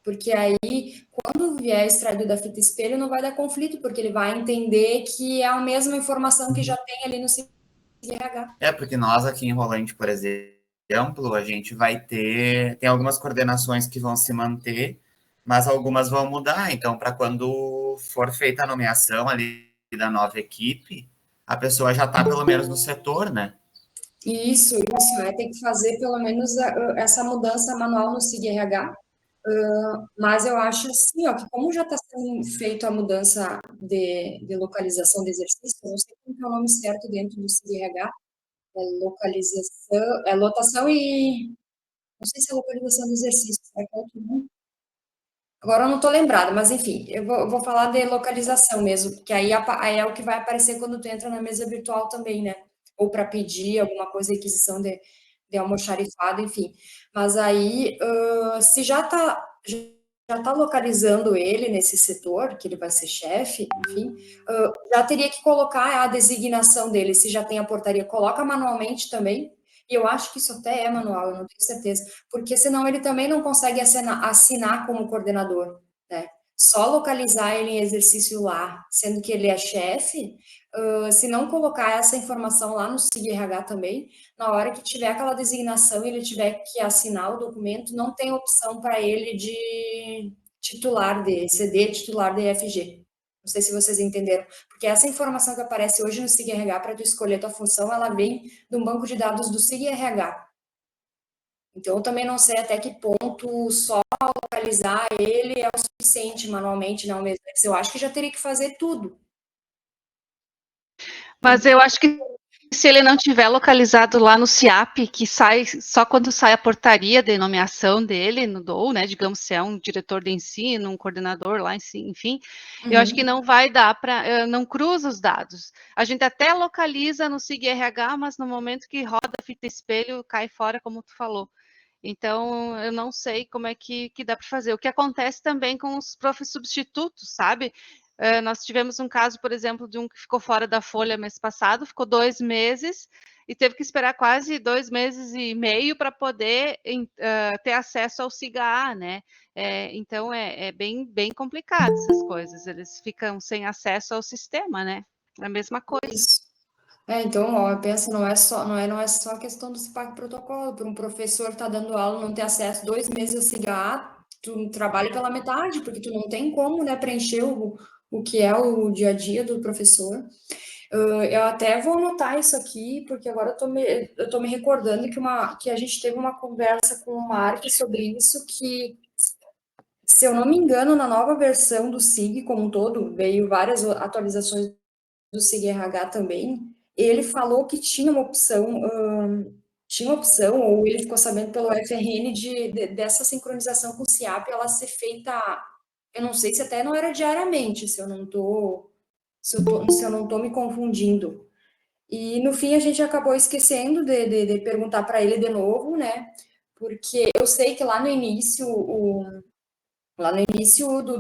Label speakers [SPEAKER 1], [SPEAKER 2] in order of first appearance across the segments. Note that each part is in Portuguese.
[SPEAKER 1] porque aí, quando vier extraído da fita espelho, não vai dar conflito, porque ele vai entender que é a mesma informação que já tem ali no CIRH.
[SPEAKER 2] Porque nós aqui em Rolante, por exemplo, a gente vai ter. Tem algumas coordenações que vão se manter, mas algumas vão mudar. Então, para quando for feita a nomeação ali da nova equipe, a pessoa já está pelo menos no setor, né?
[SPEAKER 1] Isso, tem que fazer pelo menos essa mudança manual no SIG-RH, mas eu acho assim, ó, que como já está sendo feita a mudança de localização de exercício, eu não sei como é o nome certo dentro do SIG-RH, localização, lotação e, não sei se é localização do exercício, será que é outro nome? Agora eu não estou lembrada, mas enfim, eu vou falar de localização mesmo, porque aí é o que vai aparecer quando tu entra na mesa virtual também, né? Ou para pedir alguma coisa, de almoxarifado, enfim. Mas aí, se já tá localizando ele nesse setor, que ele vai ser chefe, enfim, já teria que colocar a designação dele, se já tem a portaria, coloca manualmente também, e eu acho que isso até é manual, eu não tenho certeza, porque senão ele também não consegue assinar como coordenador, né? Só localizar ele em exercício lá, sendo que ele é chefe, se não colocar essa informação lá no SIG-RH também, na hora que tiver aquela designação e ele tiver que assinar o documento, não tem opção para ele de titular de CD, titular de EFG. Não sei se vocês entenderam, porque essa informação que aparece hoje no SIG-RH para tu escolher tua função, ela vem de um banco de dados do SIG-RH. Então, eu também não sei até que ponto só localizar ele é o suficiente manualmente, não mesmo. Eu acho que já teria que fazer tudo.
[SPEAKER 3] Mas eu acho que se ele não tiver localizado lá no CIAP, que sai só quando sai a portaria de nomeação dele no DOU, né? Digamos, se é um diretor de ensino, um coordenador lá, enfim, eu acho que não vai dar para, não cruza os dados. A gente até localiza no SIG-RH, mas no momento que roda a fita espelho, cai fora, como tu falou. Então, eu não sei como é que dá para fazer. O que acontece também com os profs substitutos, sabe? Nós tivemos um caso, por exemplo, de um que ficou fora da folha mês passado, ficou 2 meses e teve que esperar quase 2 meses e meio para poder ter acesso ao SIGA, né? Então, é bem complicado essas coisas. Eles ficam sem acesso ao sistema, né? É a mesma coisa.
[SPEAKER 1] Isso. Então, ó, eu penso, não é só a questão do CIPAC protocolo, para um professor estar dando aula, não ter acesso 2 meses a SIGA, tu trabalha pela metade, porque tu não tem como, né, preencher o que é o dia a dia do professor. Eu até vou anotar isso aqui, porque agora eu tô me recordando que a gente teve uma conversa com o Mark sobre isso, que, se eu não me engano, na nova versão do SIG como um todo, veio várias atualizações do SIG-RH também, ele falou que tinha opção, ou ele ficou sabendo pelo FRN dessa sincronização com o CIAP, ela ser feita, eu não sei se até não era diariamente, se eu não tô me confundindo. E no fim a gente acabou esquecendo de perguntar para ele de novo, né? Porque eu sei que lá no início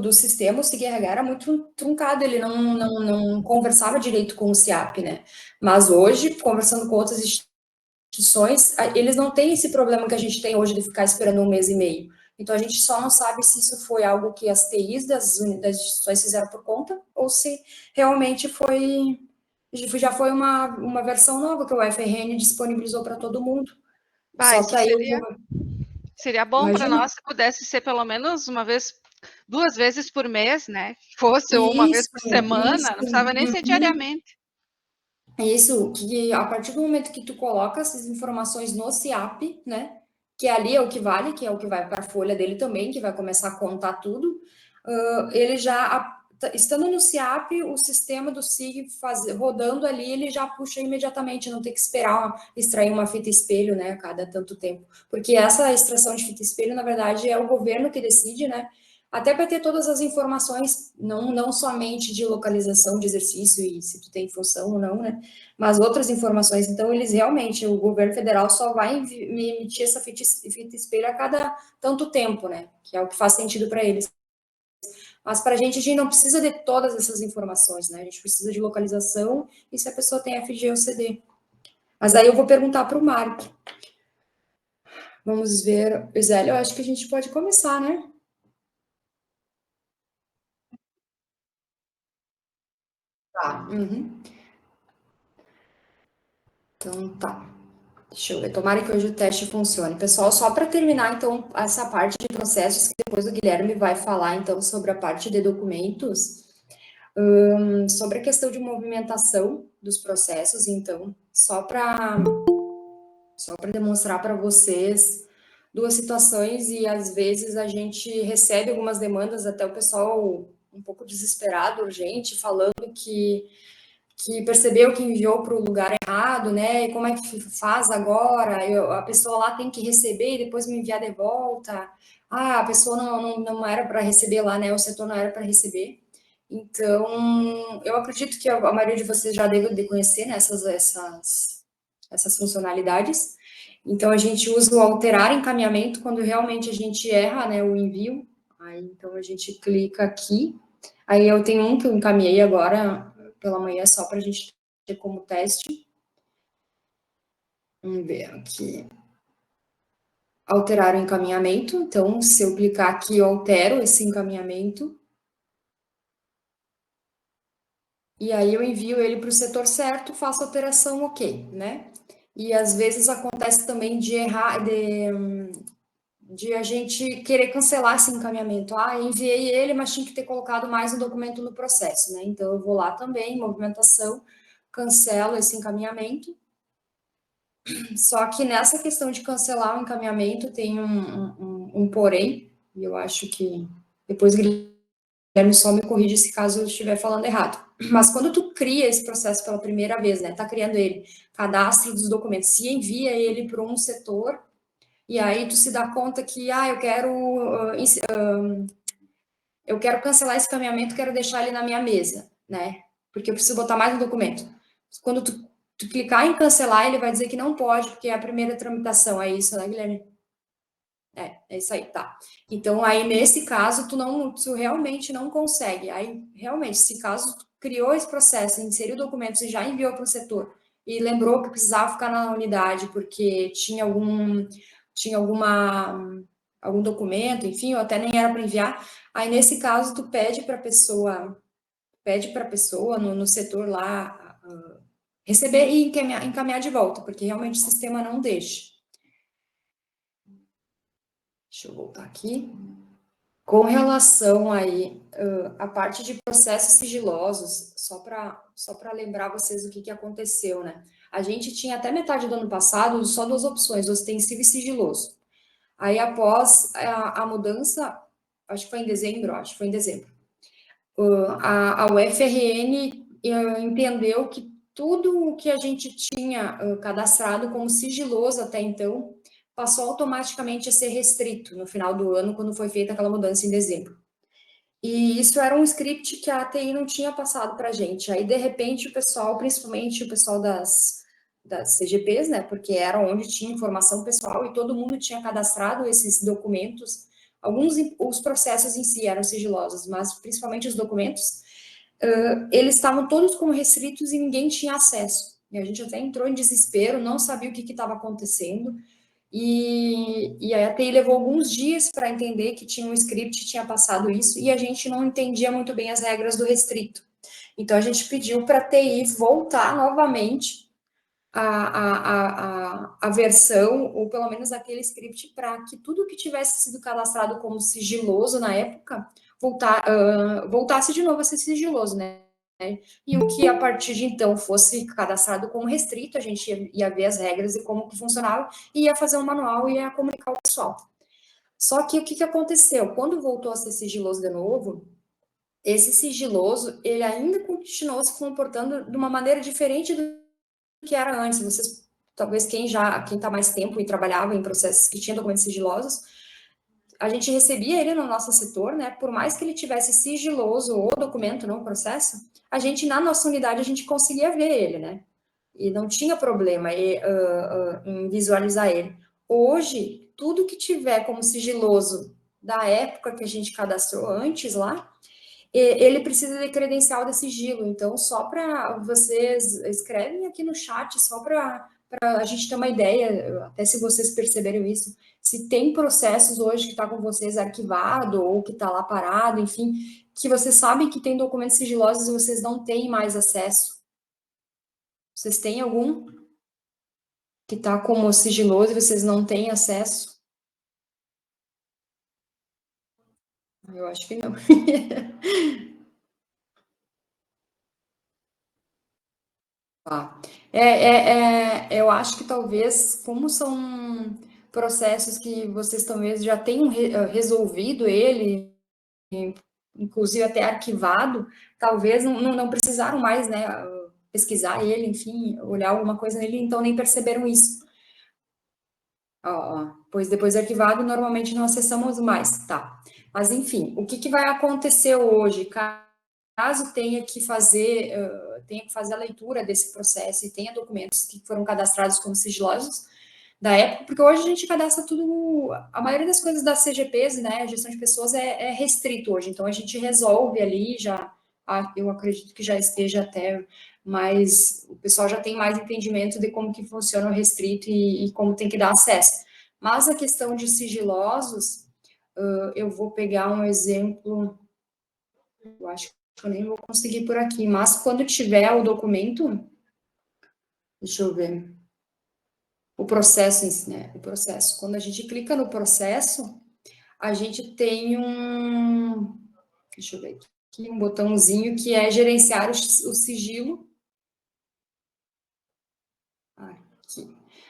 [SPEAKER 1] do sistema, o SIG-RH era muito truncado, ele não conversava direito com o CIAP, né? Mas hoje, conversando com outras instituições, eles não têm esse problema que a gente tem hoje de ficar esperando 1 mês e meio. Então, a gente só não sabe se isso foi algo que as TIs das instituições fizeram por conta, ou se realmente já foi uma versão nova que o FRN disponibilizou para todo mundo. Só
[SPEAKER 3] Isso
[SPEAKER 1] que aí,
[SPEAKER 3] seria bom para
[SPEAKER 1] imagina,
[SPEAKER 3] nós se pudesse ser pelo menos 2 vezes por mês, né? Que fosse ou uma vez
[SPEAKER 1] isso,
[SPEAKER 3] por semana, não precisava nem ser diariamente.
[SPEAKER 1] isso, que a partir do momento que tu coloca essas informações no SIAP, né, que ali é o que vale, que é o que vai para a folha dele também, que vai começar a contar tudo, ele já, estando no SIAP, o sistema do SIG rodando ali, ele já puxa imediatamente, não tem que esperar extrair uma fita espelho, né, a cada tanto tempo. Porque essa extração de fita espelho, na verdade, é o governo que decide, né, até para ter todas as informações, não somente de localização de exercício e se tu tem função ou não, né? Mas outras informações. Então, eles realmente, o governo federal só vai me emitir essa fita espelho a cada tanto tempo, né? Que é o que faz sentido para eles. Mas para a gente não precisa de todas essas informações, né? A gente precisa de localização e se a pessoa tem FG ou CD. Mas aí eu vou perguntar para o Mark. Vamos ver. Zélio, eu acho que a gente pode começar, né? Tá. Uhum. Então, tá. Deixa eu ver. Tomara que hoje o teste funcione. Pessoal, só para terminar, então, essa parte de processos, que depois o Guilherme vai falar, então, sobre a parte de documentos, sobre a questão de movimentação dos processos, então, só para demonstrar para vocês duas situações, e às vezes a gente recebe algumas demandas, até o pessoal um pouco desesperado, urgente, falando que percebeu que enviou para o lugar errado, né? E como é que faz agora? A pessoa lá tem que receber e depois me enviar de volta. Ah, a pessoa não era para receber lá, né? O setor não era para receber. Então, eu acredito que a maioria de vocês já deve de conhecer, né, essas funcionalidades. Então, a gente usa o alterar encaminhamento quando realmente a gente erra, né, o envio. Aí, então, a gente clica aqui. Aí, eu tenho um que eu encaminhei agora pela manhã, só para a gente ter como teste. Vamos ver aqui. Alterar o encaminhamento. Então, se eu clicar aqui, eu altero esse encaminhamento. E aí eu envio ele para o setor certo, faço a alteração ok, né? E às vezes acontece também de errar, de a gente querer cancelar esse encaminhamento. Ah, enviei ele, mas tinha que ter colocado mais um documento no processo, né? Então eu vou lá também, movimentação, cancelo esse encaminhamento. Só que nessa questão de cancelar o encaminhamento tem um porém, e eu acho que depois o Guilherme só me corrige se caso eu estiver falando errado. Mas quando tu cria esse processo pela primeira vez, né, tá criando ele, cadastro dos documentos, se envia ele para um setor, e aí tu se dá conta que, eu quero cancelar esse encaminhamento, quero deixar ele na minha mesa, né, porque eu preciso botar mais um documento. Quando tu clicar em cancelar, ele vai dizer que não pode, porque é a primeira tramitação, é isso, né, Guilherme? É isso aí, tá. Então, aí, nesse caso, tu realmente não consegue. Aí, realmente, se caso tu criou esse processo, inseriu documentos e já enviou para o setor, e lembrou que precisava ficar na unidade porque algum documento, enfim, ou até nem era para enviar, aí, nesse caso, tu pede para a pessoa no setor lá receber e encaminhar de volta, porque realmente o sistema não deixa. Deixa eu voltar aqui. Com relação aí à parte de processos sigilosos, só para lembrar vocês o que aconteceu, né? A gente tinha até metade do ano passado só duas opções, ostensivo e sigiloso. Aí após a mudança, acho que foi em dezembro, a UFRN entendeu que tudo o que a gente tinha cadastrado como sigiloso até então passou automaticamente a ser restrito no final do ano, quando foi feita aquela mudança em dezembro. E isso era um script que a ATI não tinha passado para a gente. Aí, de repente, o pessoal, principalmente o pessoal das CGPs, né, porque era onde tinha informação pessoal e todo mundo tinha cadastrado esses documentos. Os processos em si eram sigilosos, mas principalmente os documentos, eles estavam todos como restritos e ninguém tinha acesso. E a gente até entrou em desespero, não sabia o que estava acontecendo. E a ATI levou alguns dias para entender que tinha um script que tinha passado isso, e a gente não entendia muito bem as regras do restrito. Então, a gente pediu para a TI voltar novamente a versão, ou pelo menos aquele script, para que tudo que tivesse sido cadastrado como sigiloso na época, voltasse de novo a ser sigiloso, né? E o que a partir de então fosse cadastrado como restrito, a gente ia ver as regras e como que funcionava, e ia fazer um manual e ia comunicar ao pessoal. Só que o que aconteceu? Quando voltou a ser sigiloso de novo, esse sigiloso, ele ainda continuou se comportando de uma maneira diferente do que era antes. Vocês, talvez quem está mais tempo e trabalhava em processos que tinham documentos sigilosos, a gente recebia ele no nosso setor, né? Por mais que ele tivesse sigiloso o documento, não o processo, a gente, na nossa unidade, a gente conseguia ver ele, né? E não tinha problema em visualizar ele. Hoje, tudo que tiver como sigiloso da época que a gente cadastrou antes lá, ele precisa de credencial de sigilo. Então, só para vocês escrevem aqui no chat, só para para a gente ter uma ideia, até se vocês perceberam isso, se tem processos hoje que está com vocês arquivado ou que está lá parado, enfim, que vocês sabem que tem documentos sigilosos e vocês não têm mais acesso. Vocês têm algum que está como sigiloso e vocês não têm acesso? Eu acho que não. Tá. Eu acho que talvez, como são processos que vocês talvez já tenham resolvido ele, inclusive até arquivado, talvez não precisaram mais, né, pesquisar ele, enfim, olhar alguma coisa nele, então nem perceberam isso. Pois depois de arquivado, normalmente não acessamos mais, tá. Mas, enfim, o que vai acontecer hoje? Caso tenha que fazer a leitura desse processo e tenha documentos que foram cadastrados como sigilosos da época, porque hoje a gente cadastra tudo, a maioria das coisas das CGPs, né, a gestão de pessoas é restrito hoje, então a gente resolve ali, já, eu acredito que já esteja até mais, o pessoal já tem mais entendimento de como que funciona o restrito e como tem que dar acesso. Mas a questão de sigilosos, eu vou pegar um exemplo, eu acho que eu nem vou conseguir por aqui, mas quando tiver o documento, deixa eu ver, o processo em si, né? O processo. Quando a gente clica no processo, a gente tem deixa eu ver aqui, um botãozinho que é gerenciar o sigilo.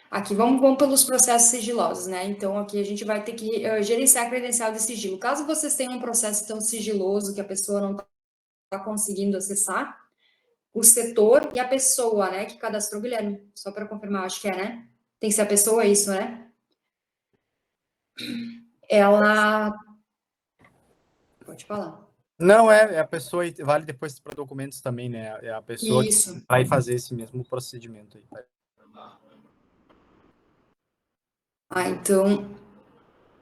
[SPEAKER 1] Aqui vamos pelos processos sigilosos, né? Então, aqui a gente vai ter que gerenciar a credencial de sigilo. Caso vocês tenham um processo tão sigiloso que a pessoa não está conseguindo acessar, o setor e a pessoa, né, que cadastrou, Guilherme, só para confirmar, acho que é, né? Tem que ser a pessoa, é isso, né? Ela... Pode falar.
[SPEAKER 4] Não, é a pessoa, e vale depois para documentos também, né? É a pessoa
[SPEAKER 1] Isso.
[SPEAKER 4] que vai fazer esse mesmo procedimento aí.
[SPEAKER 1] Então,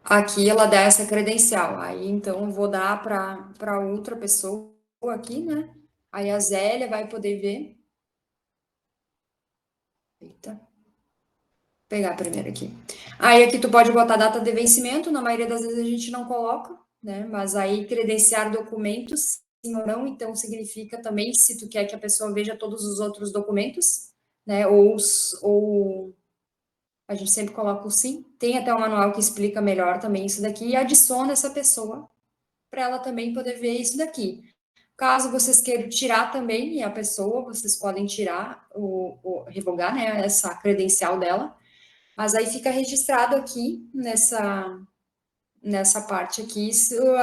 [SPEAKER 1] aqui ela dá essa credencial. Aí, então, eu vou dar para outra pessoa aqui, né? Aí a Zélia vai poder ver. Eita. Vou pegar primeiro aqui. Aí aqui tu pode botar a data de vencimento, na maioria das vezes a gente não coloca, né? Mas aí credenciar documentos, sim ou não, então significa também se tu quer que a pessoa veja todos os outros documentos, né? Ou a gente sempre coloca o sim. Tem até um manual que explica melhor também isso daqui e adiciona essa pessoa para ela também poder ver isso daqui. Caso vocês queiram tirar também a pessoa, vocês podem tirar revogar, né, essa credencial dela, mas aí fica registrado aqui nessa parte aqui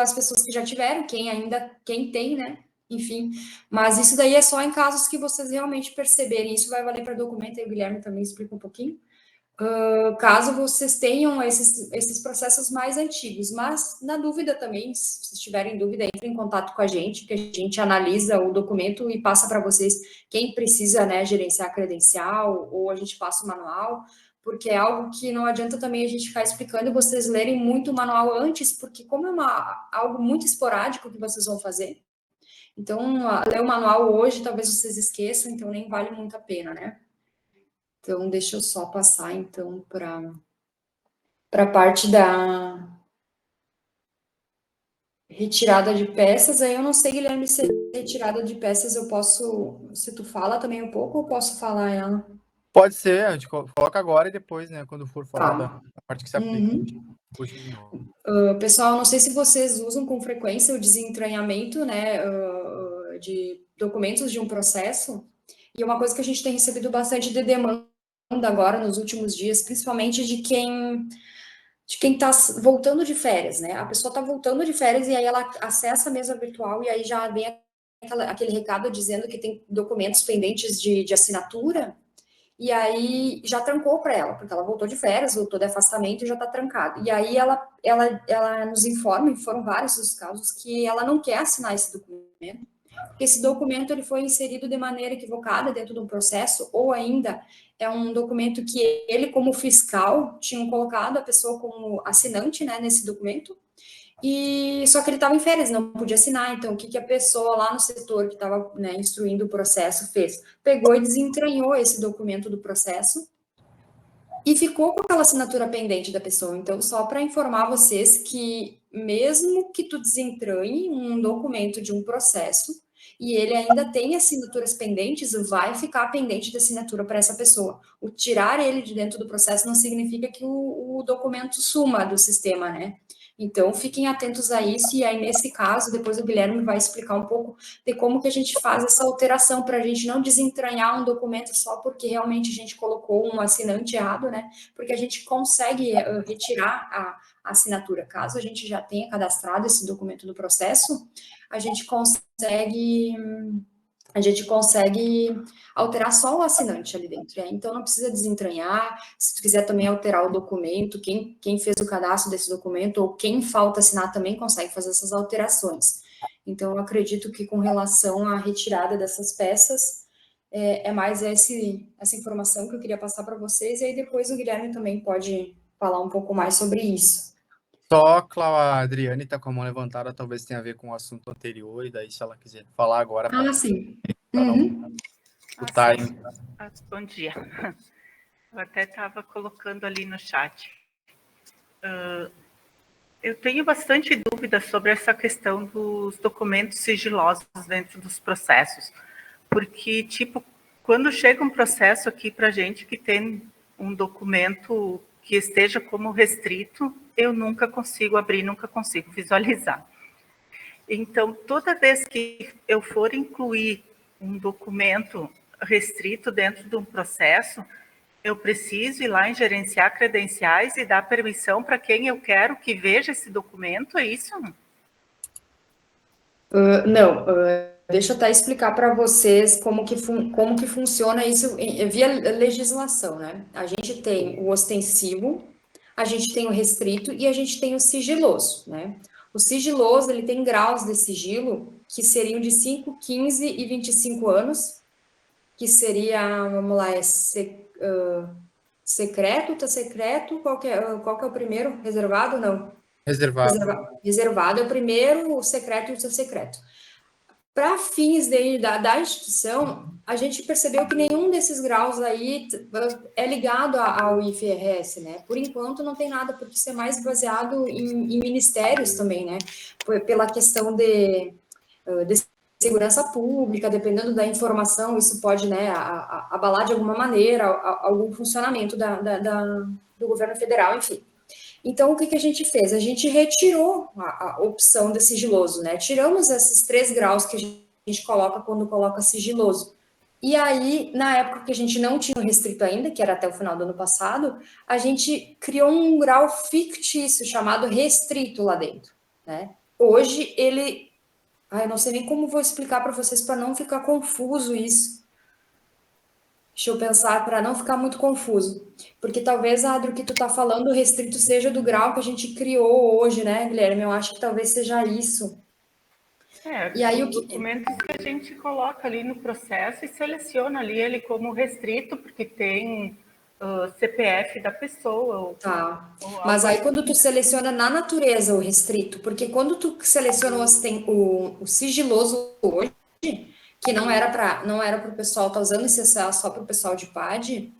[SPEAKER 1] as pessoas que já tiveram, quem tem, né? Enfim, mas isso daí é só em casos que vocês realmente perceberem. Isso vai valer para documento, e o Guilherme também explica um pouquinho. Caso vocês tenham esses processos mais antigos, mas na dúvida também, se vocês tiverem dúvida, entrem em contato com a gente, que a gente analisa o documento e passa para vocês quem precisa, né, gerenciar a credencial, ou a gente passa o manual, porque é algo que não adianta também a gente ficar explicando e vocês lerem muito o manual antes, porque como é algo muito esporádico que vocês vão fazer, então, ler o manual hoje, talvez vocês esqueçam, então nem vale muito a pena, né? Então, deixa eu só passar, então, para a parte da retirada de peças. Aí eu não sei, Guilherme, se retirada de peças eu posso... Se tu fala também um pouco, ou posso falar ela?
[SPEAKER 4] Pode ser, a gente coloca agora e depois, né, quando for falar da parte que se aplica. Puxa de novo.
[SPEAKER 1] Pessoal, não sei se vocês usam com frequência o desentranhamento, né, de documentos de um processo, e uma coisa que a gente tem recebido bastante de demanda agora nos últimos dias, principalmente de quem está voltando de férias, né? A pessoa está voltando de férias e aí ela acessa a mesa virtual e aí já vem aquele recado dizendo que tem documentos pendentes de assinatura, e aí já trancou para ela, porque ela voltou de férias, voltou de afastamento e já está trancado. E aí ela nos informa, e foram vários os casos, que ela não quer assinar esse documento, porque esse documento ele foi inserido de maneira equivocada dentro do processo, ou ainda é um documento que ele, como fiscal, tinha colocado a pessoa como assinante, né, nesse documento, e só que ele estava em férias, não podia assinar. Então, o que a pessoa lá no setor que estava, né, instruindo o processo fez? Pegou e desentranhou esse documento do processo e ficou com aquela assinatura pendente da pessoa. Então, só para informar vocês que mesmo que tu desentranhe um documento de um processo e ele ainda tem assinaturas pendentes, vai ficar pendente de assinatura para essa pessoa. O tirar ele de dentro do processo não significa que o documento suma do sistema, né? Então, fiquem atentos a isso, e aí, nesse caso, depois o Guilherme vai explicar um pouco de como que a gente faz essa alteração para a gente não desentranhar um documento só porque realmente a gente colocou um assinante errado, né? Porque a gente consegue retirar a assinatura. Caso a gente já tenha cadastrado esse documento do processo, a gente consegue alterar só o assinante ali dentro, né? Então não precisa desentranhar. Se tu quiser também alterar o documento, quem fez o cadastro desse documento ou quem falta assinar também consegue fazer essas alterações. Então eu acredito que com relação à retirada dessas peças, é mais essa informação que eu queria passar para vocês, e aí depois o Guilherme também pode falar um pouco mais sobre isso.
[SPEAKER 4] Só, Clau, a Adriane está com a mão levantada, talvez tenha a ver com o assunto anterior, e daí se ela quiser falar agora,
[SPEAKER 1] Ah, sim.
[SPEAKER 4] para não
[SPEAKER 1] Uhum.
[SPEAKER 4] o time.
[SPEAKER 5] Bom dia. Eu até estava colocando ali no chat. Eu tenho bastante dúvida sobre essa questão dos documentos sigilosos dentro dos processos, porque, tipo, quando chega um processo aqui para a gente que tem um documento que esteja como restrito, eu nunca consigo abrir, nunca consigo visualizar. Então, toda vez que eu for incluir um documento restrito dentro de um processo, eu preciso ir lá em gerenciar credenciais e dar permissão para quem eu quero que veja esse documento, é isso?
[SPEAKER 1] Não, deixa eu até explicar para vocês como que funciona isso via legislação, né? A gente tem o ostensivo, a gente tem o restrito e a gente tem o sigiloso, né? O sigiloso, ele tem graus de sigilo que seriam de 5, 15 e 25 anos, que seria, vamos lá, secreto, tá secreto, qual que é o primeiro? Reservado ou não?
[SPEAKER 4] Reservado.
[SPEAKER 1] Reservado é o primeiro, o secreto e o secreto. Para fins da instituição, a gente percebeu que nenhum desses graus aí é ligado ao IFRS, né? Por enquanto não tem nada, porque isso é mais baseado em ministérios também, né? Pela questão de segurança pública, dependendo da informação, isso pode, né, abalar de alguma maneira algum funcionamento do governo federal, enfim. Então, o que a gente fez? A gente retirou a opção de sigiloso, né? Tiramos esses 3 graus que a gente coloca quando coloca sigiloso. E aí, na época que a gente não tinha o restrito ainda, que era até o final do ano passado, a gente criou um grau fictício chamado restrito lá dentro, né? Hoje, ele... eu não sei nem como vou explicar para vocês para não ficar confuso isso. Deixa eu pensar para não ficar muito confuso. Porque talvez, Adri, o que tu tá falando, o restrito seja do grau que a gente criou hoje, né, Guilherme? Eu acho que talvez seja isso.
[SPEAKER 5] E aí, os documentos que a gente coloca ali no processo e seleciona ali ele como restrito, porque tem CPF da pessoa.
[SPEAKER 1] Tá. Mas aí quando tu seleciona na natureza o restrito, porque quando tu seleciona o sigiloso hoje, que não era para o pessoal estar usando esse só para o pessoal de PAD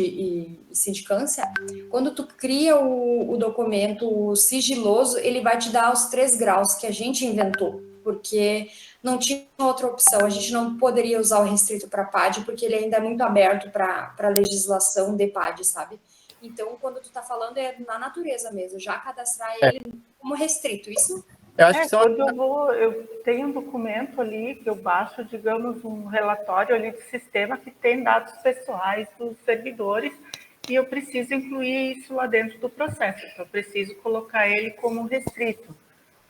[SPEAKER 1] e sindicância, quando tu cria o documento sigiloso, ele vai te dar os 3 graus que a gente inventou, porque não tinha outra opção, a gente não poderia usar o restrito para PAD, porque ele ainda é muito aberto para a legislação de PAD, sabe? Então, quando tu tá falando, é na natureza mesmo, já cadastrar ele como restrito, isso?
[SPEAKER 4] Eu acho que só...
[SPEAKER 5] Quando eu tenho um documento ali que eu baixo, digamos, um relatório ali do sistema que tem dados pessoais dos servidores e eu preciso incluir isso lá dentro do processo. Então, eu preciso colocar ele como restrito.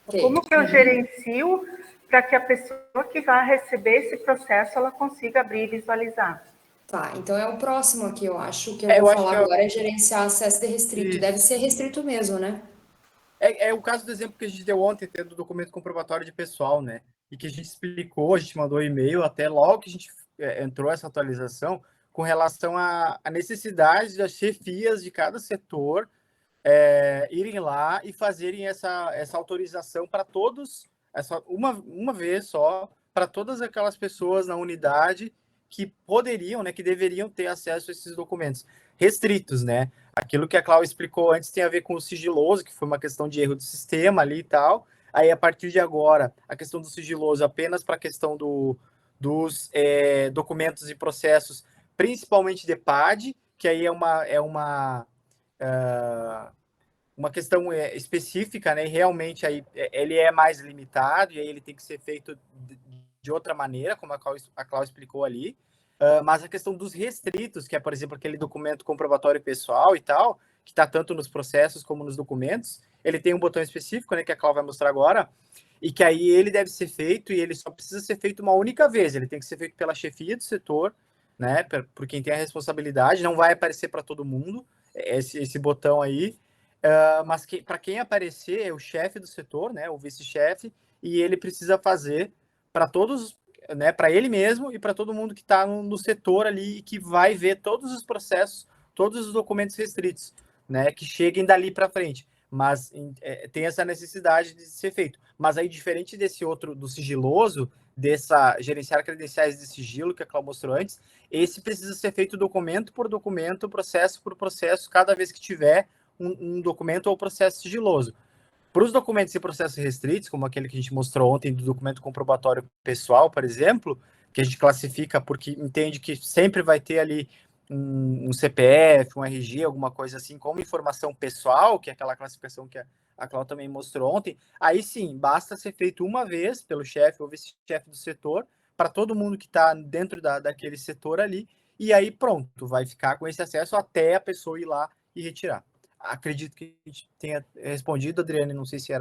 [SPEAKER 5] Okay. Como que eu gerencio para que a pessoa que vai receber esse processo, ela consiga abrir e visualizar?
[SPEAKER 1] Tá, então é o próximo aqui, eu acho, que eu vou falar agora, é gerenciar acesso de restrito. Isso. Deve ser restrito mesmo, né?
[SPEAKER 4] É o caso do exemplo que a gente deu ontem, do documento comprobatório de pessoal, né? E que a gente explicou, a gente mandou e-mail, até logo que a gente entrou essa atualização, com relação à necessidade das chefias de cada setor irem lá e fazerem essa autorização para todos, uma vez só, para todas aquelas pessoas na unidade que poderiam, né, que deveriam ter acesso a esses documentos. restritos, né? Aquilo que a Cláudia explicou antes tem a ver com o sigiloso, que foi uma questão de erro do sistema ali e tal. Aí, a partir de agora, a questão do sigiloso apenas para a questão dos documentos e processos, principalmente de PAD, que aí é uma questão específica, né? E realmente aí ele é mais limitado e aí ele tem que ser feito de outra maneira, como a Cláudia explicou ali. Mas a questão dos restritos, que é, por exemplo, aquele documento comprobatório pessoal e tal, que está tanto nos processos como nos documentos, ele tem um botão específico, né, que a Cláudia vai mostrar agora, e que aí ele deve ser feito, e ele só precisa ser feito uma única vez, ele tem que ser feito pela chefia do setor, né, por quem tem a responsabilidade, não vai aparecer para todo mundo esse botão aí, mas para quem aparecer é o chefe do setor, né, o vice-chefe, e ele precisa fazer para todos, né, para ele mesmo e para todo mundo que está no setor ali e que vai ver todos os processos, todos os documentos restritos, né, que cheguem dali para frente. Mas tem essa necessidade de ser feito. Mas aí, diferente desse outro, do sigiloso, dessa gerenciar credenciais de sigilo que a Cláudia mostrou antes, esse precisa ser feito documento por documento, processo por processo, cada vez que tiver um documento ou processo sigiloso. Para os documentos e processos restritos, como aquele que a gente mostrou ontem do documento comprobatório pessoal, por exemplo, que a gente classifica porque entende que sempre vai ter ali um CPF, um RG, alguma coisa assim, como informação pessoal, que é aquela classificação que a Cláudia também mostrou ontem, aí sim, basta ser feito uma vez pelo chefe ou vice-chefe do setor, para todo mundo que está dentro daquele setor ali, e aí pronto, vai ficar com esse acesso até a pessoa ir lá e retirar. Acredito que a gente tenha respondido, Adriane, não sei se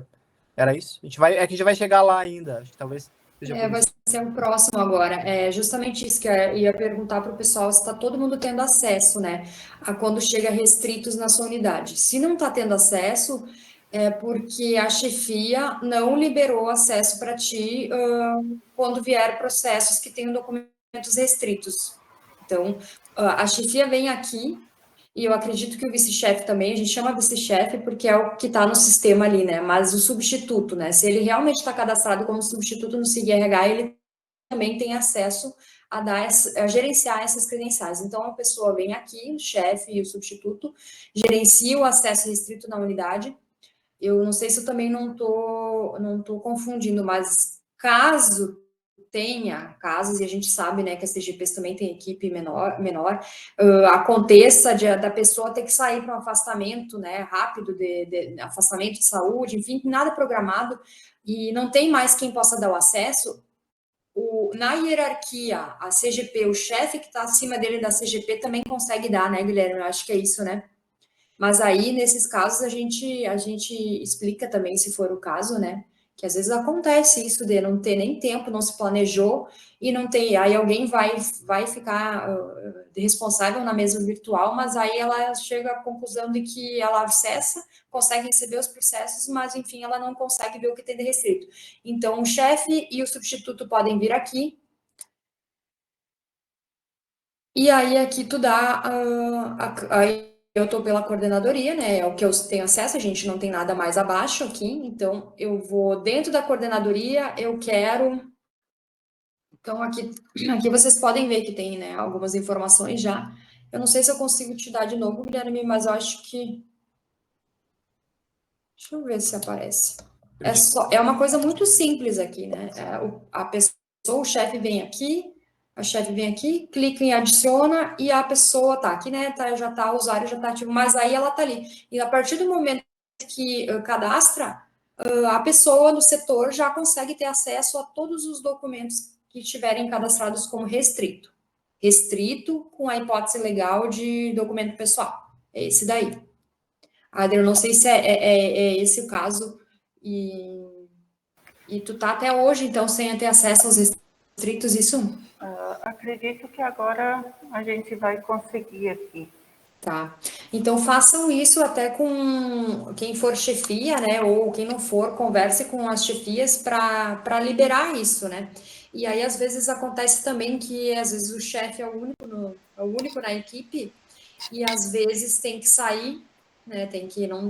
[SPEAKER 4] era isso. A gente vai chegar lá ainda, acho que talvez seja por
[SPEAKER 1] Vai
[SPEAKER 4] isso.
[SPEAKER 1] ser o próximo agora. É justamente isso que eu ia perguntar para o pessoal, se está todo mundo tendo acesso, né, a quando chega restritos na sua unidade. Se não está tendo acesso, é porque a chefia não liberou acesso para ti quando vier processos que tenham documentos restritos. Então, a chefia vem aqui, e eu acredito que o vice-chefe também, a gente chama vice-chefe porque é o que está no sistema ali, né? Mas o substituto, né? Se ele realmente está cadastrado como substituto no SIG-RH, ele também tem acesso a gerenciar essas credenciais. Então, a pessoa vem aqui, o chefe e o substituto, gerencia o acesso restrito na unidade. Eu não sei se eu também não tô confundindo, mas caso tenha casos, e a gente sabe, né, que as CGPs também tem equipe menor, aconteça da pessoa ter que sair para um afastamento, né, rápido, de afastamento de saúde, enfim, nada programado, e não tem mais quem possa dar o acesso, na hierarquia, a CGP, o chefe que está acima dele da CGP também consegue dar, né, Guilherme? Eu acho que é isso, né? Mas aí, nesses casos, a gente explica também, se for o caso, né? Que às vezes acontece isso de não ter nem tempo, não se planejou e não tem. Aí alguém vai ficar responsável na mesa virtual, mas aí ela chega à conclusão de que ela acessa, consegue receber os processos, mas enfim, ela não consegue ver o que tem de restrito. Então, o chefe e o substituto podem vir aqui. E aí, aqui tu dá. Aí eu estou pela coordenadoria, né? É o que eu tenho acesso, a gente não tem nada mais abaixo aqui, então eu vou dentro da coordenadoria, eu quero. Então, aqui vocês podem ver que tem, né, algumas informações já. Eu não sei se eu consigo te dar de novo, Guilherme, mas eu acho que. Deixa eu ver se aparece. É uma coisa muito simples aqui, né? A pessoa, o chefe vem aqui, a chefe vem aqui, clica em adiciona e a pessoa tá aqui, né? Já tá, o usuário já tá ativo, mas aí ela tá ali. E a partir do momento que cadastra, a pessoa do setor já consegue ter acesso a todos os documentos que estiverem cadastrados como restrito. Restrito com a hipótese legal de documento pessoal. É esse daí. Adriano, não sei se é esse o caso, e tu tá até hoje, então, sem ter acesso aos restritos, isso?
[SPEAKER 5] Acredito que agora a gente vai conseguir aqui.
[SPEAKER 1] Tá. Então, façam isso até com quem for chefia, né, ou quem não for, converse com as chefias para liberar isso, né? E aí, às vezes, acontece também que, às vezes, o chefe é o único na equipe, e às vezes tem que sair, né? Tem que não.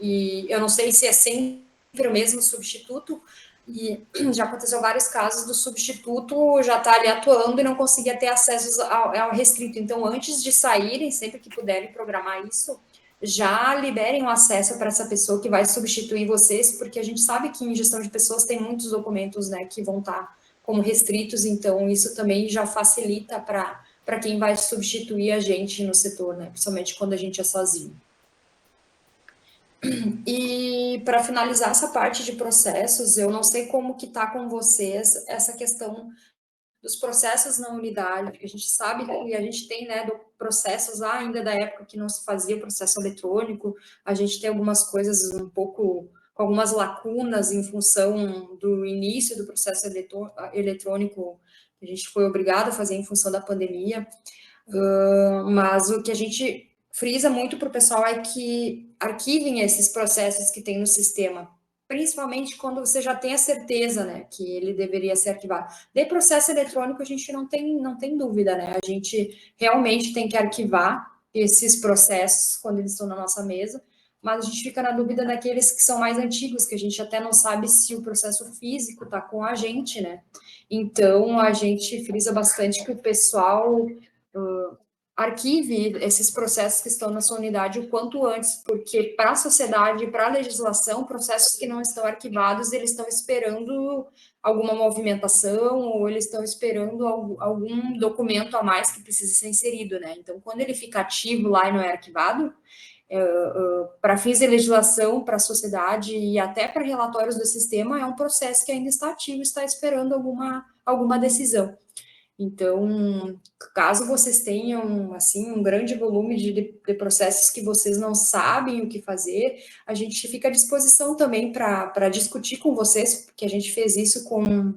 [SPEAKER 1] E eu não sei se é sempre o mesmo substituto, E já aconteceu vários casos do substituto já estar ali atuando e não conseguia ter acesso ao restrito. Então, antes de saírem, sempre que puderem programar isso, já liberem o acesso para essa pessoa que vai substituir vocês, porque a gente sabe que em gestão de pessoas tem muitos documentos, né, que vão estar como restritos, então isso também já facilita para quem vai substituir a gente no setor, né, principalmente quando a gente é sozinho. E para finalizar essa parte de processos, eu não sei como que está com vocês essa questão dos processos na unidade, porque a gente sabe que a gente tem, né, processos lá ainda da época que não se fazia processo eletrônico, a gente tem algumas coisas um pouco, com algumas lacunas em função do início do processo eletrônico, que a gente foi obrigado a fazer em função da pandemia, mas o que a gente frisa muito para o pessoal é que arquivem esses processos que tem no sistema, principalmente quando você já tem a certeza, né, que ele deveria ser arquivado. De processo eletrônico, a gente não tem dúvida, né, a gente realmente tem que arquivar esses processos quando eles estão na nossa mesa, mas a gente fica na dúvida daqueles que são mais antigos, que a gente até não sabe se o processo físico está com a gente, né, então a gente frisa bastante que o pessoal arquive esses processos que estão na sua unidade o quanto antes, porque para a sociedade, para a legislação, processos que não estão arquivados, eles estão esperando alguma movimentação ou eles estão esperando algum documento a mais que precisa ser inserido, né? Então, quando ele fica ativo lá e não é arquivado, para fins de legislação, para a sociedade e até para relatórios do sistema, é um processo que ainda está ativo, está esperando alguma decisão. Então, caso vocês tenham, assim, um grande volume de processos que vocês não sabem o que fazer, a gente fica à disposição também para discutir com vocês, porque a gente fez isso com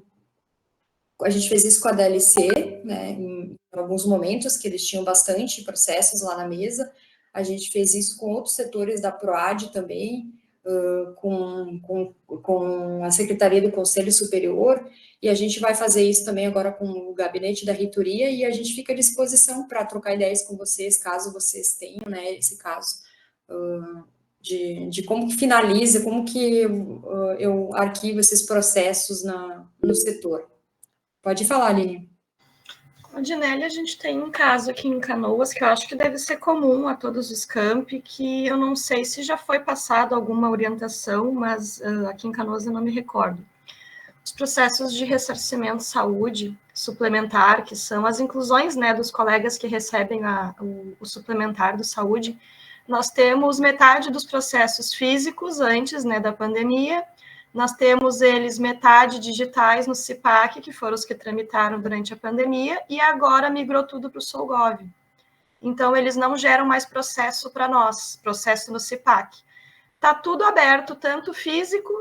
[SPEAKER 1] a DLC, né, em alguns momentos que eles tinham bastante processos lá na mesa, a gente fez isso com outros setores da PROAD também, com a Secretaria do Conselho Superior, e a gente vai fazer isso também agora com o gabinete da reitoria, e a gente fica à disposição para trocar ideias com vocês, caso vocês tenham, né, esse caso, de como que finaliza, como que eu arquivo esses processos no setor. Pode falar, Aline.
[SPEAKER 6] Odinelli, a gente tem um caso aqui em Canoas que eu acho que deve ser comum a todos os campi, que eu não sei se já foi passado alguma orientação, mas aqui em Canoas eu não me recordo. Os processos de ressarcimento saúde suplementar, que são as inclusões, né, dos colegas que recebem o suplementar do saúde, nós temos metade dos processos físicos antes, né, da pandemia. Nós temos eles metade digitais no CIPAC, que foram os que tramitaram durante a pandemia, e agora migrou tudo para o Solgov. Então, eles não geram mais processo para nós, processo no CIPAC. Está tudo aberto, tanto físico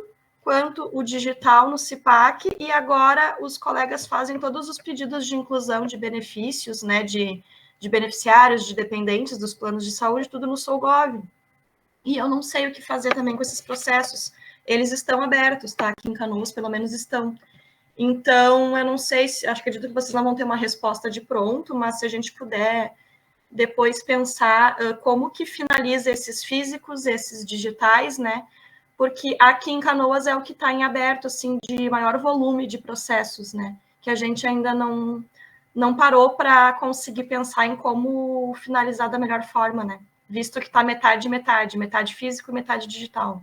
[SPEAKER 6] quanto o digital no CIPAC, e agora os colegas fazem todos os pedidos de inclusão de benefícios, né, de beneficiários, de dependentes dos planos de saúde, tudo no Solgov. E eu não sei o que fazer também com esses processos. Eles estão abertos, tá? Aqui em Canoas, pelo menos, estão. Então, eu não sei se... acredito que vocês não vão ter uma resposta de pronto, mas se a gente puder depois pensar como que finaliza esses físicos, esses digitais, né? Porque aqui em Canoas é o que está em aberto, assim, de maior volume de processos, né? Que a gente ainda não parou para conseguir pensar em como finalizar da melhor forma, né? Visto que está metade físico e metade digital.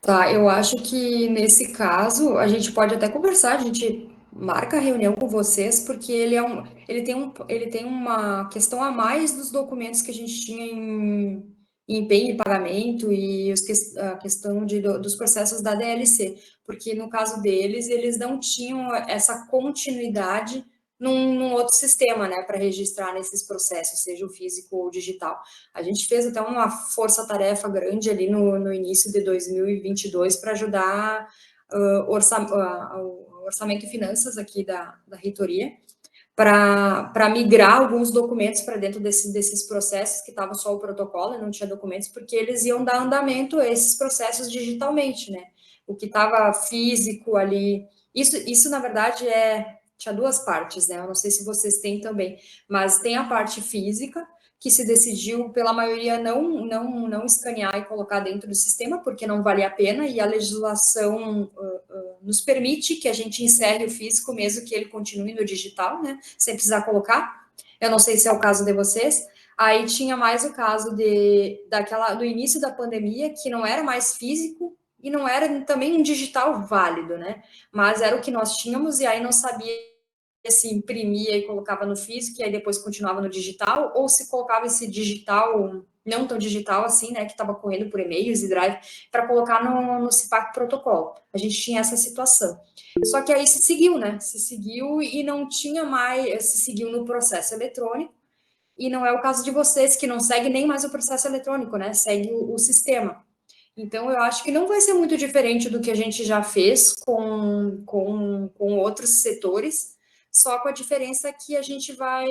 [SPEAKER 1] Tá, eu acho que nesse caso a gente pode até conversar, a gente marca a reunião com vocês, porque ele tem uma questão a mais dos documentos que a gente tinha em empenho e pagamento e a questão dos processos da DLC, porque no caso deles, eles não tinham essa continuidade num outro sistema, né, para registrar nesses processos, seja o físico ou o digital. A gente fez até uma força-tarefa grande ali no início de 2022 para ajudar o orçamento e finanças aqui da reitoria, para migrar alguns documentos para dentro desses processos que estavam só o protocolo e não tinha documentos, porque eles iam dar andamento a esses processos digitalmente, né? O que estava físico ali, isso na verdade tinha duas partes, né? Eu não sei se vocês têm também, mas tem a parte física, que se decidiu pela maioria não escanear e colocar dentro do sistema, porque não valia a pena, e a legislação nos permite que a gente encerre o físico, mesmo que ele continue no digital, né, sem precisar colocar. Eu não sei se é o caso de vocês. Aí tinha mais o caso do início da pandemia, que não era mais físico e não era também um digital válido, né? Mas era o que nós tínhamos, e aí não sabia se imprimia e colocava no físico, e aí depois continuava no digital, ou se colocava esse digital, não tão digital assim, né, que estava correndo por e-mails e drive, para colocar no CIPAC protocolo. A gente tinha essa situação. Só que aí se seguiu, né? Se seguiu e não tinha mais, se seguiu no processo eletrônico, e não é o caso de vocês, que não segue nem mais o processo eletrônico, né? Segue o sistema. Então, eu acho que não vai ser muito diferente do que a gente já fez com outros setores, só com a diferença que a gente vai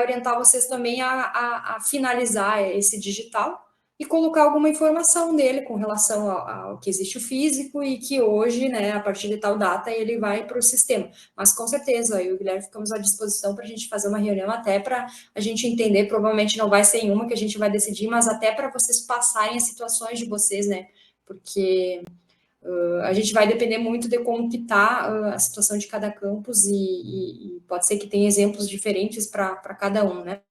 [SPEAKER 1] orientar vocês também a finalizar esse digital e colocar alguma informação nele com relação ao que existe o físico e que hoje, né, a partir de tal data, ele vai para o sistema. Mas, com certeza, eu e o Guilherme ficamos à disposição para a gente fazer uma reunião até para a gente entender, provavelmente não vai ser em uma que a gente vai decidir, mas até para vocês passarem as situações de vocês, né, porque a gente vai depender muito de como que está a situação de cada campus e pode ser que tenha exemplos diferentes para cada um, né?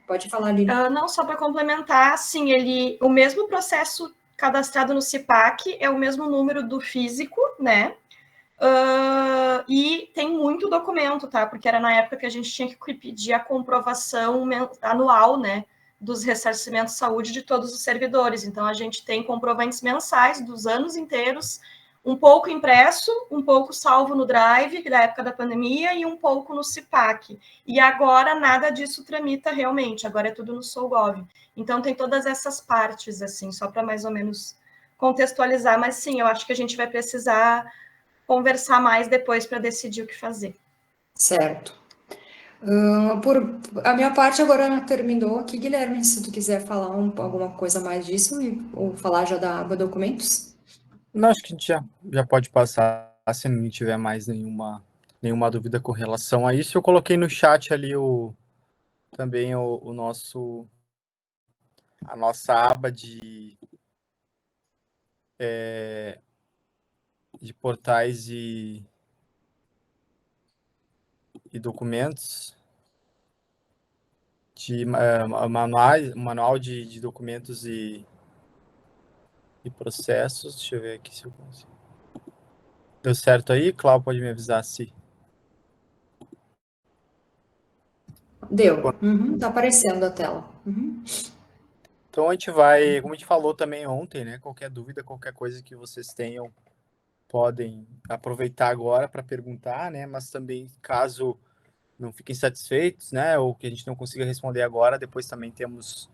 [SPEAKER 1] Pode falar, Lina.
[SPEAKER 6] Não, só para complementar, sim, o mesmo processo cadastrado no CIPAC é o mesmo número do físico, né? E tem muito documento, tá? Porque era na época que a gente tinha que pedir a comprovação anual, né? Dos ressarcimentos de saúde de todos os servidores. Então, a gente tem comprovantes mensais dos anos inteiros, um pouco impresso, um pouco salvo no Drive, da época da pandemia, e um pouco no CIPAC. E agora, nada disso tramita realmente, agora é tudo no SouGov. Então, tem todas essas partes, assim, só para mais ou menos contextualizar. Mas, sim, eu acho que a gente vai precisar conversar mais depois para decidir o que fazer.
[SPEAKER 1] Certo. Por a minha parte agora terminou aqui, Guilherme, se tu quiser falar alguma coisa mais disso, ou falar já da aba documentos.
[SPEAKER 4] Não, acho que a gente já pode passar, se não tiver mais nenhuma dúvida com relação a isso. Eu coloquei no chat ali também a nossa aba de portais e documentos, de manual de documentos e processos. Deixa eu ver aqui se eu consigo. Deu certo aí? Cláudio, pode me avisar se...
[SPEAKER 1] Deu. Tá aparecendo a tela.
[SPEAKER 4] Então, a gente vai, como a gente falou também ontem, né? Qualquer dúvida, qualquer coisa que vocês tenham, podem aproveitar agora para perguntar, né? Mas também, caso não fiquem satisfeitos, né? Ou que a gente não consiga responder agora, depois também temos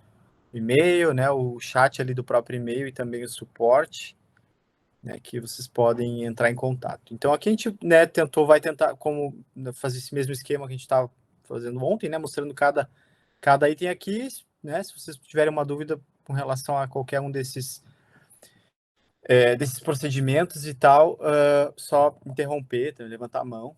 [SPEAKER 4] o e-mail, né? O chat ali do próprio e-mail e também o suporte, né? Que vocês podem entrar em contato. Então, aqui a gente, né, vai tentar fazer esse mesmo esquema que a gente estava fazendo ontem, né? Mostrando cada item aqui, né? Se vocês tiverem uma dúvida com relação a qualquer um desses procedimentos e tal, só interromper, levantar a mão,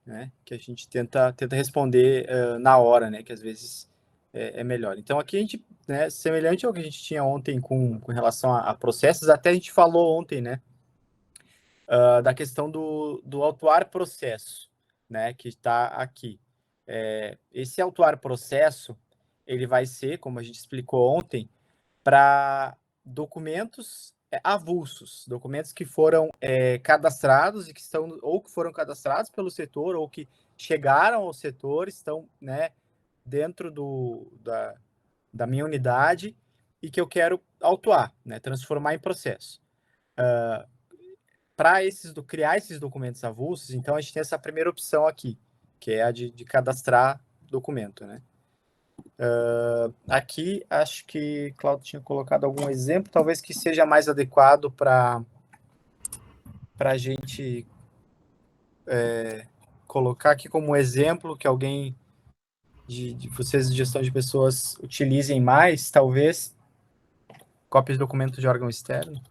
[SPEAKER 4] né? Que a gente tenta responder na hora, né? Que às vezes é melhor. Então, aqui a gente, né, semelhante ao que a gente tinha ontem com relação a processos, até a gente falou ontem, né? Da questão do autuar processo, né? Que está aqui. Esse autuar processo, ele vai ser, como a gente explicou ontem, para documentos avulsos, documentos que foram cadastrados e que foram cadastrados pelo setor ou que chegaram ao setor, estão, né, dentro da minha unidade e que eu quero autuar, né, transformar em processo. Para criar esses documentos avulsos, então a gente tem essa primeira opção aqui, que é a de cadastrar documento, né? Aqui, acho que Cláudio tinha colocado algum exemplo, talvez que seja mais adequado para a gente colocar aqui como exemplo, que alguém de vocês de gestão de pessoas utilizem mais, talvez, cópias de documentos de órgão externo.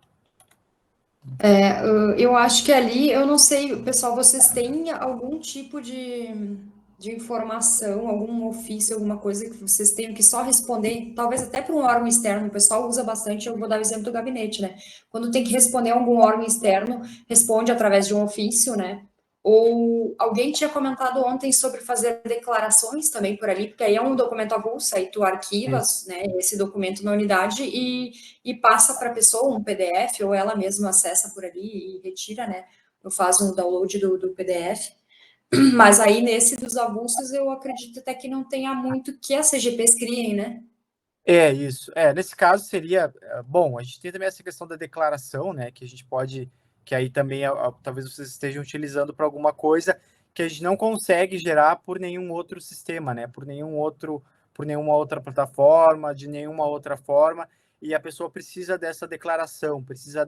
[SPEAKER 1] Eu acho que ali, eu não sei, pessoal, vocês têm algum tipo de de informação, algum ofício, alguma coisa que vocês tenham que só responder, talvez até para um órgão externo, o pessoal usa bastante, eu vou dar o exemplo do gabinete, né? Quando tem que responder a algum órgão externo, responde através de um ofício, né? Ou alguém tinha comentado ontem sobre fazer declarações também por ali, porque aí é um documento avulso, aí tu arquivas, né, esse documento na unidade e passa para a pessoa um PDF, ou ela mesma acessa por ali e retira, né? Eu faço um download do PDF. Mas aí, nesse dos avulsos, eu acredito até que não tenha muito que as CGPs criem, né?
[SPEAKER 4] É, isso. Nesse caso seria, bom, a gente tem também essa questão da declaração, né, que a gente pode, que aí também talvez vocês estejam utilizando para alguma coisa que a gente não consegue gerar por nenhum outro sistema, né, por nenhuma outra plataforma, de nenhuma outra forma, e a pessoa precisa dessa declaração, precisa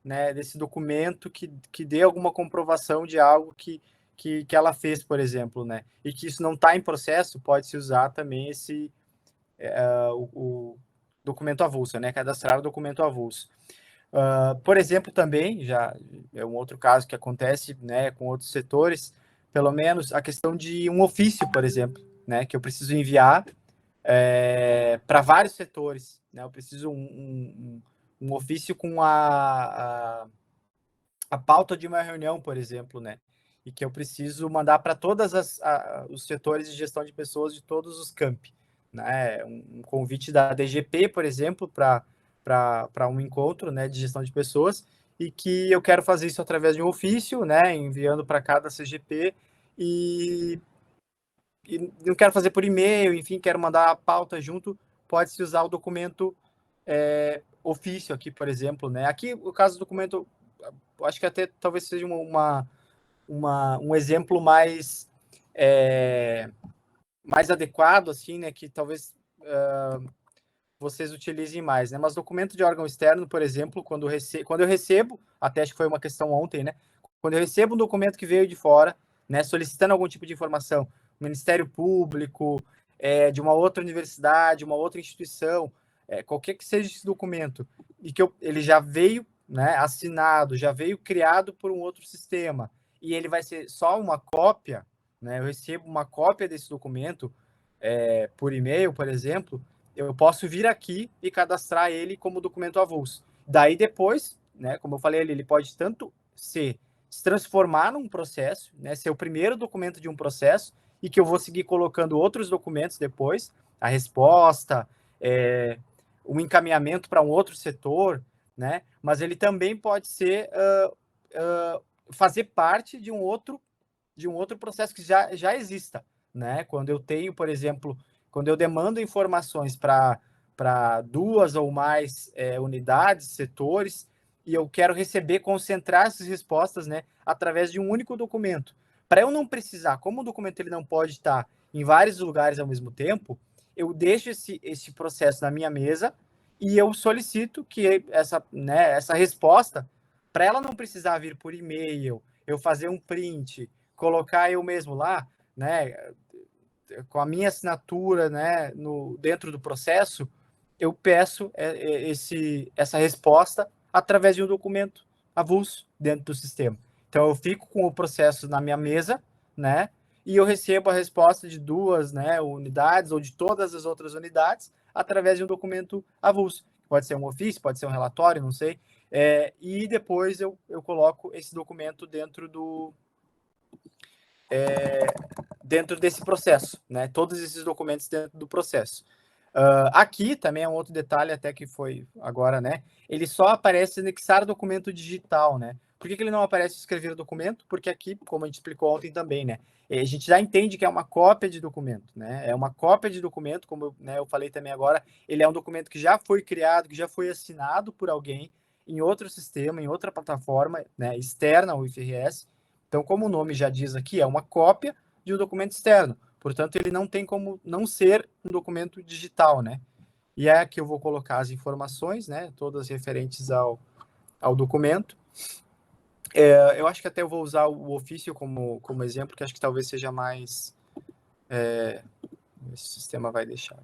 [SPEAKER 4] né, desse documento que dê alguma comprovação de algo que ela fez, por exemplo, né, e que isso não está em processo, pode-se usar também o documento avulso, né? Cadastrar o documento avulso. Por exemplo, também, já é um outro caso que acontece, né, com outros setores, pelo menos a questão de um ofício, por exemplo, né, que eu preciso enviar para vários setores, né? Eu preciso um ofício com a pauta de uma reunião, por exemplo, né? E que eu preciso mandar para todos os setores de gestão de pessoas de todos os campi, né? Um convite da DGP, por exemplo, para um encontro, né, de gestão de pessoas, e que eu quero fazer isso através de um ofício, né, enviando para cada CGP, e não quero fazer por e-mail, enfim, quero mandar a pauta junto, pode-se usar o documento ofício aqui, por exemplo, né? Aqui, o caso do documento, acho que até talvez seja um exemplo mais adequado, assim, né, que talvez vocês utilizem mais, né? Mas documento de órgão externo, por exemplo, quando eu recebo, até acho que foi uma questão ontem, né? Quando eu recebo um documento que veio de fora, né, solicitando algum tipo de informação, Ministério Público, de uma outra universidade, uma outra instituição, qualquer que seja esse documento, e que ele já veio, né, assinado, já veio criado por um outro sistema, e ele vai ser só uma cópia, né? Eu recebo uma cópia desse documento por e-mail, por exemplo, eu posso vir aqui e cadastrar ele como documento avulso. Daí depois, né, como eu falei ali, ele pode tanto se transformar num processo, né, ser o primeiro documento de um processo e que eu vou seguir colocando outros documentos depois, a resposta, um encaminhamento para um outro setor, né, mas ele também pode ser fazer parte de um outro processo que já exista, né? Quando eu tenho, por exemplo, quando eu demando informações para duas ou mais unidades, setores, e eu quero concentrar essas respostas, né, através de um único documento. Para eu não precisar, como o documento ele não pode estar em vários lugares ao mesmo tempo, eu deixo esse processo na minha mesa e eu solicito que essa resposta, para ela não precisar vir por e-mail, eu fazer um print, colocar eu mesmo lá, né, com a minha assinatura, né, dentro do processo, eu peço essa resposta através de um documento avulso dentro do sistema. Então, eu fico com o processo na minha mesa, né, e eu recebo a resposta de duas, né, unidades ou de todas as outras unidades através de um documento avulso. Pode ser um ofício, pode ser um relatório, não sei. E depois eu coloco esse documento dentro desse processo, né? Todos esses documentos dentro do processo. Aqui também é um outro detalhe até que foi agora, né? Ele só aparece anexar documento digital, né? Por que ele não aparece escrever o documento? Porque aqui, como a gente explicou ontem também, né? A gente já entende que é uma cópia de documento, né? É uma cópia de documento, como eu falei também agora, ele é um documento que já foi criado, que já foi assinado por alguém em outro sistema, em outra plataforma, né, externa ao IFRS. Então, como o nome já diz aqui, é uma cópia de um documento externo. Portanto, ele não tem como não ser um documento digital, né? E é aqui eu vou colocar as informações, né? Todas referentes ao documento. Eu acho que até eu vou usar o ofício como exemplo, que acho que talvez seja mais... esse sistema vai deixar.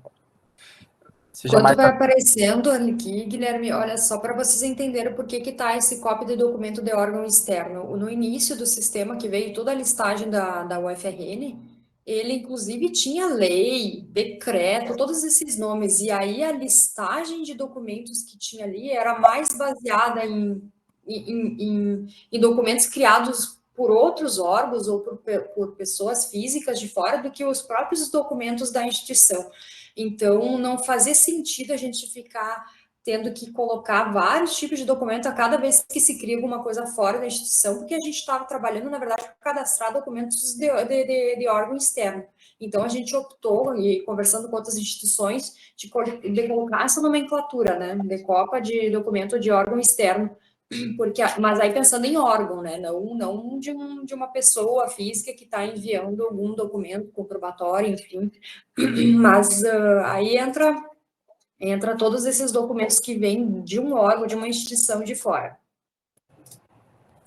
[SPEAKER 1] Quando vai aparecendo aqui, Guilherme, olha só para vocês entenderem por que está esse cópia de documento de órgão externo. No início do sistema, que veio toda a listagem da UFRN, ele inclusive tinha lei, decreto, todos esses nomes, e aí a listagem de documentos que tinha ali era mais baseada em documentos criados por outros órgãos ou por pessoas físicas de fora do que os próprios documentos da instituição. Então, não fazia sentido a gente ficar tendo que colocar vários tipos de documento a cada vez que se cria alguma coisa fora da instituição, porque a gente estava trabalhando, na verdade, para cadastrar documentos de órgão externo. Então, a gente optou, e conversando com outras instituições, de colocar essa nomenclatura, né, de copa de documento de órgão externo, porque, mas aí pensando em órgão, né, não de uma pessoa física que está enviando algum documento comprobatório, enfim, mas aí entra todos esses documentos que vêm de um órgão, de uma instituição de fora.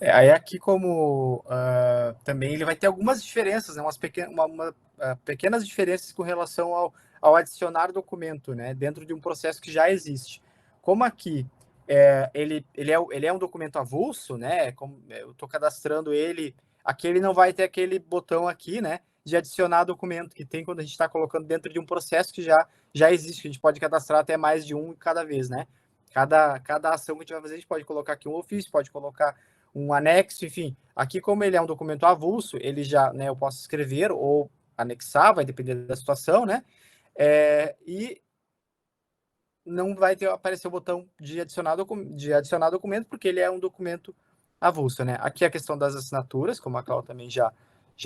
[SPEAKER 4] Aí aqui como também ele vai ter algumas diferenças, né, pequenas diferenças com relação ao adicionar documento, né, dentro de um processo que já existe. Como aqui ele é um documento avulso, né, como eu estou cadastrando ele, aqui ele não vai ter aquele botão aqui, né, de adicionar documento, que tem quando a gente está colocando dentro de um processo que já existe, que a gente pode cadastrar até mais de um cada vez, né. Cada ação que a gente vai fazer, a gente pode colocar aqui um ofício, pode colocar um anexo, enfim. Aqui, como ele é um documento avulso, ele já, né, eu posso escrever ou anexar, vai depender da situação, né? E não vai aparecer o botão de adicionar documento, porque ele é um documento avulso, né? Aqui a questão das assinaturas, como a Cláudia também já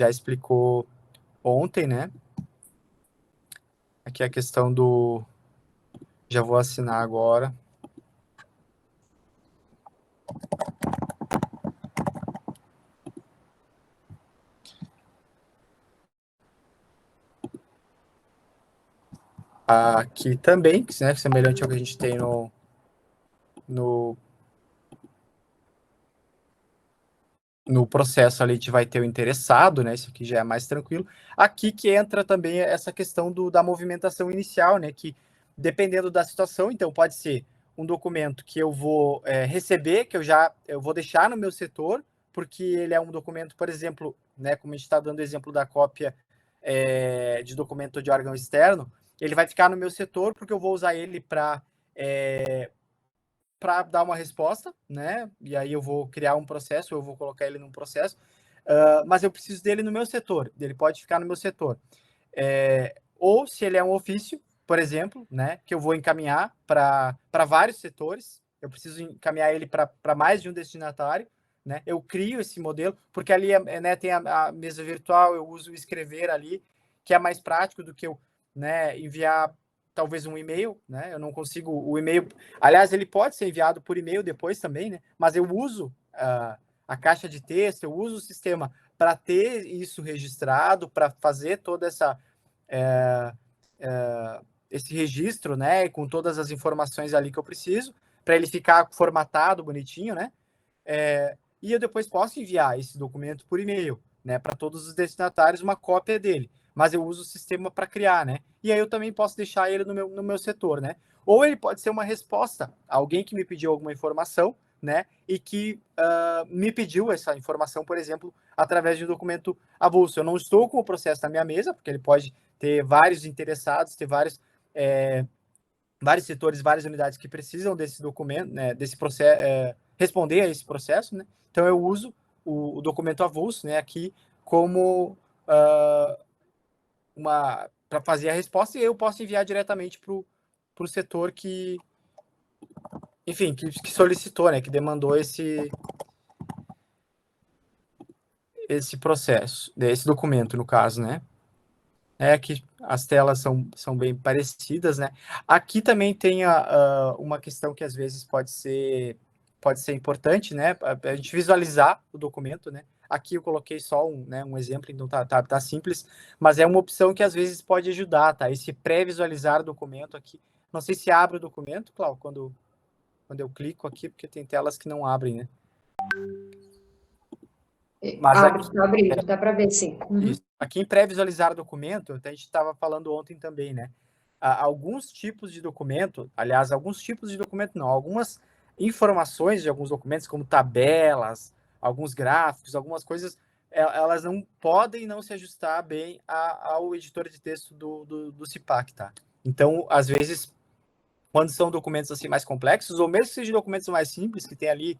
[SPEAKER 4] explicou ontem, né? Aqui a questão do... Já vou assinar agora. Aqui também, né, semelhante ao que a gente tem no processo ali, a gente vai ter o interessado, né? Isso aqui já é mais tranquilo. Aqui que entra também essa questão da movimentação inicial, né? Que dependendo da situação, então pode ser um documento que eu vou receber, que eu vou deixar no meu setor, porque ele é um documento, por exemplo, né? Como a gente está dando o exemplo da cópia de documento de órgão externo, ele vai ficar no meu setor, porque eu vou usar ele para dar uma resposta, né? E aí eu vou criar um processo, eu vou colocar ele num processo, mas eu preciso dele no meu setor, ele pode ficar no meu setor. Ou se ele é um ofício, por exemplo, né? Que eu vou encaminhar para vários setores, eu preciso encaminhar ele para mais de um destinatário, né? Eu crio esse modelo, porque ali né, tem a mesa virtual, eu uso o escrever ali, que é mais prático do que eu, né, enviar talvez um e-mail, né? Eu não consigo o e-mail. Aliás, ele pode ser enviado por e-mail depois também, né? Mas eu uso a caixa de texto, eu uso o sistema para ter isso registrado, para fazer toda esse registro, né? Com todas as informações ali que eu preciso, para ele ficar formatado, bonitinho, né? E eu depois posso enviar esse documento por e-mail, né? Para todos os destinatários, uma cópia dele. Mas eu uso o sistema para criar, né? E aí eu também posso deixar ele no meu setor, né? Ou ele pode ser uma resposta a alguém que me pediu alguma informação, né? E que me pediu essa informação, por exemplo, através de um documento avulso. Eu não estou com o processo na minha mesa, porque ele pode ter vários interessados, ter vários setores, várias unidades que precisam desse documento, né? Desse processo, responder a esse processo, né? Então eu uso o documento avulso, né? Aqui como para fazer a resposta, e eu posso enviar diretamente para o setor que, enfim, que solicitou, né, que demandou esse processo, esse documento, no caso, né. Que as telas são bem parecidas, né. Aqui também tem uma questão que às vezes pode ser importante, né, a gente visualizar o documento, né. Aqui eu coloquei só um exemplo, então tá simples, mas é uma opção que às vezes pode ajudar, tá? Esse pré-visualizar o documento aqui. Não sei se abre o documento, Cláudio, quando eu clico aqui, porque tem telas que não abrem, né?
[SPEAKER 1] Mas abre, tá abrindo, dá para ver, sim.
[SPEAKER 4] Isso. Aqui em pré-visualizar o documento, até a gente estava falando ontem também, né? Alguns tipos de documento, aliás, alguns tipos de documento não, algumas informações de alguns documentos, como tabelas, alguns gráficos, algumas coisas elas não podem não se ajustar bem ao editor de texto do CIPAC, tá? Então, às vezes, quando são documentos assim mais complexos, ou mesmo que sejam documentos mais simples, que tem ali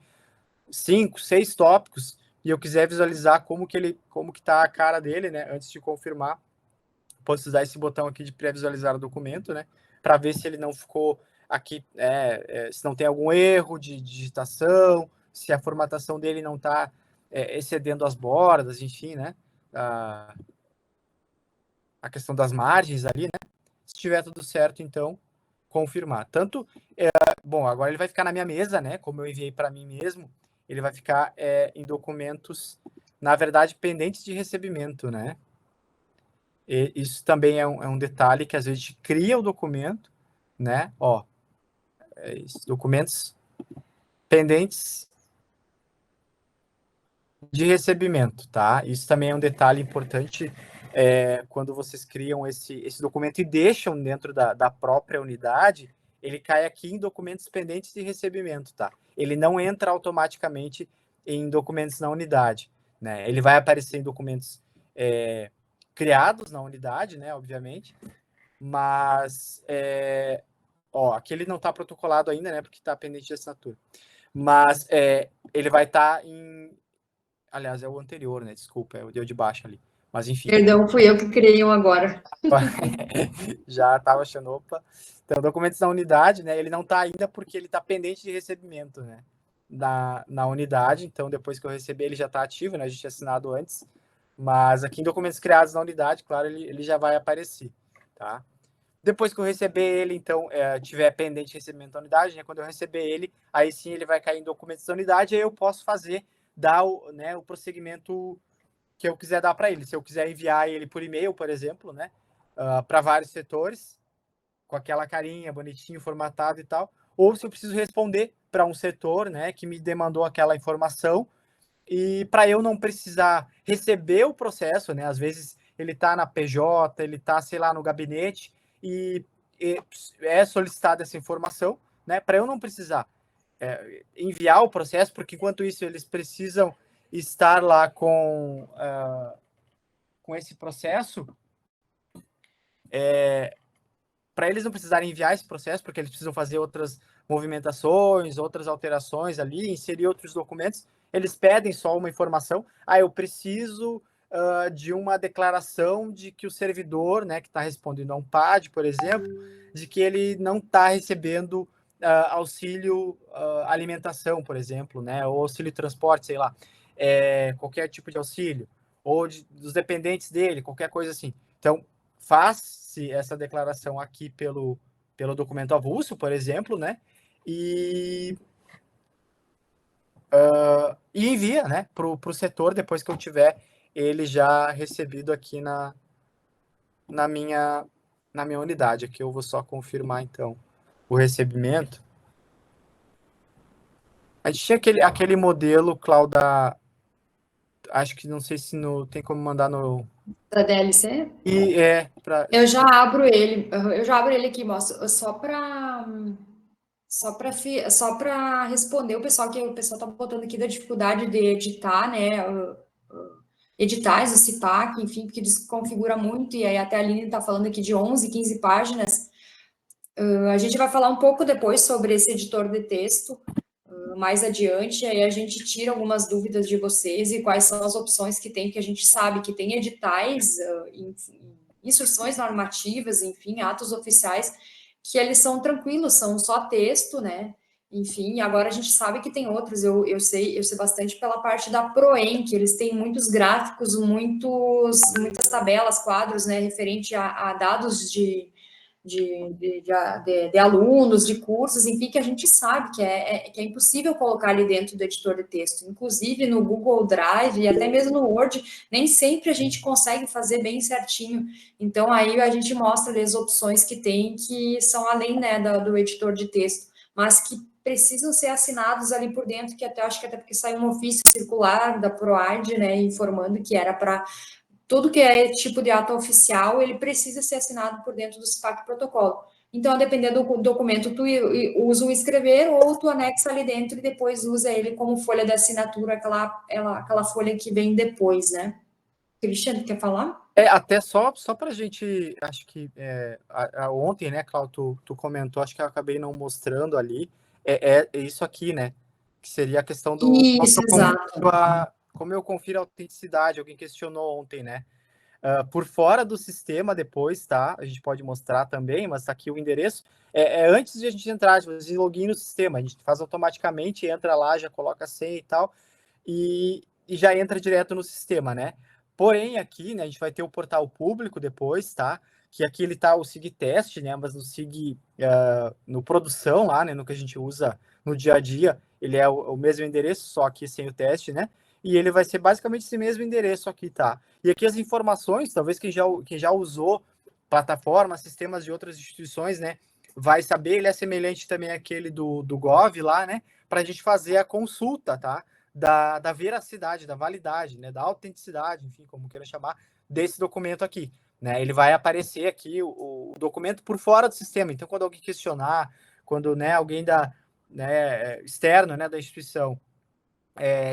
[SPEAKER 4] 5, 6 tópicos, e eu quiser visualizar como que está a cara dele, né, antes de confirmar, posso usar esse botão aqui de pré-visualizar o documento, né, para ver se ele não ficou aqui, se não tem algum erro de digitação, se a formatação dele não está excedendo as bordas, enfim, né, a questão das margens ali, né, se tiver tudo certo, então, confirmar. Tanto, bom, agora ele vai ficar na minha mesa, né, como eu enviei para mim mesmo, ele vai ficar em documentos, na verdade, pendentes de recebimento, né, e isso também é um detalhe que às vezes a gente cria o documento, né, ó, documentos pendentes de recebimento, tá? Isso também é um detalhe importante quando vocês criam esse documento e deixam dentro da própria unidade, ele cai aqui em documentos pendentes de recebimento, tá? Ele não entra automaticamente em documentos na unidade, né? Ele vai aparecer em documentos criados na unidade, né? Obviamente, mas ó, aqui ele não está protocolado ainda, né? Porque está pendente de assinatura. Mas ele vai estar em... Aliás, é o anterior, né? Desculpa, é o deu de baixo ali. Mas enfim.
[SPEAKER 1] Perdão, fui eu que criei um agora.
[SPEAKER 4] Já estava achando, opa. Então, documentos da unidade, né? Ele não está ainda porque ele está pendente de recebimento, né? Na unidade. Então, depois que eu receber, ele já está ativo, né? A gente tinha assinado antes. Mas aqui em documentos criados na unidade, claro, ele já vai aparecer, tá? Depois que eu receber ele, então, tiver pendente de recebimento da unidade, né? Quando eu receber ele, aí sim ele vai cair em documentos da unidade, aí eu posso dar o prosseguimento que eu quiser dar para ele. Se eu quiser enviar ele por e-mail, por exemplo, né? Para vários setores, com aquela carinha bonitinho, formatado e tal, ou se eu preciso responder para um setor, né? Que me demandou aquela informação, e para eu não precisar receber o processo, né? Às vezes ele está na PJ, ele está, sei lá, no gabinete, e é solicitada essa informação, né? Para eu não precisar enviar o processo, porque enquanto isso eles precisam estar lá com esse processo, para eles não precisarem enviar esse processo, porque eles precisam fazer outras movimentações, outras alterações ali, inserir outros documentos, eles pedem só uma informação. Eu preciso de uma declaração de que o servidor, né, que está respondendo a um PAD, por exemplo, de que ele não está recebendo auxílio alimentação, por exemplo, né, ou auxílio transporte, sei lá, qualquer tipo de auxílio, ou dos dependentes dele, qualquer coisa assim. Então, faz-se essa declaração aqui pelo documento avulso, por exemplo, né, e envia, né, para o setor depois que eu tiver ele já recebido aqui na minha unidade. Aqui eu vou só confirmar, então, o recebimento. A gente tinha aquele modelo, Cláudia, acho que não sei se tem como mandar no...
[SPEAKER 1] Da DLC?
[SPEAKER 4] Eu
[SPEAKER 1] já abro ele aqui, mostro, só para responder o pessoal está botando aqui da dificuldade de editar, né, editais, o CIPAC, enfim, porque desconfigura muito, e aí até a Aline está falando aqui de 11, 15 páginas. A gente vai falar um pouco depois sobre esse editor de texto, mais adiante, aí a gente tira algumas dúvidas de vocês e quais são as opções que tem, que a gente sabe que tem editais, instruções normativas, enfim, atos oficiais, que eles são tranquilos, são só texto, né? Enfim, agora a gente sabe que tem outros, eu sei bastante pela parte da Proem, que eles têm muitos gráficos, muitas tabelas, quadros, né, referente a dados de alunos, de cursos, enfim, que a gente sabe que é impossível colocar ali dentro do editor de texto. Inclusive no Google Drive e até mesmo no Word, nem sempre a gente consegue fazer bem certinho. Então, aí a gente mostra ali as opções que tem, que são além, né, do editor de texto, mas que precisam ser assinados ali por dentro, que acho que até porque saiu um ofício circular da PROAD, né, informando que era para tudo que é tipo de ato oficial, ele precisa ser assinado por dentro do CIPAC protocolo. Então, a depender do documento, tu usa o escrever ou tu anexa ali dentro e depois usa ele como folha de assinatura, aquela folha que vem depois, né? Cristiano, quer falar?
[SPEAKER 4] Até só para a gente, acho que ontem, né, Cláudio, tu comentou, acho que eu acabei não mostrando ali, é isso aqui, né, que seria a questão do
[SPEAKER 1] Isso, exato.
[SPEAKER 4] como eu confiro a autenticidade, alguém questionou ontem, né, por fora do sistema depois, tá, a gente pode mostrar também, mas tá aqui o endereço, antes de a gente entrar, de login no sistema, a gente faz automaticamente, entra lá, já coloca a senha e tal, e já entra direto no sistema, né? Porém, aqui, né, a gente vai ter o portal público depois, tá? Que aqui ele tá o SIG teste, né? Mas no SIG, no produção lá, né? No que a gente usa no dia a dia, ele é o mesmo endereço, só que sem o teste, né? E ele vai ser basicamente esse mesmo endereço aqui, tá? E aqui as informações, talvez quem já usou plataformas, sistemas de outras instituições, né? Vai saber, ele é semelhante também àquele do Gov lá, né? Para a gente fazer a consulta, tá? Da veracidade, da validade, né, da autenticidade, enfim, como queira chamar, desse documento aqui. Né? Ele vai aparecer aqui, o documento por fora do sistema. Então, quando alguém questionar, quando, né, alguém externo, né, da instituição,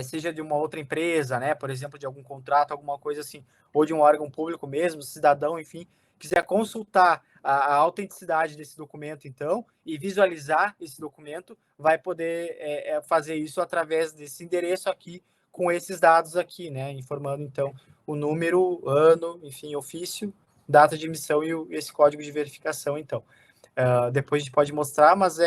[SPEAKER 4] seja de uma outra empresa, né, por exemplo, de algum contrato, alguma coisa assim, ou de um órgão público mesmo, cidadão, enfim, quiser consultar a autenticidade desse documento, então, e visualizar esse documento, vai poder fazer isso através desse endereço aqui, com esses dados aqui, né, informando, então, o número, ano, enfim, ofício, data de emissão e esse código de verificação, então. Depois a gente pode mostrar, mas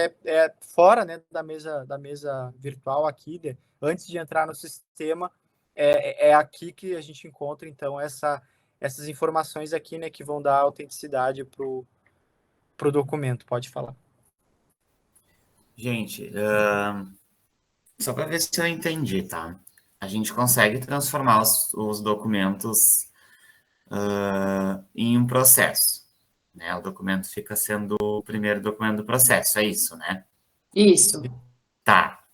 [SPEAKER 4] fora, né, da mesa virtual aqui, antes de entrar no sistema, é aqui que a gente encontra, então, essas informações aqui, né, que vão dar autenticidade para o documento. Pode falar.
[SPEAKER 2] Gente, só para ver se eu entendi, tá? A gente consegue transformar os documentos em um processo, né? O documento fica sendo o primeiro documento do processo, é isso, né?
[SPEAKER 1] Isso.
[SPEAKER 2] Tá.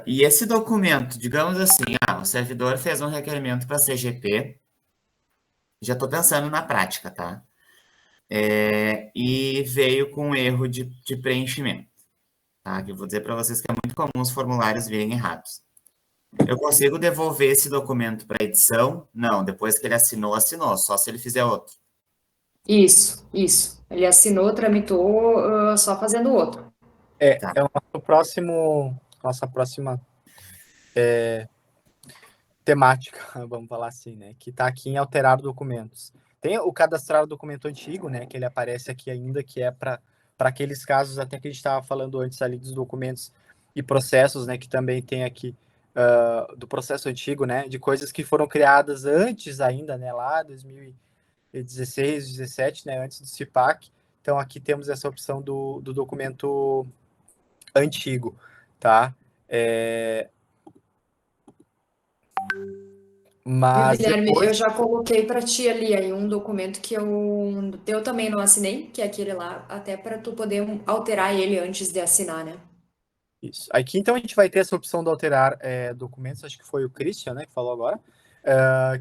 [SPEAKER 2] E esse documento, digamos assim, o servidor fez um requerimento para CGP, já estou pensando na prática, tá? E veio com um erro de preenchimento, tá? Que eu vou dizer para vocês que é muito comum os formulários virem errados. Eu consigo devolver esse documento para edição? Não, depois que ele assinou, só se ele fizer outro.
[SPEAKER 1] Isso. Ele assinou, tramitou, só fazendo outro.
[SPEAKER 2] Tá.
[SPEAKER 4] É o nossa próxima temática, vamos falar assim, né? Que está aqui em alterar documentos. Tem o cadastrar o documento antigo, né? Que ele aparece aqui ainda, que é para aqueles casos até que a gente estava falando antes ali dos documentos e processos, né? Que também tem aqui do processo antigo, né? De coisas que foram criadas antes ainda, né? Lá 2016, 2017, né? Antes do CIPAC. Então aqui temos essa opção do documento antigo, tá? Mas
[SPEAKER 1] Guilherme,
[SPEAKER 4] depois...
[SPEAKER 1] eu já coloquei para ti ali aí um documento que eu também não assinei, que é aquele lá, até para tu poder alterar ele antes de assinar, né?
[SPEAKER 4] Isso. Aqui, então, a gente vai ter essa opção de alterar documentos, acho que foi o Christian, né, que falou agora,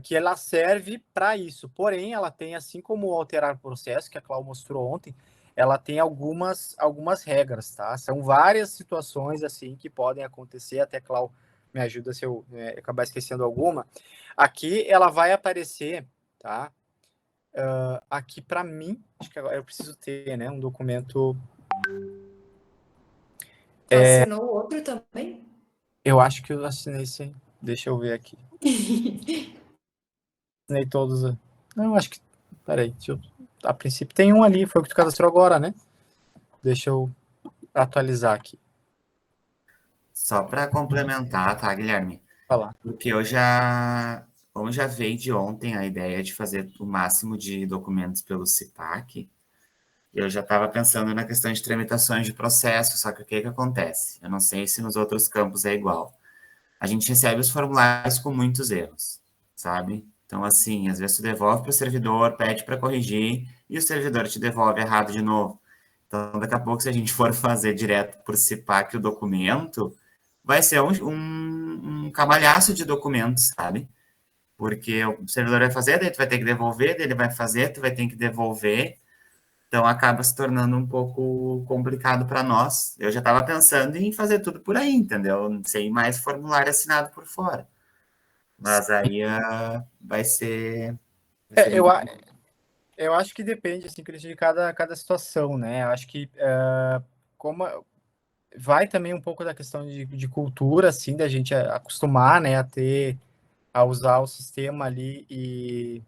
[SPEAKER 4] que ela serve para isso. Porém, ela tem, assim como o alterar processo, que a Cláudia mostrou ontem, ela tem algumas regras, tá? São várias situações, assim, que podem acontecer, até, Cláudia, me ajuda se eu acabar esquecendo alguma. Aqui, ela vai aparecer, tá? Aqui, para mim, acho que agora eu preciso ter, né, um documento...
[SPEAKER 1] Tu assinou o outro também?
[SPEAKER 4] Eu acho que eu assinei sim. Deixa eu ver aqui. Assinei todos. Não, acho que... Peraí, a princípio tem um ali, foi o que tu cadastrou agora, né? Deixa eu atualizar aqui.
[SPEAKER 2] Só para complementar, tá, Guilherme?
[SPEAKER 4] Falar.
[SPEAKER 2] Porque como já veio de ontem a ideia de fazer o máximo de documentos pelo CIPAC, eu já estava pensando na questão de tramitações de processo, só que o que acontece? Eu não sei se nos outros campos é igual. A gente recebe os formulários com muitos erros, sabe? Então, assim, às vezes tu devolve para o servidor, pede para corrigir, e o servidor te devolve errado de novo. Então, daqui a pouco, se a gente for fazer direto por CIPAC o documento, vai ser um camalhaço de documentos, sabe? Porque o servidor vai fazer, daí tu vai ter que devolver, daí ele vai fazer, tu vai ter que devolver. Então acaba se tornando um pouco complicado para nós. Eu já estava pensando em fazer tudo por aí, entendeu? Sem mais formulário assinado por fora. Mas aí vai ser
[SPEAKER 4] É,
[SPEAKER 2] bem
[SPEAKER 4] eu acho que depende, assim, Cristian, de cada situação, né? Eu acho que como vai também um pouco da questão de cultura, assim, da gente acostumar, né, a usar o sistema ali e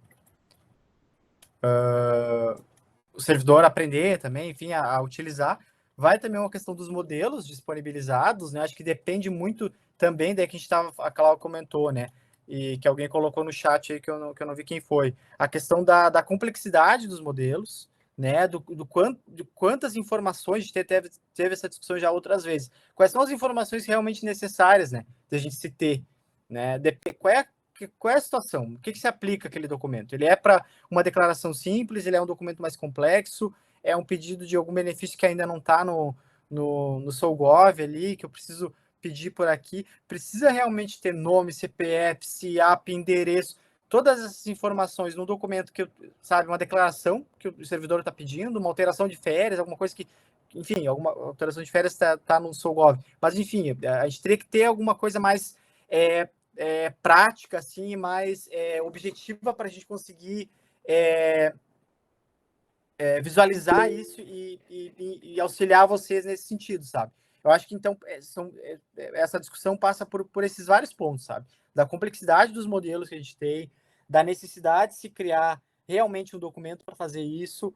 [SPEAKER 4] o servidor aprender também, enfim, a utilizar. Vai também uma questão dos modelos disponibilizados, né? Acho que depende muito também da que a gente estava, a Cláudia comentou, né? E que alguém colocou no chat aí que eu não vi quem foi. A questão da complexidade dos modelos, né? De quantas informações, a gente teve essa discussão já outras vezes. Quais são as informações realmente necessárias, né? De a gente se ter, né? Qual é a situação? O que se aplica aquele documento? Ele é para uma declaração simples, ele é um documento mais complexo, é um pedido de algum benefício que ainda não está no SolGov ali, que eu preciso pedir por aqui. Precisa realmente ter nome, CPF, CIAP, endereço, todas essas informações no documento que, sabe, uma declaração que o servidor está pedindo, uma alteração de férias, alguma coisa que, enfim, alguma alteração de férias está no SolGov. Mas, enfim, a gente teria que ter alguma coisa mais prática, assim, mais objetiva para a gente conseguir visualizar isso e auxiliar vocês nesse sentido, sabe? Eu acho que, então, essa discussão passa por esses vários pontos, sabe? Da complexidade dos modelos que a gente tem, da necessidade de se criar realmente um documento para fazer isso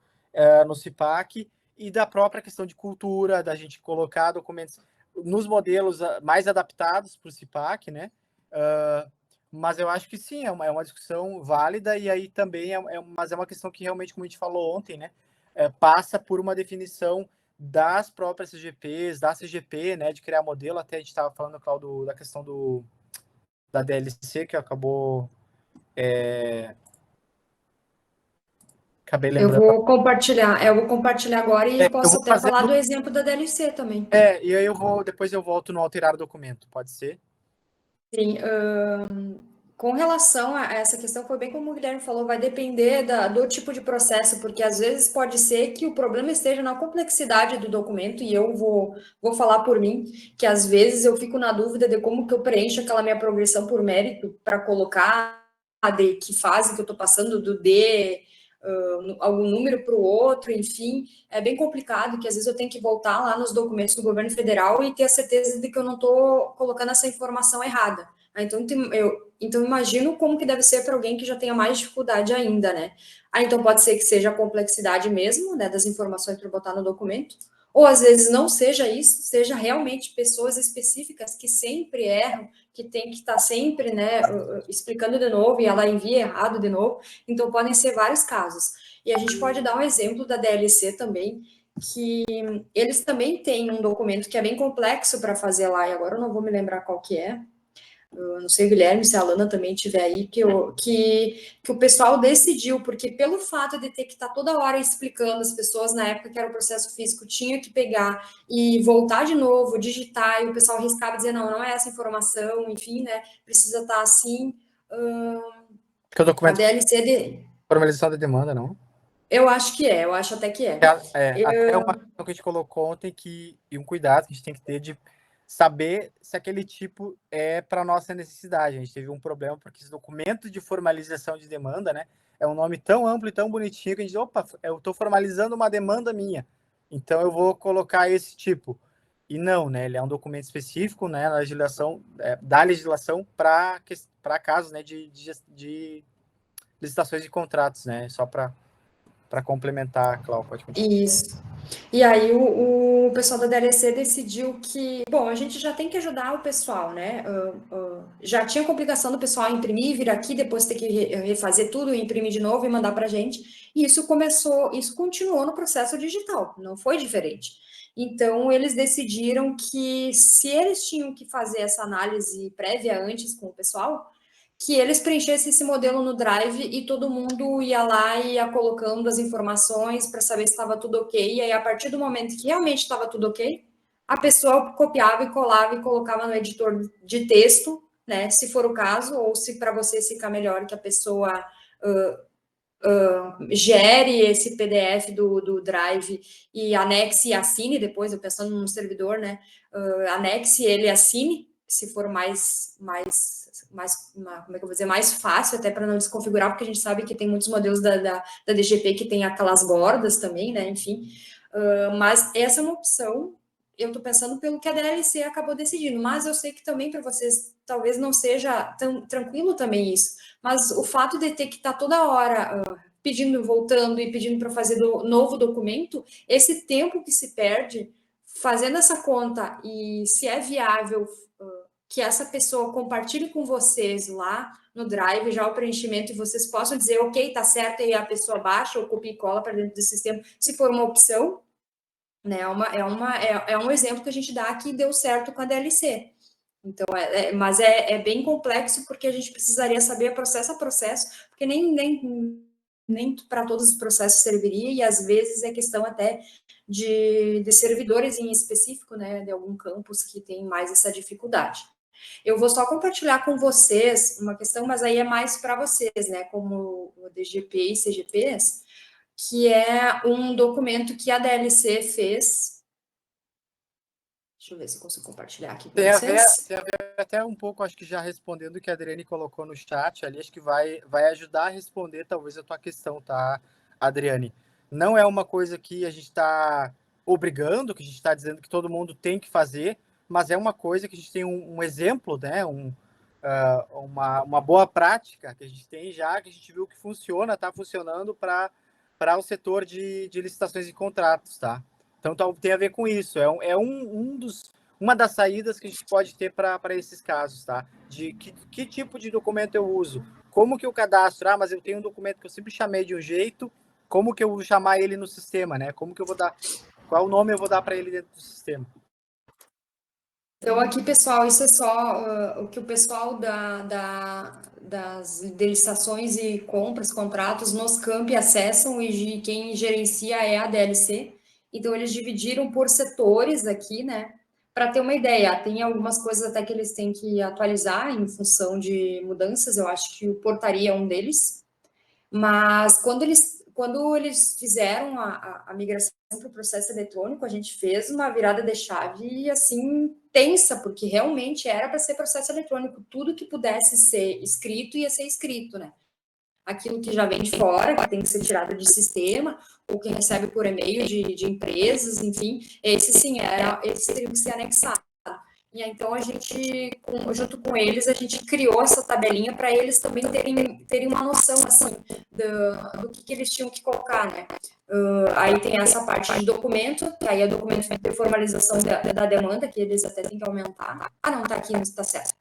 [SPEAKER 4] no CIPAC e da própria questão de cultura, da gente colocar documentos nos modelos mais adaptados para o CIPAC, né? Mas eu acho que sim, é uma discussão válida e aí também mas é uma questão que realmente, como a gente falou ontem, né, passa por uma definição das próprias CGPs, da CGP, né, de criar modelo. Até a gente estava falando, Claudio, da questão da DLC, que acabou acabei lembrando.
[SPEAKER 1] Eu vou compartilhar agora e
[SPEAKER 4] eu
[SPEAKER 1] posso
[SPEAKER 4] vou
[SPEAKER 1] até
[SPEAKER 4] fazer
[SPEAKER 1] falar do exemplo da DLC também.
[SPEAKER 4] e aí depois eu volto no alterar documento, pode ser?
[SPEAKER 1] Sim, com relação a essa questão, foi bem como o Guilherme falou, vai depender do tipo de processo, porque às vezes pode ser que o problema esteja na complexidade do documento, e eu vou falar por mim, que às vezes eu fico na dúvida de como que eu preencho aquela minha progressão por mérito para colocar de que fase que eu estou passando, do D, algum número para o outro, enfim, é bem complicado, que às vezes eu tenho que voltar lá nos documentos do governo federal e ter a certeza de que eu não estou colocando essa informação errada. Então, imagino como que deve ser para alguém que já tenha mais dificuldade ainda, né? Então, pode ser que seja a complexidade mesmo, né, das informações para botar no documento, ou às vezes não seja isso, seja realmente pessoas específicas que sempre erram, que tem que estar sempre, né, explicando de novo e ela envia errado de novo. Então, podem ser vários casos. E a gente pode dar um exemplo da DLC também, que eles também têm um documento que é bem complexo para fazer lá, e agora eu não vou me lembrar qual que é. Eu não sei, Guilherme, se a Alana também estiver aí, que o pessoal decidiu, porque pelo fato de ter que estar toda hora explicando, as pessoas na época que era o processo físico tinham que pegar e voltar de novo, digitar, e o pessoal riscava e dizer, não é essa informação, enfim, né, precisa estar assim.
[SPEAKER 4] Que o
[SPEAKER 1] A
[SPEAKER 4] documento
[SPEAKER 1] DLC de...
[SPEAKER 4] formalização da demanda, não?
[SPEAKER 1] Eu acho até que é.
[SPEAKER 4] Até uma questão que a gente colocou ontem e um cuidado que a gente tem que ter de saber se aquele tipo é para nossa necessidade. A gente teve um problema porque esse documento de formalização de demanda, né, é um nome tão amplo e tão bonitinho que a gente diz, opa, eu estou formalizando uma demanda minha, então eu vou colocar esse tipo. E não, né, ele é um documento específico, né, da legislação para casos, né, de licitações de contratos, né, só para complementar, Cláudio, pode continuar.
[SPEAKER 1] Isso. E aí o pessoal da DLC decidiu que, bom, a gente já tem que ajudar o pessoal, né? Já tinha complicação do pessoal imprimir, vir aqui, depois ter que refazer tudo, imprimir de novo e mandar para a gente. E isso continuou no processo digital, não foi diferente. Então, eles decidiram que se eles tinham que fazer essa análise prévia antes com o pessoal, que eles preenchessem esse modelo no Drive e todo mundo ia lá e ia colocando as informações para saber se estava tudo ok. E aí, a partir do momento que realmente estava tudo ok, a pessoa copiava e colava e colocava no editor de texto, né? Se for o caso, ou se para você ficar melhor que a pessoa gere esse PDF do Drive e anexe e assine depois, eu pensando no servidor, né? Anexe ele e assine, se for mais como é que eu vou dizer, mais fácil, até para não desconfigurar, porque a gente sabe que tem muitos modelos da DGP que tem aquelas bordas também, né? Enfim, mas essa é uma opção. Eu estou pensando pelo que a DLC acabou decidindo, mas eu sei que também para vocês talvez não seja tão tranquilo também isso. Mas o fato de ter que estar toda hora pedindo, voltando e pedindo para fazer novo documento, esse tempo que se perde fazendo essa conta e se é viável que essa pessoa compartilhe com vocês lá no Drive já o preenchimento e vocês possam dizer, ok, tá certo, e a pessoa baixa ou copia e cola para dentro do sistema, se for uma opção, né? É um exemplo que a gente dá que deu certo com a DLC. Então, mas é bem complexo porque a gente precisaria saber processo a processo, porque nem para todos os processos serviria, e às vezes é questão até de servidores em específico, né, de algum campus que tem mais essa dificuldade. Eu vou só compartilhar com vocês uma questão, mas aí é mais para vocês, né, como o DGP e CGPs, que é um documento que a DLC fez. Deixa eu ver se eu consigo compartilhar aqui com vocês.
[SPEAKER 4] Tem a ver até um pouco, acho que já respondendo o que a Adriane colocou no chat ali, acho que vai ajudar a responder talvez a tua questão, tá, Adriane? Não é uma coisa que a gente está obrigando, que a gente está dizendo que todo mundo tem que fazer, mas é uma coisa que a gente tem um exemplo, né, uma boa prática que a gente tem já, que a gente viu que funciona, está funcionando para o setor de licitações e contratos, tá? Então tem a ver com isso, uma das saídas que a gente pode ter para esses casos, tá? De que tipo de documento eu uso, como que eu cadastro, mas eu tenho um documento que eu sempre chamei de um jeito, como que eu vou chamar ele no sistema, né? Como que eu vou dar, qual nome eu vou dar para ele dentro do sistema?
[SPEAKER 1] Então, aqui, pessoal, isso é só o que o pessoal das licitações e compras, contratos nos campi acessam, e quem gerencia é a DLC. Então, eles dividiram por setores aqui, né? Para ter uma ideia, tem algumas coisas até que eles têm que atualizar em função de mudanças, eu acho que o portaria é um deles. Mas quando eles fizeram a migração para o processo eletrônico, a gente fez uma virada de chave, assim, tensa, porque realmente era para ser processo eletrônico. Tudo que pudesse ser escrito ia ser escrito, né? Aquilo que já vem de fora, que tem que ser tirado de sistema, ou quem recebe por e-mail de empresas, enfim, esse teriam que ser anexado. E então a gente, junto com eles, a gente criou essa tabelinha para eles também terem uma noção, assim, do que eles tinham que colocar, né? Aí tem essa parte de documento, que aí é documento de formalização da demanda, que eles até têm que aumentar. Não, tá aqui, não está certo.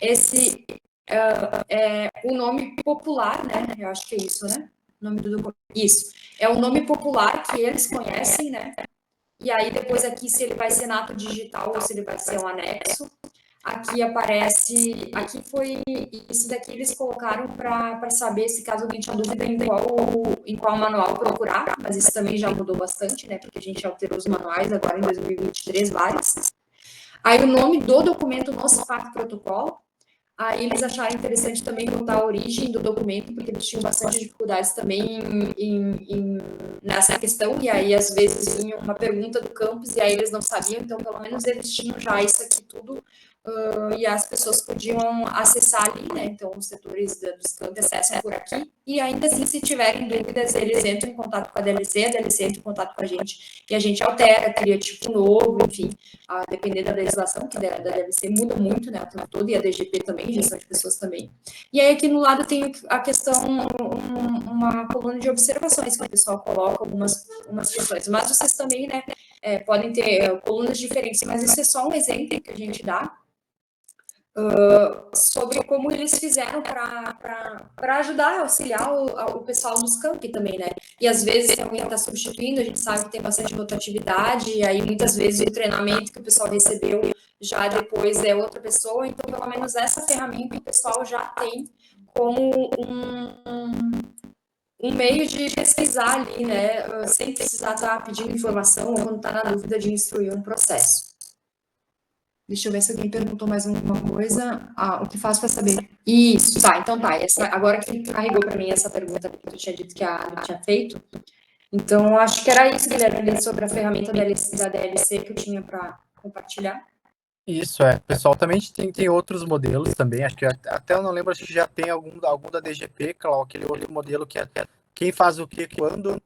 [SPEAKER 1] Esse é o nome popular, né? Eu acho que é isso, né? O nome do documento. Isso. É o nome popular que eles conhecem, né? E aí, depois aqui, se ele vai ser na ata digital ou se ele vai ser um anexo. Aqui aparece... Aqui foi... Isso daqui eles colocaram para saber se caso alguém tinha dúvida em qual manual procurar, mas isso também já mudou bastante, né? Porque a gente alterou os manuais agora em 2023, vários. Aí o nome do documento no SPAC protocolo. Aí eles acharam interessante também contar a origem do documento, porque eles tinham bastante dificuldades também nessa questão, e aí às vezes vinha uma pergunta do campus e aí eles não sabiam, então pelo menos eles tinham já isso aqui tudo, e as pessoas podiam acessar ali, né? Então os setores dos campos acessam por aqui, e ainda assim, se tiverem dúvidas, eles entram em contato com a DLC entra em contato com a gente, e a gente altera, cria tipo novo, enfim, a depender da legislação, que da DLC muda muito, né, o tempo todo, e a DGP também, gestão de pessoas também. E aí aqui no lado tem a questão, uma coluna de observações, que o pessoal coloca algumas questões, mas vocês também, né, podem ter colunas diferentes, mas isso é só um exemplo que a gente dá, sobre como eles fizeram para ajudar, auxiliar o pessoal nos campi também, né? E às vezes tem alguém que está substituindo, a gente sabe que tem bastante rotatividade, e aí muitas vezes o treinamento que o pessoal recebeu já depois é outra pessoa, então pelo menos essa ferramenta o pessoal já tem como um meio de pesquisar ali, né? Sem precisar estar pedindo informação ou quando está na dúvida de instruir um processo. Deixa eu ver se alguém perguntou mais alguma coisa. O que faço para saber? Isso, tá, então tá. Agora que carregou para mim essa pergunta que tu tinha dito que a Ana tinha feito. Então, acho que era isso, Guilherme, sobre a ferramenta da DLC que eu tinha para compartilhar.
[SPEAKER 4] Isso, O pessoal também tem outros modelos também, acho que até eu não lembro, acho que já tem algum da DGP, aquele outro modelo que é quem faz o que, quando,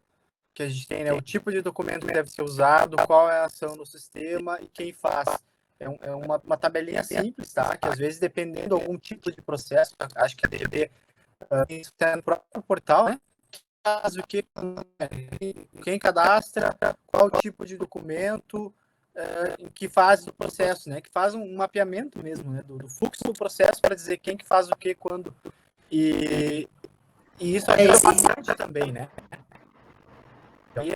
[SPEAKER 4] que a gente tem, né, o tipo de documento que deve ser usado, qual é a ação no sistema e quem faz. É uma tabelinha simples, tá? Que às vezes, dependendo de algum tipo de processo, acho que a DGP isso está no próprio portal, né? Faz o que, quem cadastra, qual tipo de documento, em que fase do processo, né? Que faz um mapeamento mesmo, né? Do fluxo do processo para dizer quem que faz o que, quando. E isso ajuda bastante também, né? Aí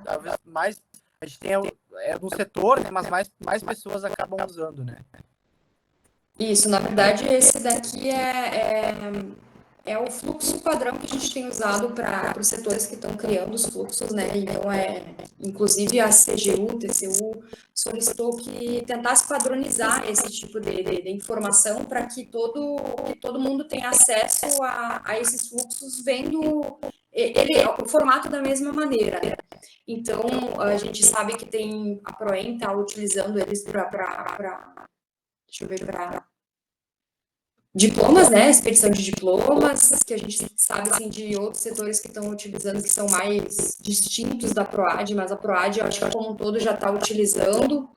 [SPEAKER 4] talvez mais a gente tem no setor, né? Mas mais pessoas acabam usando, né?
[SPEAKER 1] Isso, na verdade, esse daqui é o fluxo padrão que a gente tem usado para os setores que estão criando os fluxos, né? Então, inclusive a CGU, TCU, solicitou que tentasse padronizar esse tipo de informação para que todo mundo tenha acesso a esses fluxos vendo o formato da mesma maneira, né? Então, a gente sabe que tem a Proen está utilizando eles deixa eu ver, para diplomas, né? Expedição de diplomas, que a gente sabe assim, de outros setores que estão utilizando, que são mais distintos da PROAD, mas a PROAD, eu acho que como um todo já está utilizando.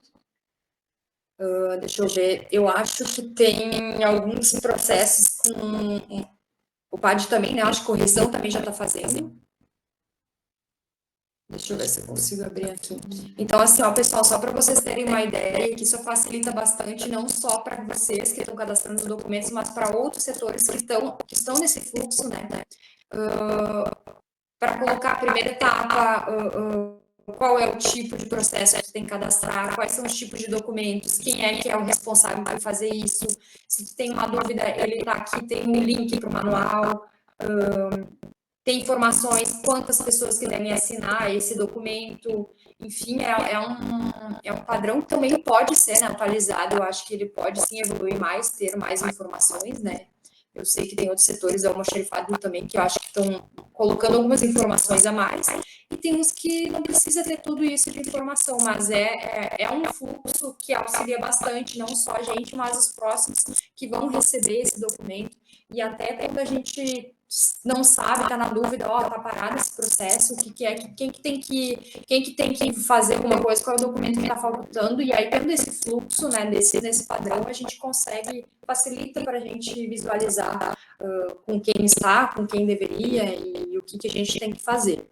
[SPEAKER 1] Deixa eu ver, eu acho que tem alguns processos com o PAD também, né? Acho que correção também já está fazendo. Deixa eu ver se eu consigo abrir aqui. Então, assim, ó, pessoal, só para vocês terem uma ideia, que isso facilita bastante, não só para vocês que estão cadastrando os documentos, mas para outros setores que estão nesse fluxo, né? Para colocar a primeira etapa, qual é o tipo de processo que você tem que cadastrar, quais são os tipos de documentos, quem é que é o responsável por fazer isso. Se tu tem uma dúvida, ele está aqui, tem um link para o manual. Tem informações, quantas pessoas que devem assinar esse documento, enfim, é um padrão que também pode ser, né, atualizado, eu acho que ele pode sim evoluir mais, ter mais informações, né, eu sei que tem outros setores, o almoxarifado também, que eu acho que estão colocando algumas informações a mais, e tem uns que não precisa ter tudo isso de informação, mas é um fluxo que auxilia bastante, não só a gente, mas os próximos que vão receber esse documento, e até quando a gente não sabe, está na dúvida, está parado esse processo, quem que tem que fazer alguma coisa, qual é o documento que está faltando, e aí tendo esse fluxo, né, nesse padrão, a gente facilita para a gente visualizar com quem está, com quem deveria, e o que a gente tem que fazer.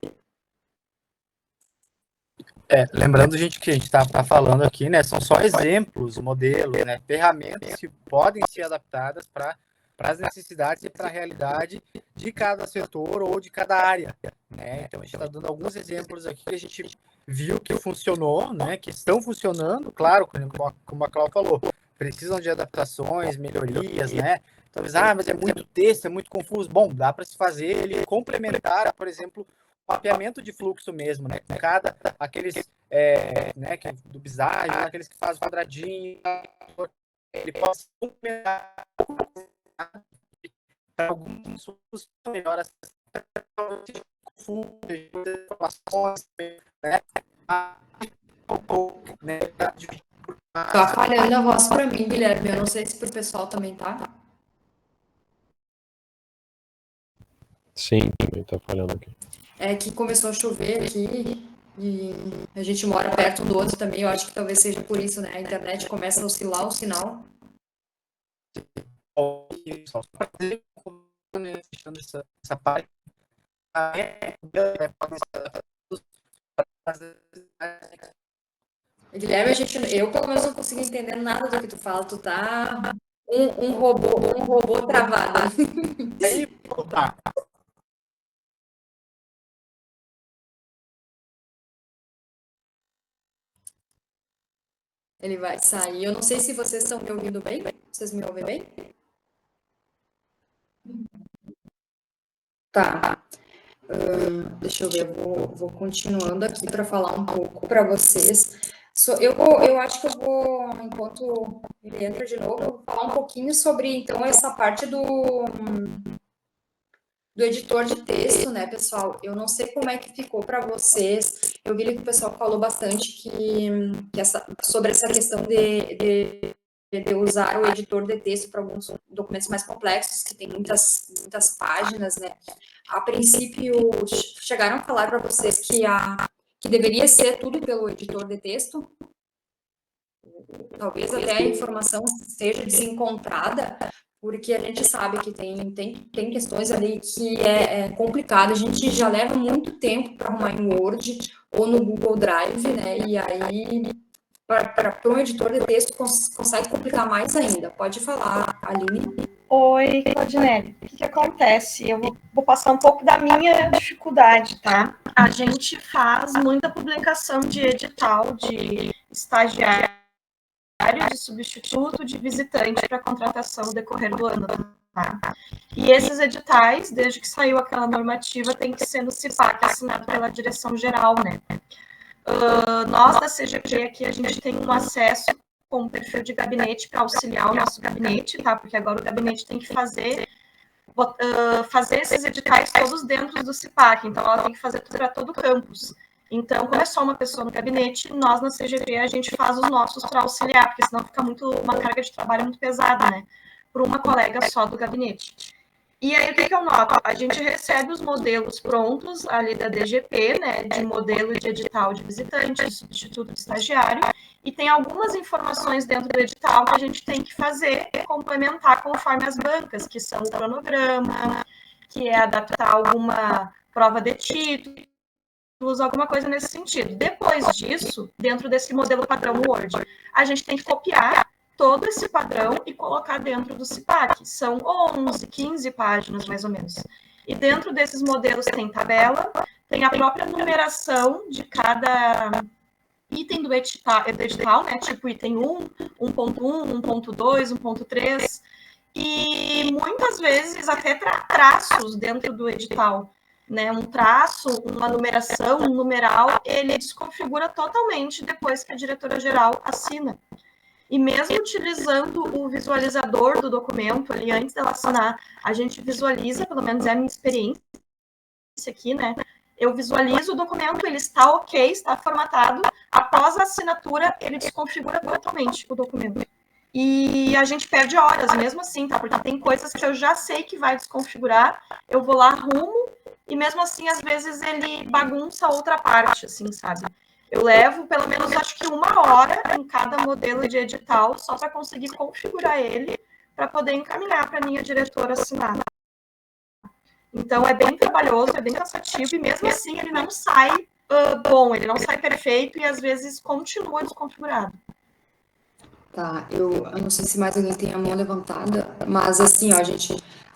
[SPEAKER 4] Lembrando, gente, que a gente está falando aqui, né, são só exemplos, modelos, né, ferramentas que podem ser adaptadas para as necessidades e para a realidade de cada setor ou de cada área, né? Então, a gente está dando alguns exemplos aqui que a gente viu que funcionou, né, que estão funcionando, claro, como a Cláudia falou, precisam de adaptações, melhorias, né? Talvez, mas é muito texto, é muito confuso. Bom, dá para se fazer ele complementar, por exemplo, mapeamento de fluxo mesmo, né? Aqueles né, que é do bizarro, aqueles que fazem quadradinho, ele pode complementar alguns fluxos melhores, informações, né?
[SPEAKER 1] Tá falhando a voz para mim, Guilherme, eu não sei se para o pessoal também tá.
[SPEAKER 7] Sim, também tá falhando aqui.
[SPEAKER 1] É que começou a chover aqui e a gente mora perto um do outro também, eu acho que talvez seja por isso, né? A internet começa a oscilar o sinal.
[SPEAKER 4] Essa parte
[SPEAKER 1] Guilherme, eu pelo menos não consigo entender nada do que tu fala, tu tá um robô travado.
[SPEAKER 4] Aí, tá.
[SPEAKER 1] Ele vai sair. Eu não sei se vocês estão me ouvindo bem. Vocês me ouvem bem? Tá. Deixa eu ver, eu vou continuando aqui para falar um pouco para vocês Eu acho que eu vou, enquanto ele entra de novo, eu vou falar um pouquinho sobre, então, essa parte do editor de texto, né, pessoal? Eu não sei como é que ficou para vocês. Eu vi que o pessoal falou bastante sobre essa questão de usar o editor de texto para alguns documentos mais complexos, que tem muitas páginas, né? A princípio, chegaram a falar para vocês que deveria ser tudo pelo editor de texto? Talvez até a informação seja desencontrada, porque a gente sabe que tem questões ali que é complicado, a gente já leva muito tempo para arrumar em Word ou no Google Drive, né? E aí, para um editor de texto, consegue complicar mais ainda. Pode falar, Aline.
[SPEAKER 6] Oi, Claudinelli. O que acontece? Eu vou passar um pouco da minha dificuldade, tá? A gente faz muita publicação de edital, de estagiário, de substituto, de visitante para contratação no decorrer do ano, tá? E esses editais, desde que saiu aquela normativa, tem que ser no CIPAC, assinado pela direção geral, né? Nós da CGP aqui, a gente tem um acesso com um perfil de gabinete para auxiliar o nosso gabinete, tá? Porque agora o gabinete tem que fazer esses editais todos dentro do CIPAC, então ela tem que fazer tudo para todo o campus. Então, como é só uma pessoa no gabinete, nós na CGP a gente faz os nossos para auxiliar, porque senão fica uma carga de trabalho muito pesada, né? Por uma colega só do gabinete. E aí, o que eu noto? A gente recebe os modelos prontos ali da DGP, né? De modelo de edital de visitante, de substituto de estagiário, e tem algumas informações dentro do edital que a gente tem que fazer e complementar conforme as bancas, que são o cronograma, que é adaptar alguma prova de títulos, alguma coisa nesse sentido. Depois disso, dentro desse modelo padrão Word, a gente tem que copiar todo esse padrão e colocar dentro do CIPAC. São 11, 15 páginas, mais ou menos. E dentro desses modelos tem tabela, tem a própria numeração de cada item do edital, né? Tipo item 1, 1.1, 1.2, 1.3, e muitas vezes até traços dentro do edital, né? Um traço, uma numeração, um numeral, ele desconfigura totalmente depois que a diretora-geral assina. E mesmo utilizando o visualizador do documento ali antes dela assinar, a gente visualiza, pelo menos é a minha experiência aqui, né? Eu visualizo o documento, ele está ok, está formatado. Após a assinatura, ele desconfigura totalmente o documento. E a gente perde horas, mesmo assim, tá? Porque tem coisas que eu já sei que vai desconfigurar, eu vou lá, arrumo, e mesmo assim, às vezes, ele bagunça outra parte, assim, sabe? Eu levo, pelo menos, acho que 1 hora em cada modelo de edital, só para conseguir configurar ele, para poder encaminhar para a minha diretora assinar. Então, é bem trabalhoso, é bem cansativo, e mesmo assim ele não sai bom, ele não sai perfeito, e às vezes continua desconfigurado.
[SPEAKER 1] Tá, eu não sei se mais alguém tem a mão levantada, mas assim, ó,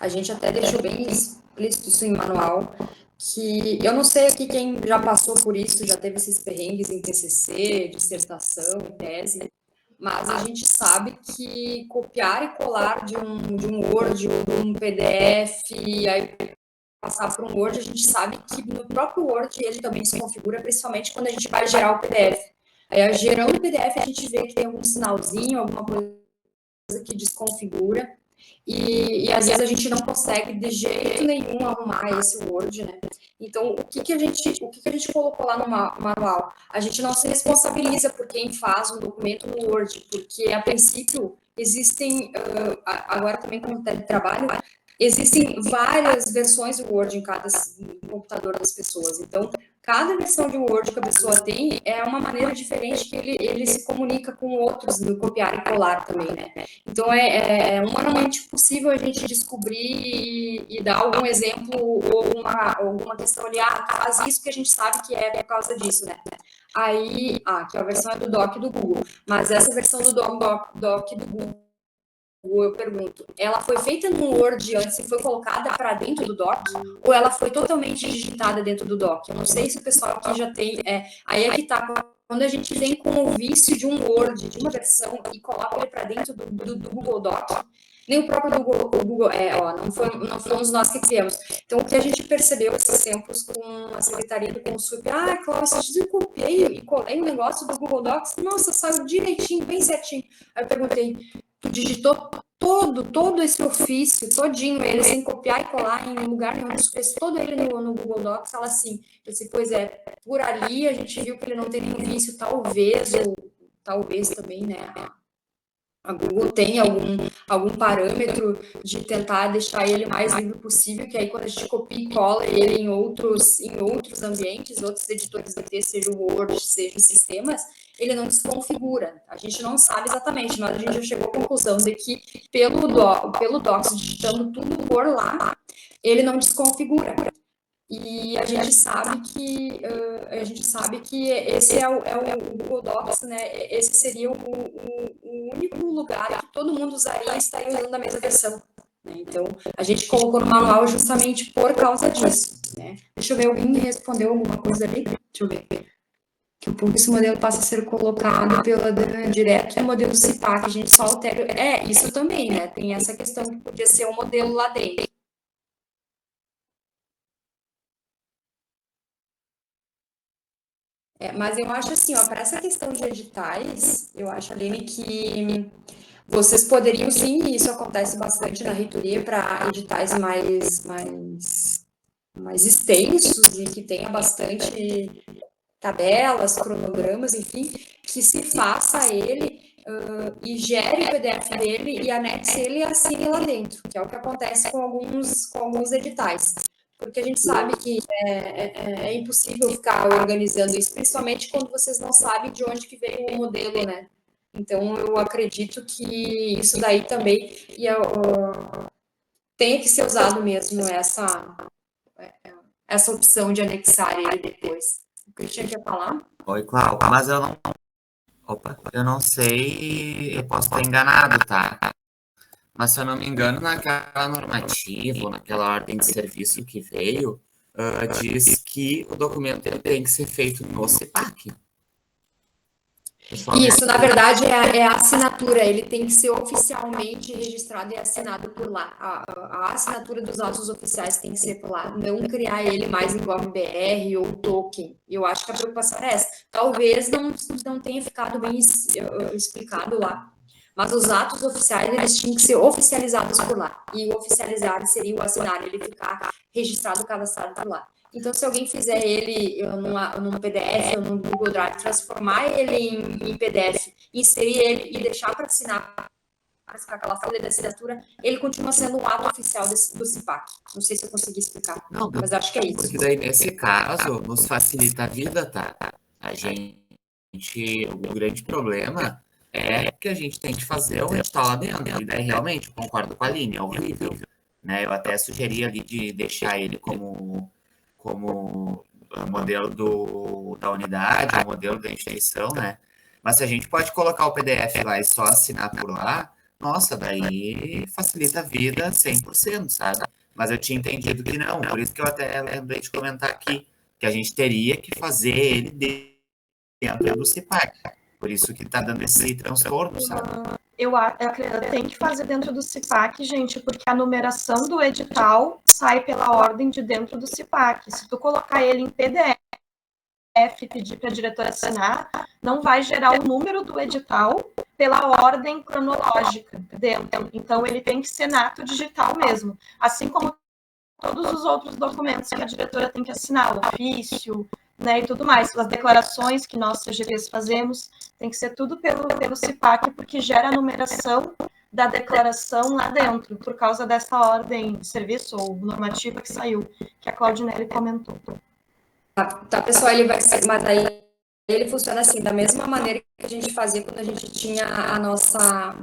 [SPEAKER 1] a gente até deixou bem explícito isso em manual, que eu não sei aqui quem já passou por isso, já teve esses perrengues em TCC, dissertação, tese, mas a gente sabe que copiar e colar de um Word ou de um PDF, e aí passar para um Word, a gente sabe que no próprio Word ele também se configura, principalmente quando a gente vai gerar o PDF. Aí, gerando o PDF, a gente vê que tem algum sinalzinho, alguma coisa que desconfigura, e às vezes a gente não consegue de jeito nenhum arrumar esse Word, né? Então, o que a gente colocou lá no manual? A gente não se responsabiliza por quem faz um documento no Word, porque, a princípio, existem, agora também com o teletrabalho, existem várias versões do Word em cada computador das pessoas. Então, cada versão de Word que a pessoa tem é uma maneira diferente que ele se comunica com outros no copiar e colar também, né? Então, é humanamente possível a gente descobrir e dar algum exemplo ou alguma questão ali, faz isso que a gente sabe que é por causa disso, né? Aí, que a versão é do Doc do Google, mas essa versão do Doc do Google, eu pergunto, ela foi feita no Word antes e foi colocada para dentro do Doc? Ou ela foi totalmente digitada dentro do Doc? Eu não sei se o pessoal aqui já tem... aí é que tá, quando a gente vem com o vício de um Word, de uma versão, e coloca ele para dentro do Google Doc, nem o próprio Google não fomos nós que criamos. Então, o que a gente percebeu esses tempos com a Secretaria do Consul, Cláudia, esses dias eu copiei e colei o negócio do Google Docs, nossa, saiu direitinho, bem certinho. Aí eu perguntei, tu digitou todo esse ofício, todinho ele, sem copiar e colar em lugar nenhum, tu fez todo ele no Google Docs? Ela assim, eu disse, pois é, por ali a gente viu que ele não tem nenhum vício, talvez também, né, a Google tem algum parâmetro de tentar deixar ele mais livre possível, que aí quando a gente copia e cola ele em outros ambientes, outros editores de texto, seja o Word, seja os sistemas, ele não desconfigura. A gente não sabe exatamente, mas a gente já chegou à conclusão de que pelo Docs, digitando tudo por lá, ele não desconfigura. E a gente sabe que esse é o Google Docs, né? Esse seria o único lugar que todo mundo usaria e estaria usando a mesma versão. Né? Então, a gente colocou no manual justamente por causa disso. Né? Deixa eu ver, alguém me respondeu alguma coisa ali? Deixa eu ver. Que o esse modelo passa a ser colocado direto no modelo CIPAC, a gente só altera. Isso também, né? Tem essa questão que podia ser um modelo lá dentro. Mas eu acho assim, para essa questão de editais, eu acho, Aline, que vocês poderiam sim, e isso acontece bastante na reitoria, para editais mais extensos e que tenha bastante tabelas, cronogramas, enfim, que se faça ele e gere o PDF dele e anexe ele e assine lá dentro, que é o que acontece com alguns editais. Porque a gente sabe que é impossível ficar organizando isso, principalmente quando vocês não sabem de onde que veio o modelo, né? Então, eu acredito que isso daí também tem que ser usado mesmo, essa opção de anexar ele depois. O Christian quer falar?
[SPEAKER 2] Oi, Cláudia, mas eu não sei, eu posso estar enganado, tá? Mas se eu não me engano, naquela normativa, ou naquela ordem de serviço que veio, diz que o documento tem que ser feito no CIPAC.
[SPEAKER 1] Isso, na verdade, é a assinatura, ele tem que ser oficialmente registrado e assinado por lá. A assinatura dos autos oficiais tem que ser por lá, não criar ele mais em GovBR ou token. Eu acho que a preocupação é essa. Talvez não tenha ficado bem explicado lá. Mas os atos oficiais, eles tinham que ser oficializados por lá. E o oficializar seria o assinar, ele ficar registrado, cadastrado por lá. Então, se alguém fizer ele num PDF ou num Google Drive, transformar ele em PDF, inserir ele e deixar para assinar aquela folha de assinatura, ele continua sendo um ato oficial do CIPAC. Não sei se eu consegui explicar, mas acho que é isso.
[SPEAKER 2] Porque daí, nesse caso, nos facilita a vida, tá? O grande problema é que a gente tem que fazer o edital lá dentro. E daí, realmente, eu concordo com a Aline, é horrível. Né? Eu até sugeri ali de deixar ele como modelo da unidade, modelo da instituição, né? Mas se a gente pode colocar o PDF lá e só assinar por lá, nossa, daí facilita a vida 100%, sabe? Mas eu tinha entendido que não, por isso que eu até lembrei de comentar aqui, que a gente teria que fazer ele dentro do CIPAC. Por isso que está dando esse transtorno, sabe?
[SPEAKER 6] Eu acredito que tem que fazer dentro do CIPAC, gente, porque a numeração do edital sai pela ordem de dentro do CIPAC. Se tu colocar ele em PDF e pedir para a diretora assinar, não vai gerar o número do edital pela ordem cronológica dentro. Então, ele tem que ser na ato digital mesmo. Assim como todos os outros documentos que a diretora tem que assinar, o ofício, né, e tudo mais. As declarações que nós, CGTs, fazemos, tem que ser tudo pelo CIPAC, porque gera a numeração da declaração lá dentro, por causa dessa ordem de serviço ou normativa que saiu, que a Claudinelli comentou.
[SPEAKER 1] Tá, pessoal, mas aí ele funciona assim, da mesma maneira que a gente fazia quando a gente tinha a nossa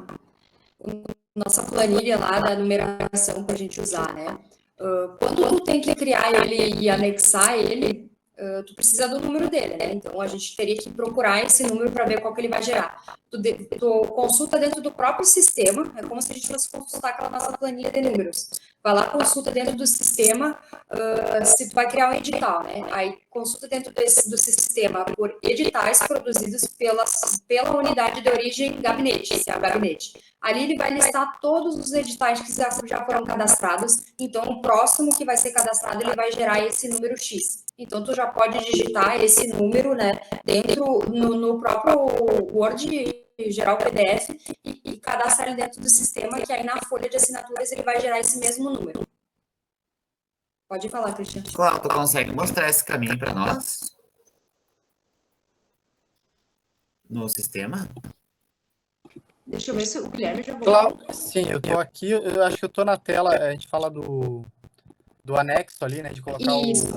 [SPEAKER 1] planilha lá da numeração para a gente usar, né? Quando tu tem que criar ele e anexar ele, tu precisa do número dele, né? Então, a gente teria que procurar esse número para ver qual que ele vai gerar. Tu consulta dentro do próprio sistema, é como se a gente fosse consultar aquela nossa planilha de números. vai lá, consulta dentro do sistema, se tu vai criar um edital, né? Aí consulta dentro do sistema por editais produzidos pela unidade de origem gabinete, se é o gabinete. Ali ele vai listar todos os editais que já foram cadastrados, então o próximo que vai ser cadastrado, ele vai gerar esse número X. Então, tu já pode digitar esse número, né, dentro, no próprio Word, gerar o PDF e cadastrar ele dentro do sistema, que aí na folha de assinaturas ele vai gerar esse mesmo número. Pode falar, Cristiano.
[SPEAKER 2] Cláudio, tu consegue mostrar esse caminho para nós? No sistema?
[SPEAKER 1] Deixa eu ver se o Guilherme já voltou.
[SPEAKER 4] Cláudio, sim, eu tô aqui, eu acho que eu tô na tela, a gente fala do anexo ali, né, de colocar
[SPEAKER 1] Isso,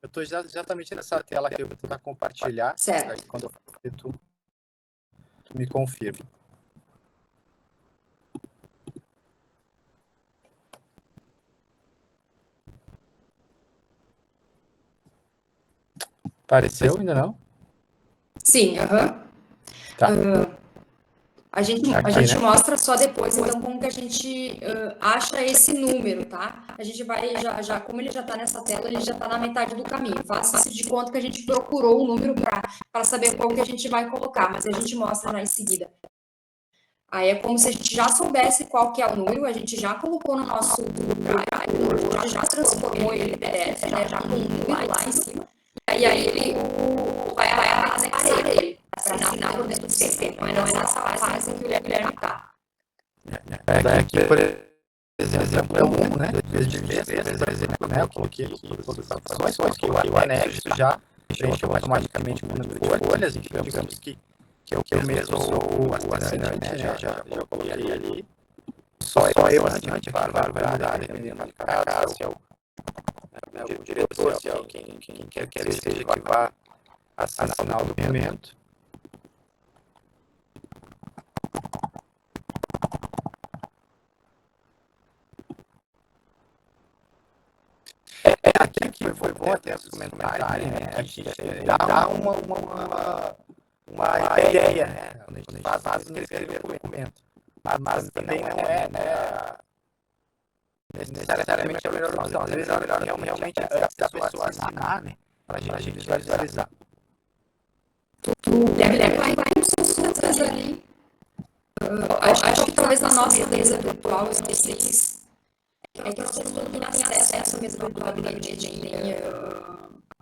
[SPEAKER 4] eu tô exatamente nessa tela que eu vou tentar compartilhar.
[SPEAKER 1] Certo.
[SPEAKER 4] Aí, quando eu fazer, tu me confirma. Apareceu ainda não?
[SPEAKER 1] Sim,
[SPEAKER 4] Tá.
[SPEAKER 1] A gente
[SPEAKER 4] né?
[SPEAKER 1] mostra só depois, então, como que a gente acha esse número, tá? A gente vai, como ele já está nessa tela, ele já está na metade do caminho. Faça-se de conta que a gente procurou o número para saber qual que a gente vai colocar, mas a gente mostra lá em seguida. Aí é como se a gente já soubesse qual que é o número, a gente já colocou no nosso Drive, já transformou ele em PDF, né, já com o número lá em cima, e aí ele vai anexar ele para assinar por dentro do sistema, mas não é nessa fase que o Guilherme está.
[SPEAKER 4] Aqui, por exemplo, é um, né? Por exemplo, né? Eu coloquei aqui todas as informações, coloquei o anexo já, preencheu automaticamente o número de folhas, digamos que eu mesmo sou o assinante, né? Já coloquei ali. Só eu assinante, claro, vai mudar, dependendo do caso, se é o diretor, se é quem quer que ele seja que vá assinar o documento. Aqui foi bom até os comentários, né? A gente dá uma ideia, né? Quando a gente faz escrever o documento. Mas também não é, né? Necessariamente a melhor opção. Às vezes é melhor realmente antes da pessoa assinar, né? Para a gente visualizar.
[SPEAKER 1] Guilherme vai consultas ali. Acho que talvez na nossa mesa virtual, eu não sei se é que todo mundo tem acesso à mesa virtual do gabinete, tem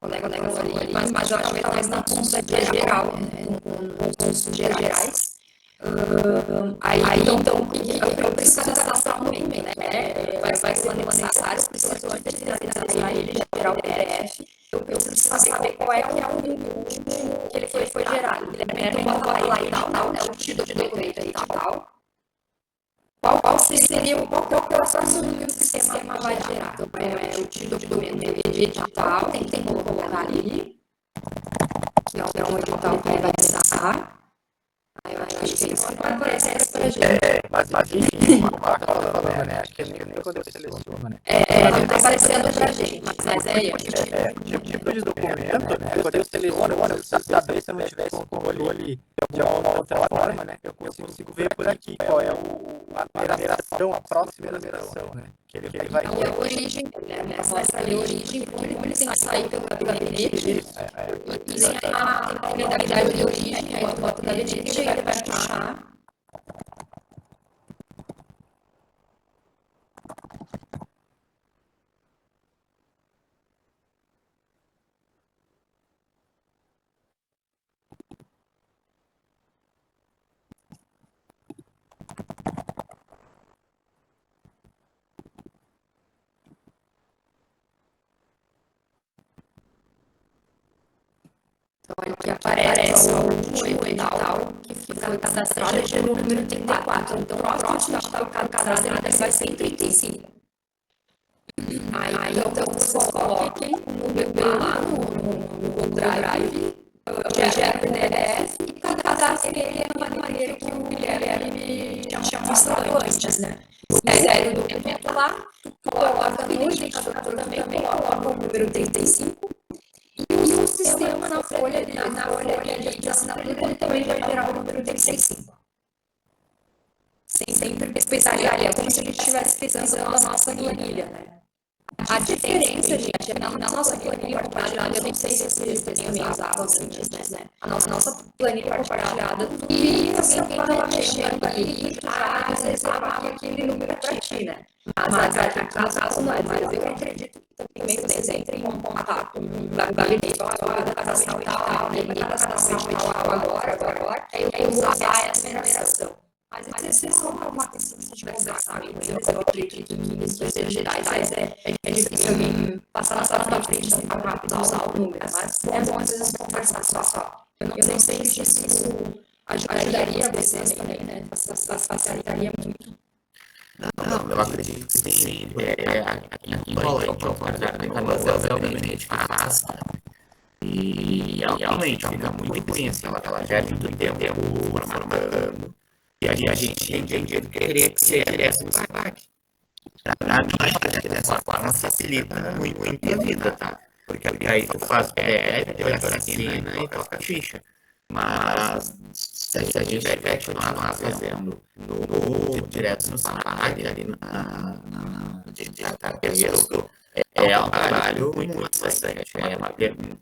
[SPEAKER 1] colega ali, mas eu acho que talvez na consulta geral, né, com consultas gerais. Aí então, eu preciso cadastrar um nome, né? Vai ser necessário, preciso finalizar ele, gerar o PDF. Eu preciso saber qual é que é o número que ele foi gerado. Ele bota lá e tal, né? O título de documento e tal. Qual seria o próximo número que o sistema vai gerar? Então, é o título de documento edital, tem que colocar ali, que é um edital que ele vai lançar. Eu acho que isso não aparece pra gente.
[SPEAKER 4] Mas enfim, como a Marta estava falando, né? Acho que nem quando eu seleciono, né?
[SPEAKER 1] Não está aparecendo pra gente, mas aí a gente...
[SPEAKER 4] Tipo de documento, né? Quando eu seleciono, saber se eu não tivesse controle ali de alguma outra forma, né? Eu consigo ver por aqui qual é a numeração, a próxima numeração, né? Que ele vai...
[SPEAKER 1] E a origem, mostra ali a origem, como ele tem que sair pelo gabinete, e tem a unidade de origem, aí tu bota o gabinete, ele vai puxar. Então, aqui aparece o último edital que foi cadastrado é o número 34. Então, o próximo edital cadastrado ele vai ser em 35. Aí, então, vocês coloquem o número lá no Google Drive, gera o PDF e cadastrem ele da maneira que o Guilherme tinha mostrado antes, né? Insere o documento lá, coloca no identificador também, coloca o número 35. E o sistema na folha de assinatura ele também vai gerar o número 35. sempre pesquisaria como se a gente estivesse pesquisando a nossa planilha, né? A diferença, gente, é que na nossa planilha compartilhada, eu não sei se vocês também usavam antes, né? A nossa planilha compartilhada, tudo isso que estava mexendo ali, tu já reservava aquele número para ti, né? Mas caso não, mas eu acredito que também vocês entrem em contato com o gabinete da cadastração e tal, e a cadastração e tal agora, aí eu vou usar essa numeração. Mas isso é só uma questão de conversar, eu acredito que isso vai ser gerais, é difícil alguém passar na frente assim, tão rápido e usar o número, mas é bom às vezes conversar só. Eu não sei se isso ajudaria vocês também, né? Facilitaria muito.
[SPEAKER 2] Não, eu acredito que sim. Aqui em Rolante, o Canadarna em Canoas é o gabinete que faz. E realmente fica muito bem, assim, ela já é muito tempo formando. E a gente tem entendido que teria que ser direto no SAPAC. Pra mim, acho que dessa forma facilita muito a vida, tá? Porque aí tu faz PL, tu assina e toca a ficha. Mas se a gente vai continuar fazendo direto no SAPAC, ali de carteiro, é um trabalho muito bastante. É uma pergunta,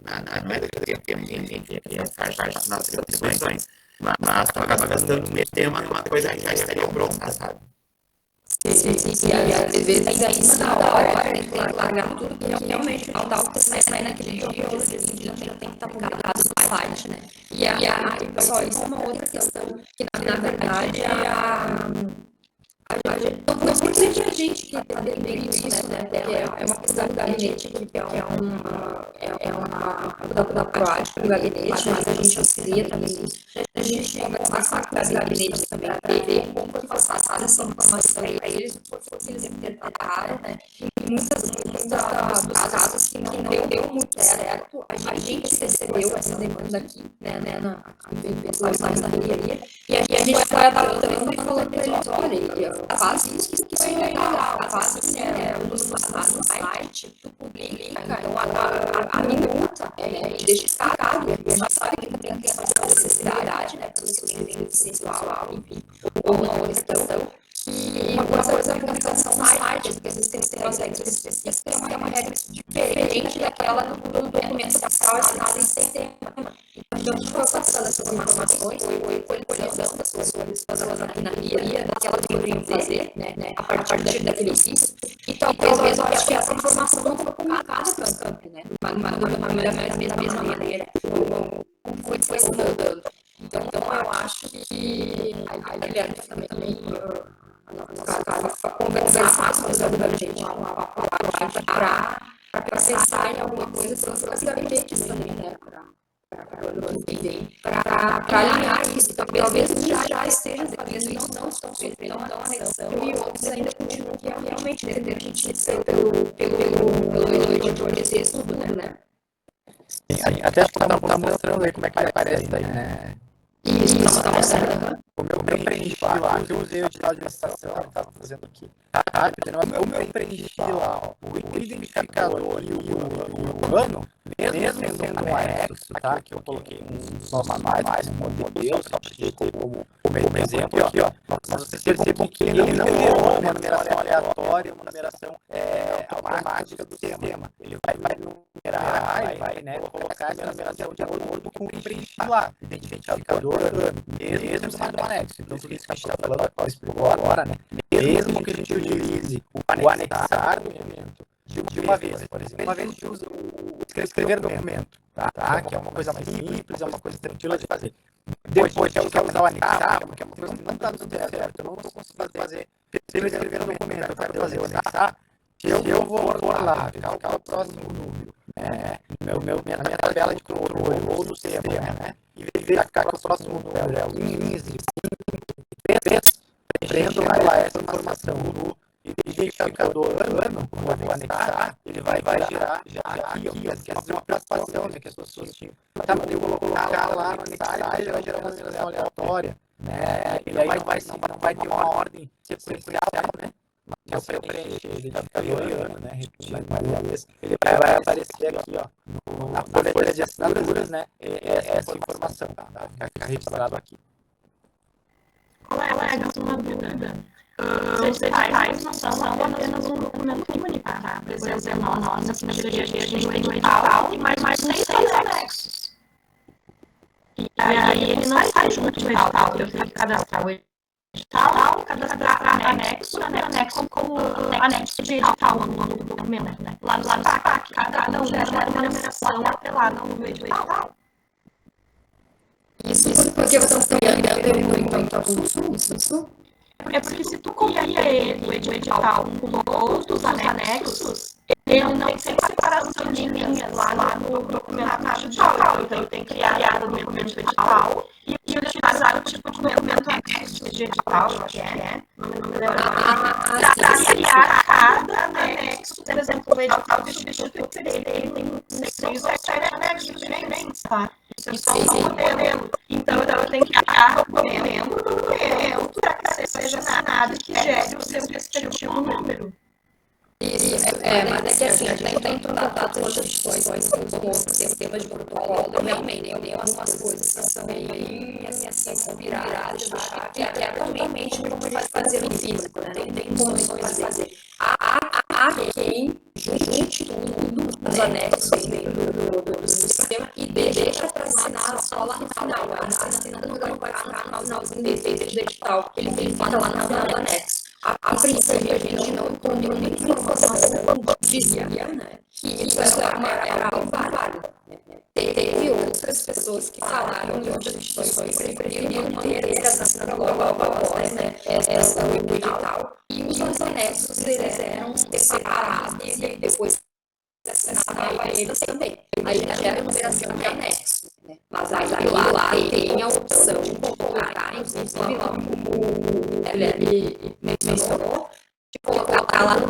[SPEAKER 2] não é daquele tempo que a gente faz parte das nossas atribuições. Mas tu acaba gastando muito tempo numa coisa que já estaria pronta, sabe?
[SPEAKER 1] Sim, e às vezes ainda em cima da hora, tem que largar tudo, porque realmente o tal que sai naquele dia, ou dia seguinte, já tem que estar publicado no site, né? E pessoal, isso é uma outra questão, que na verdade não simplesmente a gente que está dependendo disso, né? Porque é uma questão do gabinete, que é uma da prática do gabinete, mas a gente auxilia também isso. A gente conversar com os gabinetes também, para ver como que passar essa informação para eles, o que eles interpretaram, né? E muitos dos casos que não deu muito certo, a gente recebeu essa demanda aqui, né? Na enfermaria, e a gente foi adaptando e falando para eles, olha, faz isso que isso é legal, faz isso, no site, tu publica, então a minuta, deixa explicado, a gente sabe que tem questão de acessibilidade, né, para os clientes visual, enfim, ou uma questão que uma coisa é a publicação no site, porque às vezes tem umas regras específicas, tem uma regra diferente daquela do documento oficial assinado em sistema. Então, a gente foi passando essas informações, foi coletando as pessoas aqui na guia, daquela que poderiam fazer, né, a partir daquele início. E talvez eu acho que essa informação não foi publicada para o campo, né, da mesma maneira, como foi se moldando. Então, eu acho que a ideia também conversar mais com os gabinetes, para acessar em alguma coisa, são os gabinetes também, né, para o ano que vem, para alinhar isso. Talvez já esteja, talvez eles não estão feitos, não dão atenção, e outros ainda continuam realmente dependentes pelo editor desse estudo, né?
[SPEAKER 4] Sim, até acho que tá mostrando aí como é que ele aparece aí, né?
[SPEAKER 1] Isso, tá mostrando.
[SPEAKER 4] O meu preenchi lá, que eu usei o edital de licitação que eu estava fazendo aqui. O meu preenchi lá, ó, o identificador e o ano, mesmo sendo um anexo, tá? Que eu coloquei uns nossos mais modelos, só para gente ter como exemplo aqui, ó. Mas vocês percebam que ele não é uma numeração aleatória, uma numeração automática do sistema. Ele vai numerar, vai, né, colocar essa numeração de acordo com o que preenchi lá. Identificador, mesmo sendo um anexo. Então, por isso que a gente está falando, explicou agora, né? Mesmo que a gente utilize o anexar documento de uma vez, por exemplo, uma vez a gente usa o escrever documento, tá? Que é uma coisa mais simples, é uma coisa tranquila de fazer. Depois, que é usar o anexar, porque é uma coisa que não está dando certo, eu não estou conseguindo fazer. Se eu escrever no documento, eu quero fazer o anexar, se eu vou pôr lá, calcular o próximo número, minha tabela de controle ou do sistema, né? E verificar que o próximo número é o 15, prendo lá essa informação no identificador ano, quando eu anexar, ele vai girar já aqui, que é uma preocupação, né, que as pessoas tinham. Tá, mas eu vou colocar lá no anexar, ele vai gerar uma numeração aleatória, né? Ele aí não vai ter uma ordem sequencial, né? Mas eu preencher o identificador ano, né? Repetindo mais uma vez, ele vai aparecer aqui, ó, na folha de assinaturas, né? Essa informação, tá? Vai ficar registrado aqui.
[SPEAKER 6] Colegas, uma dúvida. Os editais não são apenas um documento único, tá? Por exemplo, nós aqui na GG, a gente tem um edital e mais 6 anexos. E aí ele não sai junto do edital, eu tenho que cadastrar o edital, cadastrar anexo como anexo de edital no documento, né? Lá no SPAC, cada um gera uma numeração lá no edital.
[SPEAKER 1] Isso porque vocês estão criando então isso?
[SPEAKER 6] É porque se tu copiar o edital com todos os anexos, ele não tem separação de linhas lá no documento edital. Então, eu tenho que criar o documento edital e utilizar o tipo de documento anexo de edital, eu acho que é, não me lembro agora, para criar cada anexo. Por exemplo, o edital de instituto, ele tem 6 ou 7 anexos diferentes, tá? Isso é só um modelo. Então, eu tenho que criar o documento para que seja assinado e que gere o seu respectivo número.
[SPEAKER 1] Isso, mas é que assim, a gente tem tratado todas as discussões com outros temas de protocolo, realmente, tem algumas coisas que são bem, assim, são viradas, que é totalmente como a gente fazer no físico, né? Tem condições de fazer. Há quem junte tudo, os anexos do sistema e deixa para assinar só lá no final. Assinando não vai ficar no finalzinho do edital, ele fica lá no final do anexo. A princípio, a gente não encontrou nenhuma informação que dizia, né, que isso era algo válido. Teve outras pessoas que falaram em outras instituições que preferiam ter essa assinatura logo após, né, essa edital. E os anexos, eles eram separados e depois assinava eles também. Aí já era a numeração de anexo. Mas aí lá tem a opção de colocar, inclusive, lá como ele mencionou, de colocar lá no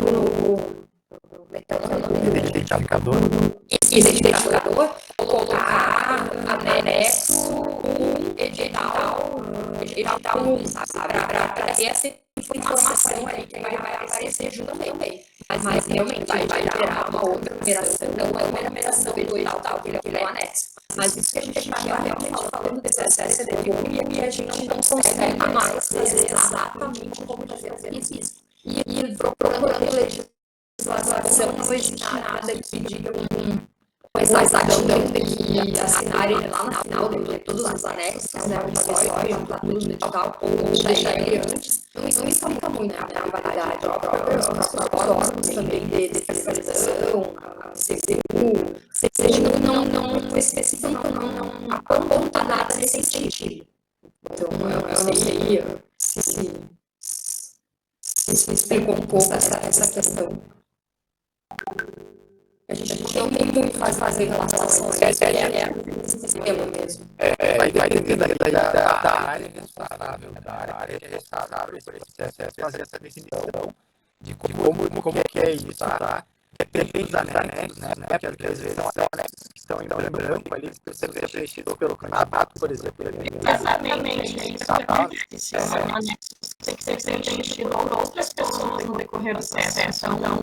[SPEAKER 4] Identificador.
[SPEAKER 1] Identificador, colocar anexo edital 1, sabe? Para ter essa informação aí que vai aparecer junto também. Mas realmente vai gerar uma outra numeração, não é uma numeração do edital, que ele é o anexo. Mas isso que a gente está realmente falando desse acesso e a gente não consegue mais fazer exatamente como fazer isso. E procurando legislação não existe nada que diga com exatidão que assinarem lá no final de todos os anexos, né, uma vez só, juntar tudo no edital, ou deixar ele antes. Então, isso explica muito a validade, os próprios órgãos também de fiscalização, a CCU, não especificam, não aponta nada nesse sentido. Então, eu não sei se explicou um pouco essa questão. A gente não tem muito a fazer em relação a esse sistema mesmo.
[SPEAKER 4] Vai depender da área responsável, por esse processo, fazer essa definição de como que é isso, tá? Depende dos anexos, né? Porque às vezes são anexos que estão ainda em branco ali, que você seja preenchido pelo candidato, por exemplo.
[SPEAKER 6] Exatamente. Esse anexo tem que ser preenchido por outras pessoas no decorrer do processo. Então,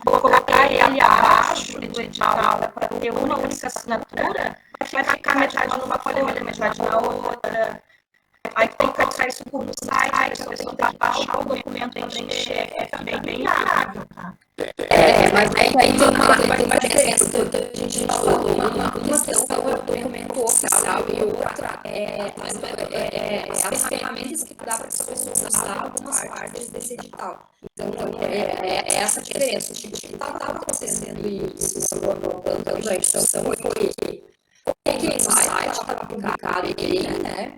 [SPEAKER 6] colocar ele abaixo do edital para ter uma única assinatura, vai ficar metade numa folha, metade na outra. Aí tem que colocar isso por um site, a pessoa tem que baixar o documento e preencher, é bem viável, tá?
[SPEAKER 1] Mas aí tem uma diferença que a gente falou. Uma questão é o documento oficial e outra as ferramentas que dá para as pessoas usar algumas partes desse edital. Então, é essa diferença. O que estava acontecendo isso quando a instituição foi aquele site estava publicado e né,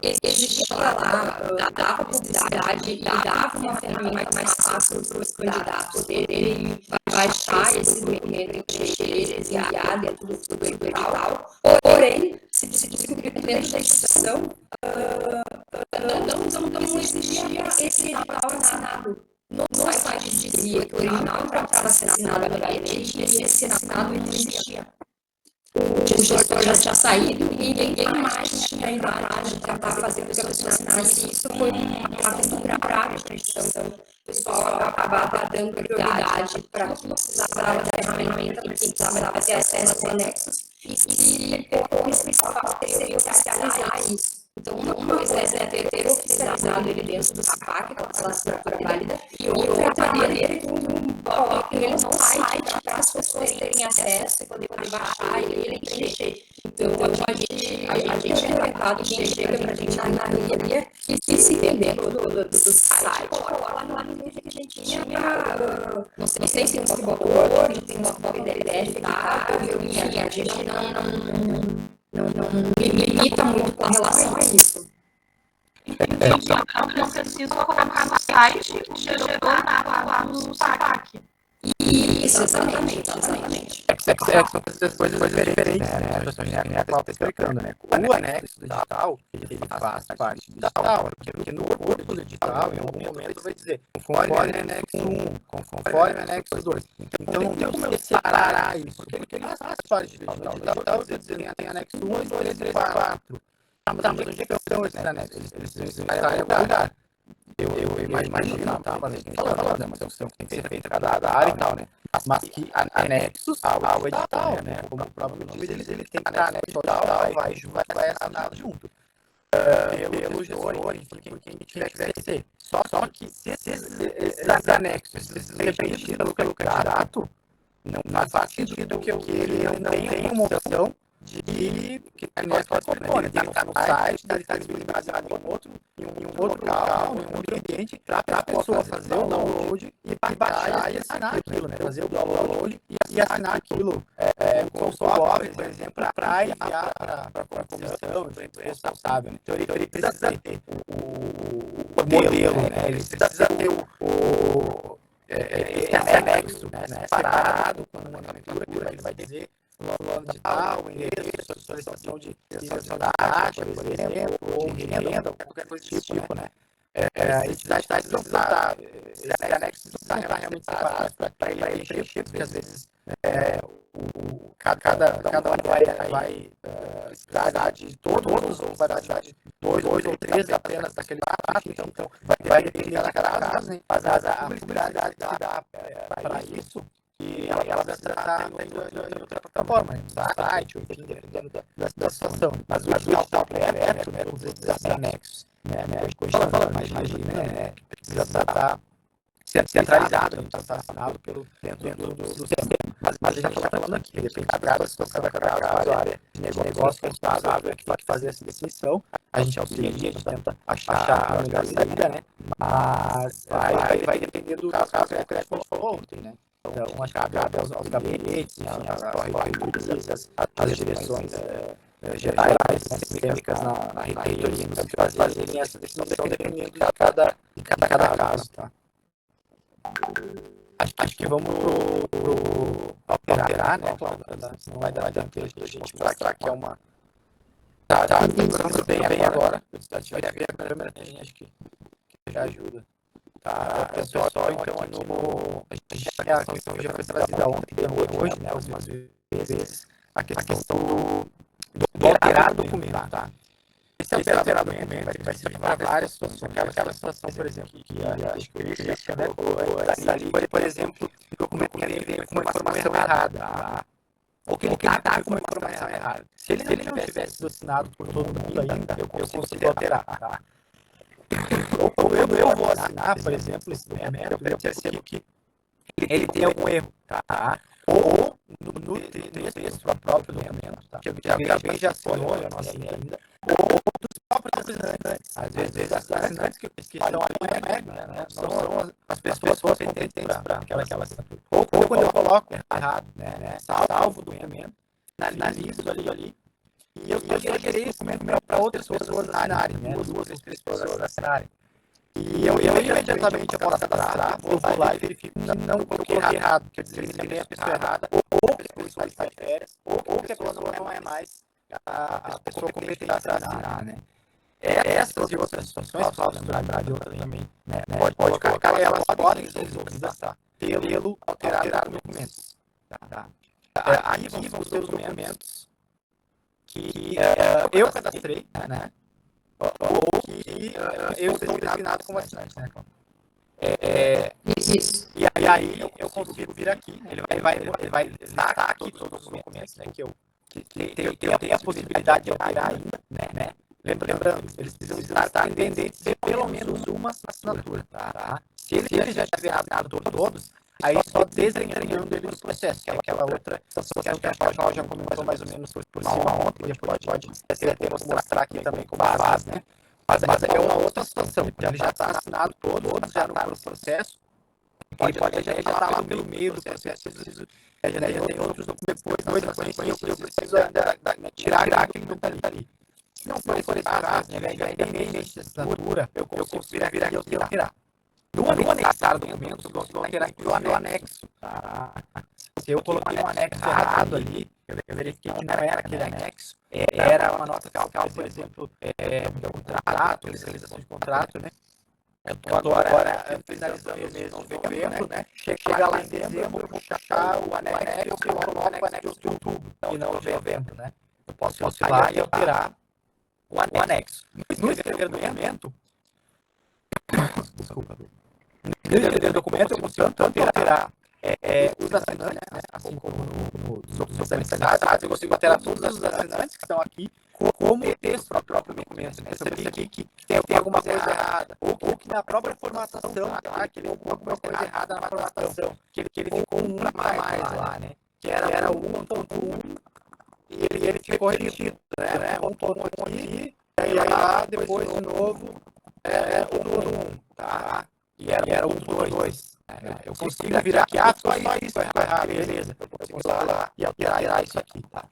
[SPEAKER 1] existia lá, dava publicidade e dava uma ferramenta mais fácil para os candidatos terem baixar esse documento, preencher ele, enviar dentro do edital. Porém, se descobriu que dentro da instituição não existia esse edital assinado. No site dizia que o original estava assinado no gabinete e esse assinado não existia. O gestor já tinha saído e ninguém mais tinha ido lá de tentar fazer com que a pessoa assinasse. Isso foi um fato muito grave para a instituição. O pessoal acabava dando prioridade para quem precisava da ferramenta, para quem precisava ter acesso aos anexos, e pouco principal seria oficializar isso. Então, uma coisa é ter oficializado ele dentro do SPAC, com a assinatura válida, e outra maneira que coloque ele no site para as pessoas terem acesso e poder baixar ele preencher. Então, a gente é orientado, quem chega para a gente na reitoria, que se depender do site, coloca lá no link que a gente tinha, não sei se tem um botou hoje, tem um PDF, tá? Enfim, a gente não limita muito com relação a isso.
[SPEAKER 6] Não preciso colocar no site que gerou lá no SPAC.
[SPEAKER 1] Isso, exatamente.
[SPEAKER 4] São coisas diferentes, né? A Cláudia está explicando, né? O anexo digital, ele faz parte do digital, porque no corpo do digital, em algum momento, vai dizer conforme anexo 1, conforme anexo 2. Então, não tem como eu separar isso, porque ele faz parte do digital. No digital, você diz, tem anexo 1, 2, 3, 4. Mas onde é que estão esses anexos? Eles estão em algum lugar. Eu imagino, tá? Mas a gente falando, né? Uma discussão que tem que ser feita cada área e tal, né? Mas que anexos ao edital, né? Como o próprio nome deles, ele tem que estar anexo ao edital, vai assinar junto. Pelo gestor, enfim, por quem tiver que ser. Só que se esses anexos, esses dependem pelo candidato, não faz sentido que ele não tenha uma opção de que nós pode propor, ele está no site, ele está disponibilizado em um outro local, em um outro ambiente, para a pessoa fazer o download e baixar e assinar aquilo, né? Fazer o download e assinar aquilo com o software, por exemplo, para enviar para a comissão, para o responsável. Então, ele precisa ter o modelo, né? Ele precisa ter esse anexo, né? Separado com uma nomenclatura que ele vai dizer fulano de tal, o endereço, a solicitação de cessação da taxa, por exemplo, ou de renda, qualquer coisa desse tipo, né? A entidade está desenvolvendo esse anexo está realmente separado para ele preencher, porque às vezes cada um vai precisar de todos, ou vai precisar de 2 ou 3 apenas daquele passo, então vai depender da cada caso, né? Mas a publicidade que dá para isso, e ela precisa estar em outra plataforma, no site, ou enfim, dependendo da situação. Mas o digital aberto, né, com esses anexos, né, hoje imagina, né, que precisa estar centralizado, está assinado dentro do sistema. Mas a gente está falando aqui, depende de cada situação, cada área de negócio responsável que vai fazer essa definição. A gente auxilia, a gente tenta achar a melhor saída, né? Mas vai depender do caso que a gente falou ontem, né? Então, acho que cabe aos gabinetes, às direções gerais, sistêmicas na reitoria, fazerem essa definição dependendo de cada caso, tá? Acho que vamos alterar, né, Cláudia? Não vai dar tempo a gente mostrar que é uma... Tá funcionando bem agora. A gente vai ver a câmera, acho que já ajuda. Tá, pessoal, então, a questão que já foi trazida ontem e hoje, né, algumas vezes, a questão do alterar documento, tá? Esse alterar documento vai ser para várias situações. Aquela situação, por exemplo, que acho que o Christian, né, por exemplo, o documento que ele vem com uma informação errada, ou que ele está com uma informação errada. Se ele não tivesse sido assinado por todo mundo ainda, eu consigo alterar, tá? Ou eu vou assinar, por exemplo, esse documento, eu percebo que ele tem algum erro, tá? Ou no texto próprio documento, tá? Que alguém já assinou, eu não assinei ainda, ou dos próprios assinantes. Às vezes, as assinantes que estão ali, né? São as pessoas competentes para aquela assinatura. Ou quando eu coloco errado, né? Salvo o documento, analiso ali, e eu gerei esse documento para outras pessoas assinarem, né? 2 ou 3 pessoas assinarem. E eu imediatamente após cadastrar, vou lá e verifico que não coloquei errado, quer dizer, eliminei a pessoa errada, ou a pessoa está de férias, ou que a pessoa não é mais a pessoa competente para assinar, né? Essas e outras situações, Cláudio, de outras também, né? Pode colocar, elas podem ser resolvidas, tá? Pelo alterar documentos, tá? Aí vão ser os documentos que eu cadastrei, né? Ou que eu estou designado como assinante, né?
[SPEAKER 1] Isso.
[SPEAKER 4] E aí eu consigo vir aqui, ele vai estar aqui todos os documentos, né? Que eu tenho a possibilidade de alterar ainda, né? Lembrando, eles precisam estar pendentes de pelo menos uma assinatura, tá? Se ele já tiver assinado todos, aí só desenhando ele no processo, que é aquela outra situação que a Cacau já comentou mais ou menos por cima ontem, depois pode até mostrar aqui também com base, né? Mas é uma outra situação, ele já está assinado todos já no processo, ele pode já estar lá pelo meio do processo, já tem outros documentos, depois eu preciso tirar aquele documento ali. Se não for esse caso, independente de assinatura, eu consigo vir aqui e alterar. No anexar documentos, eu vou alterar aqui o anexo. Tá? Se eu coloquei um anexo errado ali, eu verifiquei que não era aquele anexo, era uma nota fiscal, por exemplo, contrato, legalização de contrato, né? Eu estou agora finalizando o mês de novembro, né? Chega lá em dezembro, eu vou puxar o anexo, eu coloco o anexo de outubro, e não de novembro, né? Eu posso ir lá e alterar o anexo. No escrever documento, no documento eu consigo tanto alterar os assinantes, né? Assim como nos outros anexados, eu consigo alterar todos os assinantes que estão aqui, como o texto do próprio documento, né? Se eu percebi que tem alguma coisa errada, ou que na própria formatação, que ele tem alguma coisa errada na formatação, que ele ficou um para mais lá, né? Que era o 1.1 e ele ficou repetido, né? 1.1 aqui, e aí lá depois de novo o número 1, tá? E era o 1.2. Eu consigo virar aqui, só isso é errado, beleza. Eu consigo ir lá e alterar isso aqui, tá?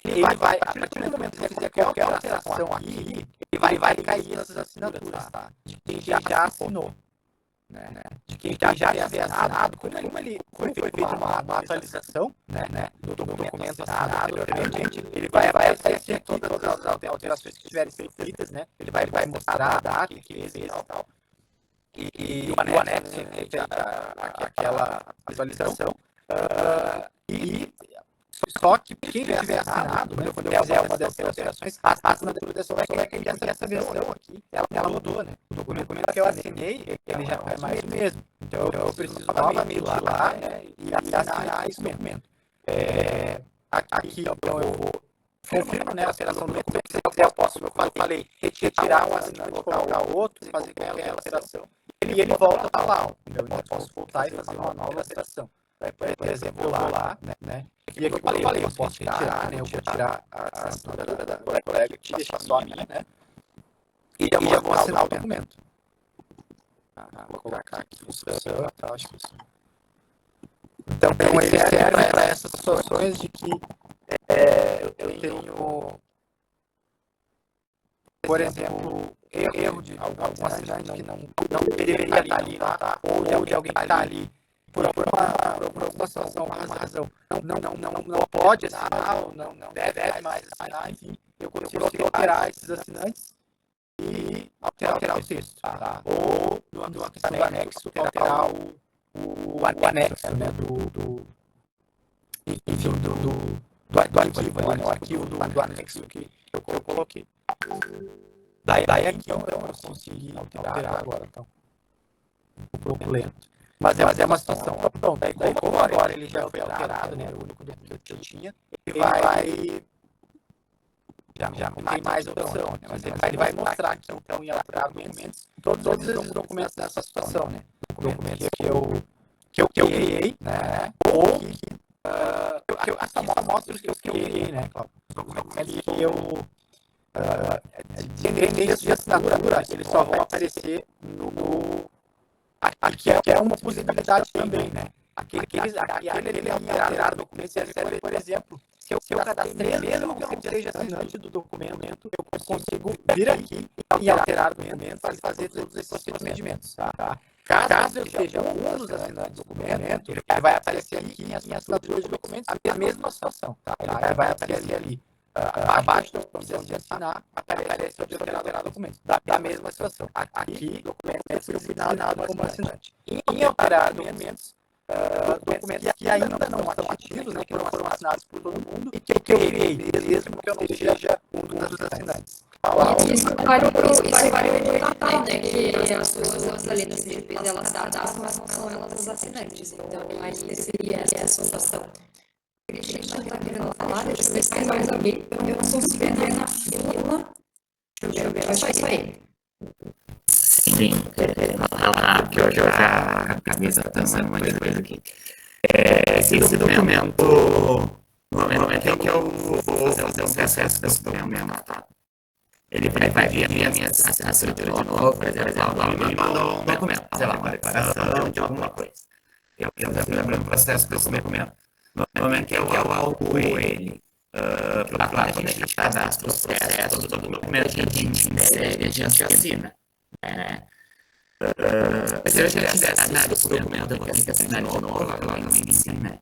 [SPEAKER 4] Ele vai, a partir do momento que ele fizer qualquer alteração aqui, ele vai cair essas assinaturas, tá? De quem já assinou, né? De quem já tiver assinado, como foi feita uma atualização, né? Do documento assinado anteriormente, ele vai aparecer todas as alterações que tiverem sido feitas, né? Ele vai mostrar a data que fez e tal. E o anexo aquela atualização. E só que quem já tiver assinado, né, quando eu fizer uma dessas alterações, a assinatura dessa é que essa versão aqui, ela mudou, né? O documento que eu assinei, ele já não é mais o mesmo. Então eu preciso novamente ir lá, né, e assinar esse documento. Aqui, então, eu vou confirmo, né, a alteração do documento, se eu quiser, eu posso, como eu falei, retirar um assinante, colocar outro, fazer qualquer alteração. E ele volta para lá, então eu posso voltar e fazer uma nova alteração. Por exemplo, eu vou lá, né, e aqui eu falei, eu posso retirar, né, eu vou tirar a assinatura da colega aqui, deixar só a minha, né, e já vou assinar o documento. Vou colocar aqui função, tá, acho que isso. Então, ele serve para essas situações de que eu tenho, por exemplo, erro de algum assinante que não deveria estar ali, tá? Ou de alguém que está ali por alguma situação, alguma razão, não pode assinar, ou não deve mais assinar, enfim, eu consigo alterar esses assinantes e alterar o texto, tá? Ou do anexo, alterar o anexo, né, enfim, do arquivo do anexo que eu coloquei. Daí aqui, então, eu consegui alterar agora, então, um pouco lento. Mas é uma situação, pronto, daí como agora ele já foi alterado, né, o único documento que eu tinha, ele vai, já não tem mais opção, né, mas ele vai mostrar aqui, então, em alterar documentos, todos os documentos nessa situação, né, documentos que eu criei, né, ou só mostra os que eu criei, né, os documentos que eu independente de assinatura, eles só vão aparecer aqui é uma possibilidade também, né? Aquele alterar documentos, por exemplo, se eu cadastrei mesmo que eu não seja assinante do documento, eu consigo vir aqui e alterar o documento para fazer todos esses procedimentos, tá? Caso eu seja um dos assinantes do documento, ele vai aparecer aqui em assinatura de documentos a mesma situação, tá? Ele vai aparecer ali. Abaixo da opção de assinar, aparece de alterar documentos. Da mesma situação. Aqui, documentos que eu fui assinado como assinante. Em alterar documentos que ainda não estão ativos, né, que não foram assinados por todo mundo, e que eu criei, mesmo que eu não seja um dos assinantes.
[SPEAKER 1] Isso vale o total, né? Que as pessoas ali das CGPs, elas são elas as assinantes. Então, aí seria essa situação. A gente está querendo falar, deixa eu ver se tem mais alguém. Eu não consigo entrar na fila Deixa eu ver, mas só isso aí.
[SPEAKER 2] Sim, falar que hoje a camisa está sendo uma coisa aqui. Esse documento, no momento em que eu vou fazer um processo desse documento, tá? Ele vai vir a minha assinatura de novo, por exemplo, me mandou um documento, sei lá, uma declaração de alguma coisa. Eu abro um processo desse documento. No momento que eu autuo ele, quando a gente cadastra os processos, todo documento que a gente insere, a gente assina. Se eu já tiver assinado esse documento, eu vou ter que assinar de novo, provavelmente sim, né?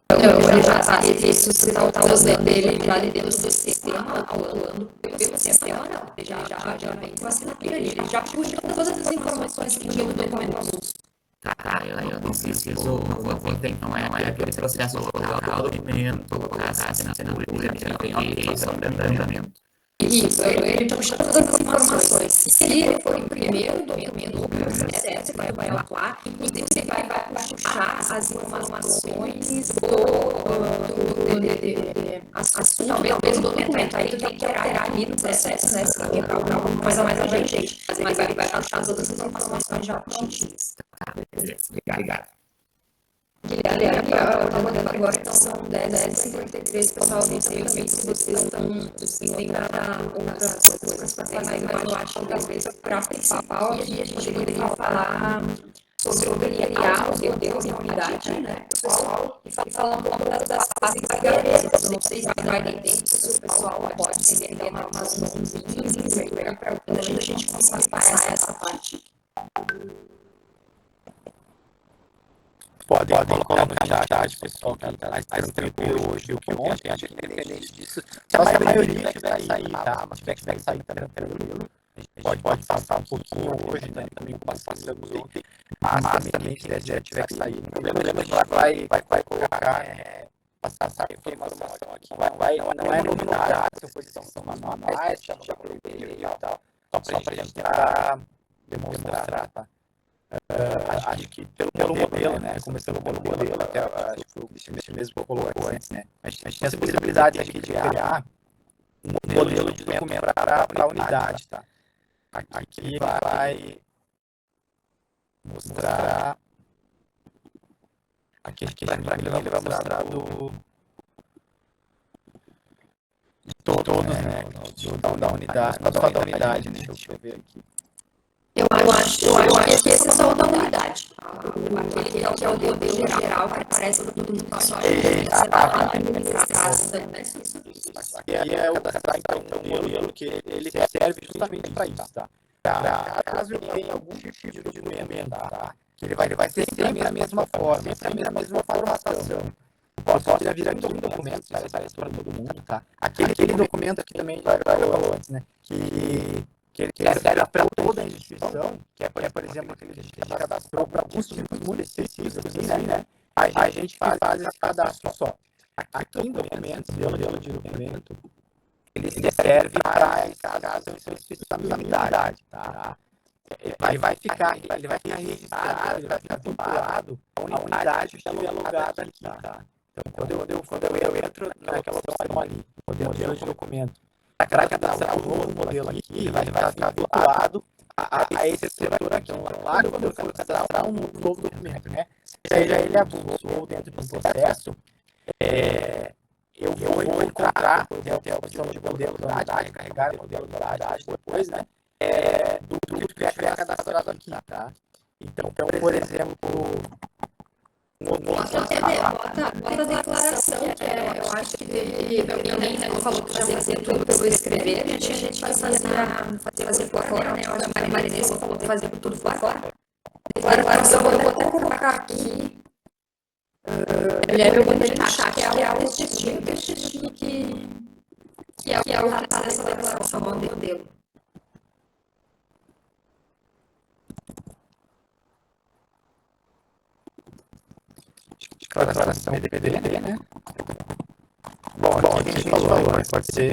[SPEAKER 1] Não, ele já está, isso você está usando dele já dentro do sistema, atuando pelo sistema, não. Ele já vem com a assinatura ali, ele já puxa todas as informações que tinha no documento azul.
[SPEAKER 2] Tá, eu não preciso, vou ter, então é aquele processo local do documento, colocar a assinatura, e fazer um andamento.
[SPEAKER 1] Isso, ele puxa todas as informações. Se ele for imprimir o documento do processo, você vai atuar, então você vai puxar as informações talvez do documento. Aí tu tem que alterar ali no processo, né? Se alguém para mais ou mais abrangente. Mas ele vai puxar todas as informações já prontinhas.
[SPEAKER 2] Beleza, obrigado.
[SPEAKER 1] Guilherme, eu estou olhando agora que são 10h53, pessoal, não sei se vocês estão têm outras coisas para falar, mas eu acho que talvez para a principal aqui a gente poderia falar sobre criar os modelos de unidade, né, pessoal, e falar um pouco das classes gavetas. Eu não sei se vai ter tempo, se o pessoal pode se entender umas mãozinhas para quando a gente conseguir passar essa parte.
[SPEAKER 4] Podem colocar no chat, pessoal, que está mais tranquilo hoje do que ontem, acho que independente disso, se a maioria tiver que sair, tá? Mas tiver que sair, tá tranquilo. A gente pode passar um pouquinho hoje, né? Também passamos ontem, mas também se tiver que sair. O problema é que a gente vai colocar, passar a informação aqui. Não é novidade, essa posição manuais, já coloquei e tal, só para a gente tentar demonstrar, tá? Acho que pelo modelo, né? Começando pelo modelo, até acho que o mesmo colocou antes, né? A gente tem essa possibilidade aqui de criar um modelo de documento para a unidade, tá? Aqui vai mostrar. Aqui ele vai mostrar de todos, né? Da unidade, só da unidade, né? Deixa eu ver aqui.
[SPEAKER 1] Eu acho que esse é só o da unidade. Aquele que é o modelo geral, que aparece no tudo no só. Você está lá no administração.
[SPEAKER 4] E é o cadastrar, então, um modelo que ele serve justamente para isso, tá? Caso eu tenha algum tipo de documento, tá? Que ele vai ser sempre a mesma forma, sempre a mesma formatação. Posso já vir aqui um documento, para todo mundo, tá? Aquele documento aqui também já falou antes, né? Que ele serve para toda a instituição, que é, por exemplo, aquele que a gente cadastrou para alguns tipos municípios, assim, né? A gente faz esse cadastro só. Aqui em documentos, modelo de documento, ele serve para, caso eu instituição da unidade, tá? Ele vai ficar registrado, ele vai ficar vinculado à unidade que estiver alugada aqui, tá? Então, quando eu entro naquela opção ali, modelo de documento, para cadastrar o novo modelo aqui, ele vai ficar vinculado a esse setor aqui. Claro, quando eu for cadastrar um novo documento, né? Seja ele avulso ou dentro de um processo, eu vou encontrar, ter a opção de modelo da unidade, carregar o modelo da unidade depois, né? Do tudo que é cadastrado aqui, tá? Então, por exemplo,
[SPEAKER 1] Bota a declaração, que eu acho que alguém falou que já fazia tudo pelo escrever, a gente vai fazer por fora, né? Eu acho que a Marinesa falou que fazia tudo por fora. Declaração, eu vou até colocar aqui. Eu vou deixar que é o textinho que é o que está nessa declaração, o modelo.
[SPEAKER 4] Declaração DPD, né? Bom, aqui a gente falou, pode ser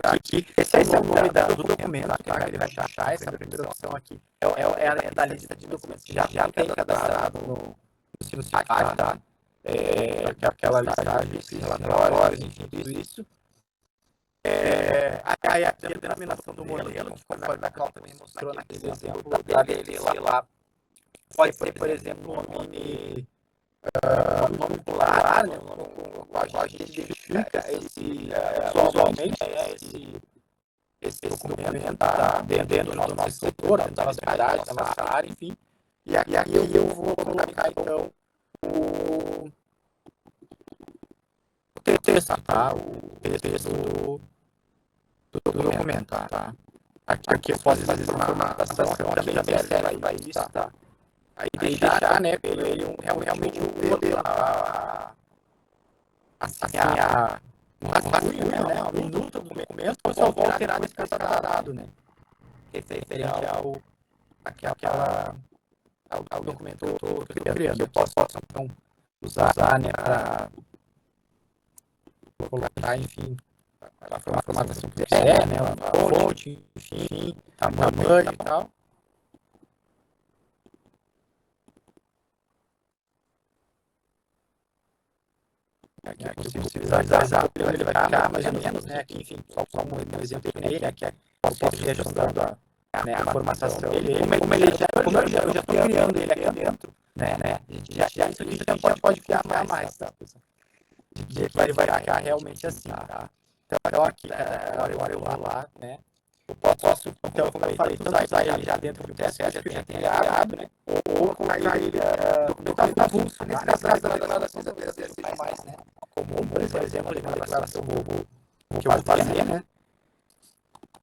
[SPEAKER 4] aqui. Esse é o nome do documento, tá? Ele vai achar essa primeira opção aqui. É da lista de documentos que já tem cadastrado no CIPAC, tá? Aquela listagem, esses relatórios, enfim, tudo isso. Aí a denominação do modelo, conforme a Cláudia também mostrou naquele exemplo dele lá, pode ser, por exemplo, um nome popular, né? A gente identifica visualmente esse documento tá dentro do nosso setor, dentro da nossa área, enfim. E aqui eu vou colocar, então, o texto, tá? O texto do documento, tá? Aqui eu posso fazer uma formatação, também serve para isso, tá? Aí deixar, né, ele realmente o modelo, assim, um rascunho, né, uma minuta do documento, ou só vou alterar nesse dado, né? Referente ao documento que eu estou criando. Eu posso, então, usar, né, para colocar, enfim, a formatação que quiser, né, a fonte, enfim, tamanho e tal. Aqui eu consigo visualizar, ele vai ficar mais ou menos, né, aqui, enfim, só um exemplo dele, aqui eu posso ir ajustando a formatação dele, como eu já estou criando ele aqui dentro, né, isso aqui já pode criar mais, tá, pessoal? De que ele vai ficar realmente assim, tá? Então aqui, agora eu vou lá, né, eu posso, então, como eu falei, usar ele já dentro do processo que eu já tenho criado, né, ou colocar ele documento avulso, nesse caso da declaração da seja mais, né, como, por exemplo, uma declaração que eu vou fazer, né.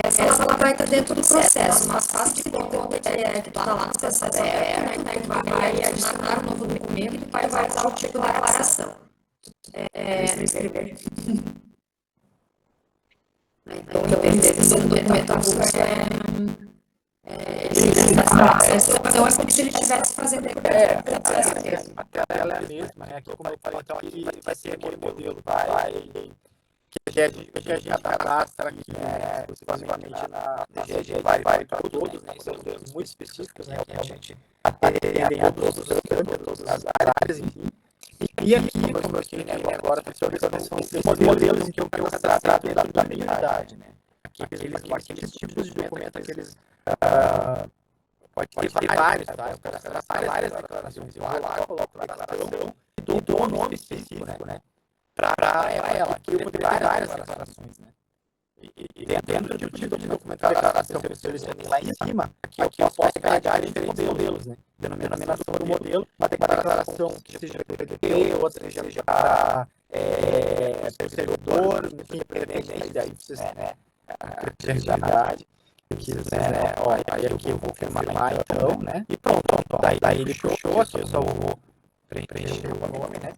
[SPEAKER 1] Essa ela vai estar dentro do processo, mas faz de conta que está lá no processo aberto, né, que vai adicionar um novo documento e vai usar o tipo da declaração. Escrever. Então, independente do documento avulso, então é como se ele estivesse fazendo a
[SPEAKER 4] tela é a mesma, né? Aqui, como eu falei, então aqui vai ser aquele modelo, que a gente cadastra aqui, né, exclusivamente na DGG, vai para todos, né, são modelos muito específicos, né, que a gente atendem a todos os campos, todas as áreas, enfim. E aqui, como eu estou vendo agora, são esses modelos em que eu trato dentro da minha unidade, né. Aqueles tipos de documentos, aqueles... Pode ter vários, tá? Eu quero cadastrar várias declarações. Eu vou lá, coloco a declaração e dou um nome específico, né? Para ela. Aqui eu vou ter várias declarações, né? E dentro do tipo de documento da declaração que eu selecionei lá em cima, aqui eu posso carregar diferentes modelos, né? Denominação do modelo, uma declaração que seja PDD, outra seja para servidor, enfim, independente, daí vocês, né? A criatividade. Quiser, né? Olha, aí aqui eu vou confirmar então, né? E pronto. Daí ele puxou aqui, eu só vou preencher o nome, né?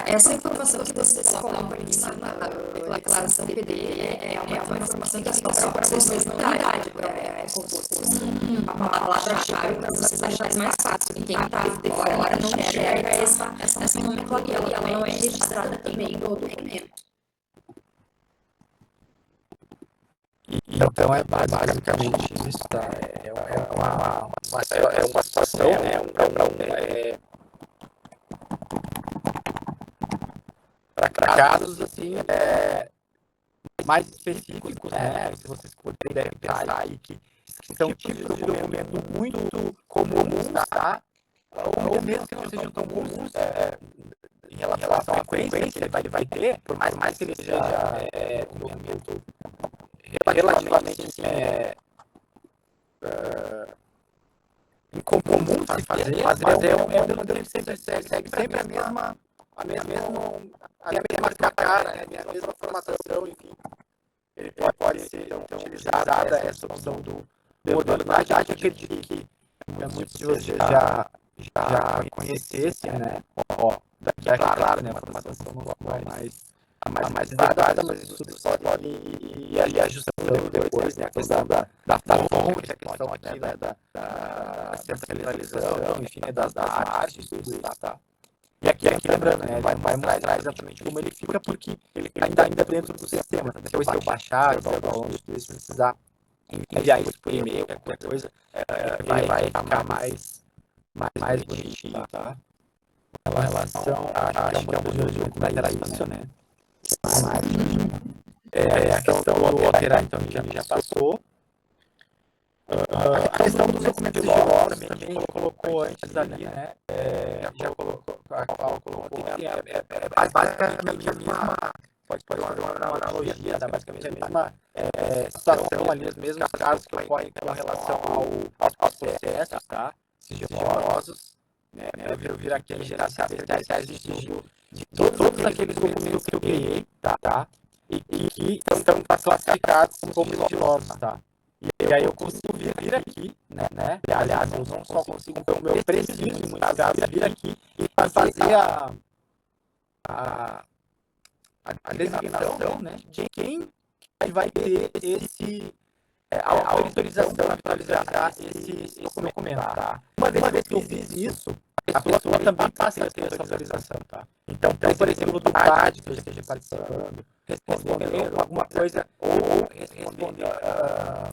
[SPEAKER 1] Essa informação que vocês colocam aqui na declaração de PD é uma informação que é só para vocês mesmos da unidade, é uma palavra-chave para vocês acharem mais fácil. Quem está de fora não enxerga essa nomenclatura, ela não é registrada também no documento.
[SPEAKER 4] Então é basicamente isso, tá? É uma situação, né? Para casos assim, mais específicos, né? Se vocês puderem pensar aí que são tipos de documento muito comuns, tá? Ou mesmo que não sejam tão comuns em relação à frequência que ele vai ter, por mais que ele seja um documento relativamente assim, incomum de se fazer é um modelo que sempre segue sempre a mesma cara, né? A mesma formatação, enfim. Ele pode ser então, utilizada essa opção do modelo da JAT. Eu acredito que muitos de vocês já conhecessem, né? Daqui, claro, né? A formatação não vai mais adequada, mas isso só pode ir ali ajustando depois, né? A questão da fonte, a questão aqui, né? Da centralização, enfim, né? Das artes, tudo isso, tá? E aqui lembrando, né? Vai mostrar exatamente como ele fica, porque ele ainda dentro do sistema. Depois se eu baixar, se eu download, se precisar enviar isso por e-mail, qualquer coisa, vai ficar mais bonitinho, tá? Em relação, acho que é um modelo de documento, era isso, né? A questão do alterar, então, a gente já passou. A questão dos documentos sigilosos também colocou antes ali, né? Já colocou, a qual colocou, basicamente a mesma, pode fazer uma analogia, né? Basicamente a mesma situação ali, os mesmos casos que ocorrem com relação aos processos, tá? Sigilosos, né? Eu vir aqui em gerenciar de sigilo de todos aqueles documentos que eu criei, tá? E que estão classificados como sigilosos, tá? E aí eu consigo vir aqui, né? E, aliás, eu não só consigo, como eu preciso, em muitos casos, vir aqui e fazer a designação, né, de quem vai ter a autorização para atualizar esse documento, tá? Uma vez que eu fiz isso, a pessoa também passa a ter essa autorização, tá? Então, por exemplo, do PAD que eu esteja participando, respondendo alguma coisa, ou respondendo a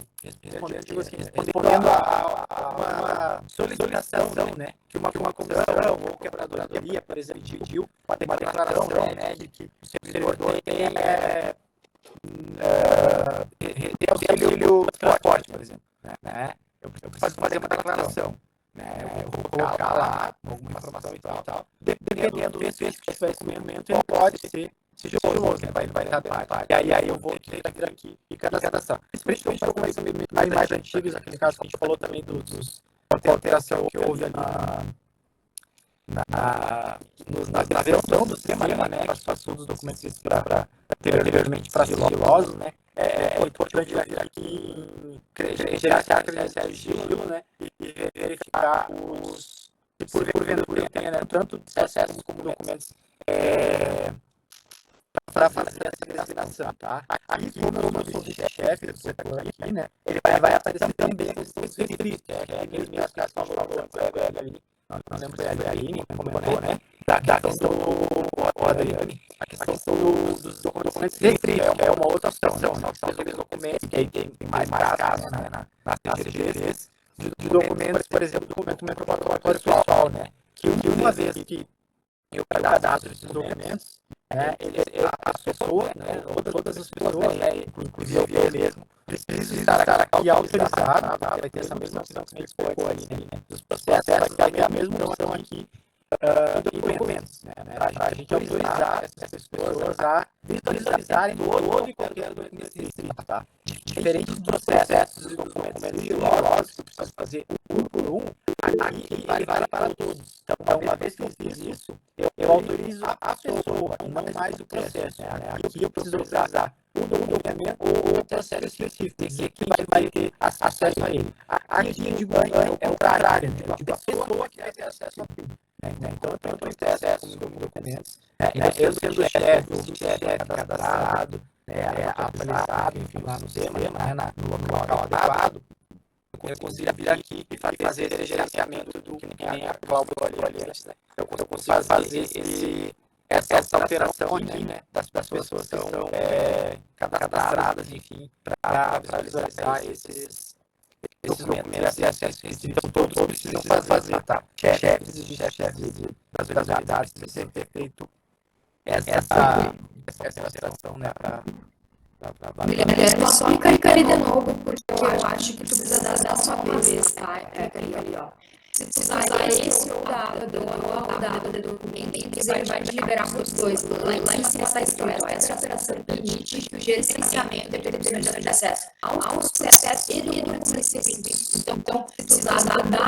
[SPEAKER 4] uma solicitação, né? Que uma comissão ou quebradoria, por exemplo, pediu uma declaração, né? De que o servidor tem auxílio transporte, por exemplo, né? Eu preciso fazer uma declaração, né? Eu vou colocar lá alguma informação e tal. Dependendo do efeito que tiver esse documento, ele pode ser sigiloso, né? Vai dar parte. E aí eu vou ter que vir aqui e cadastrar. Principalmente para documentos mais antigos, aquele caso que a gente falou também da alteração que houve ali na versão do sistema, né? A participação dos documentos para anteriormente para sigilosos, né? É importante vir aqui em gerenciar a credencial de sigilo, né? E verificar os que porventura tenha, né? Tanto acessos como documentos para fazer essa designação, tá? Aqui, como eu sou vice-chefe do setor aqui, né? Ele vai aparecer também os restritos, que é aqueles mesmos que falou ali. Não lembro se é a Aline que comentou, né? Da questão a questão dos documentos restritos, que é uma outra opção, são aqueles documentos que aí tem mais casos, né? Na CGDs, de documentos, por exemplo, documento pessoal, né? Que uma vez que eu cadastro esses documentos, né, a pessoa, né, todas as pessoas, né, inclusive eu mesmo, preciso estar aqui autorizado, tá? Vai ter essa mesma opção que você explicou ali, né, dos processos, vai ter a mesma opção aqui em documentos, né, para a gente autorizar essas pessoas a visualizarem todo e qualquer documento restrito, tá? Diferente dos processos e documentos sigilosos, que eu preciso fazer um por um, aqui ele vale para todos. Então, uma vez que eu fiz isso, eu autorizo a pessoa, e não mais o processo, né? Aqui eu preciso usar o documento ou o processo específico, que vai ter acesso a ele. Aqui eu digo, é o contrário, né? Eu digo a pessoa que vai ter acesso a tudo. Então, eu tenho acesso aos documentos. Eu sendo chefe, o vice-chefe cadastrado, atualizado, enfim, lá no sistema, no local adequado, eu consigo vir aqui e fazer esse gerenciamento do que nem a Cláudia falou ali antes, né? Eu consigo fazer essa alteração aqui, né? Das pessoas que estão cadastradas, enfim, para visualizar esses documentos e acesso. Então, todos precisam fazer, tá? Chefes das unidades precisam ter feito essa alteração, né?
[SPEAKER 1] Guilherme, só clica ali de novo, porque eu acho que tu precisa dar só uma vez, tá? Clica ali, ó. Se tu usar esse ou o dado de documento, ele vai te liberar para os dois. Lá em cima está escrito, essa alteração permite que o gerenciamento de determinação de acesso aos processos e documentos recíprocos. Então, se tu usar da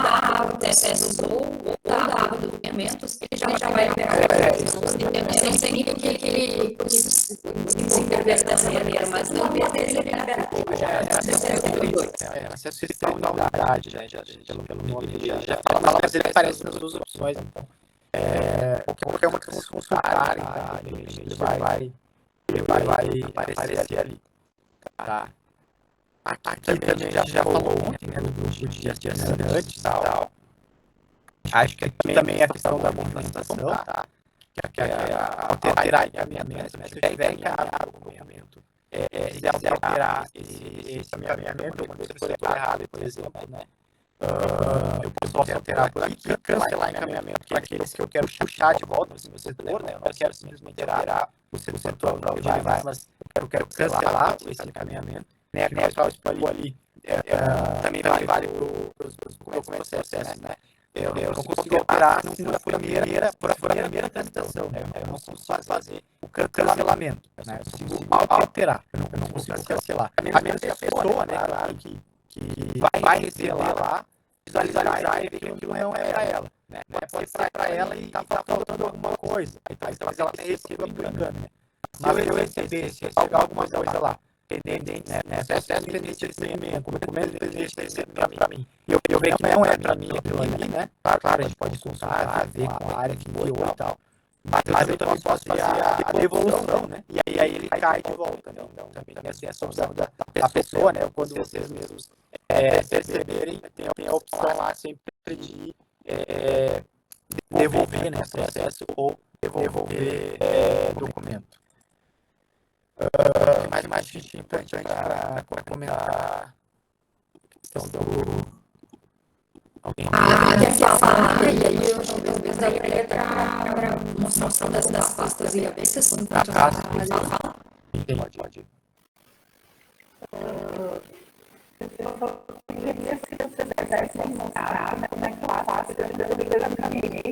[SPEAKER 1] aba de acesso ou da aba de documentos, ele já vai liberar para os dois. Eu não sei nem porque ele se desenvolver dessa maneira, mas não ele libera tudo.
[SPEAKER 4] Acesso fiscal da unidade, pelo nome já fala, mas ele aparece nas duas opções, então qualquer uma que vocês consultarem, tá? Ele vai aparecer ali, tá? Aqui também a gente já falou ontem, né, do grupo de assinantes e tal. Acho que aqui também é a questão da movimentação, tá? Que é alterar encaminhamento, né? Se eu tiver encaminhado o acompanhamento, se alterar esse encaminhamento, quando você for errado, por exemplo, né? Eu posso alterar por aqui, cancelar encaminhamento para aqueles que eu quero puxar de volta no meu setor, né? Eu não quero simplesmente alterar o setor não vai, mas eu quero cancelar esse encaminhamento, né? Aquela escolha ali também vale para os documentos processos, né? Eu não consigo operar se não for a primeira tramitação, né? Eu não consigo fazer o cancelamento, né? Eu consigo alterar, eu não consigo cancelar. A menos que a pessoa, né, claro, que vai receber lá, visualizar e ver que aquilo não é para ela, né? Pode ser para ela e tá faltando alguma coisa. Aí talvez ela tenha recebido por engano, né? Mas se eu receber, se chegar alguma coisa lá, pendente, né? Processo pendente de recebimento, documento pendente de recebimento para mim, e eu ver que não é para mim aquilo ali, né? Claro, a gente pode consultar, ver com a área que foi e tal. Mas eu também posso fazer a devolução, né? E aí ele cai de volta, né? Então, também tem essa opção da pessoa, né? Quando vocês mesmos perceberem, tem a opção lá sempre de devolver, né? Processo ou devolver documento. Mais difícil, importante para comentar a questão do...
[SPEAKER 1] Quer falar, e aí eu talvez daria para mostração das pastas e cabeças, enquanto a Maria fala.
[SPEAKER 4] Pode.
[SPEAKER 5] Eu queria, se vocês pudessem mostrar como é que eu faço, eu caminhei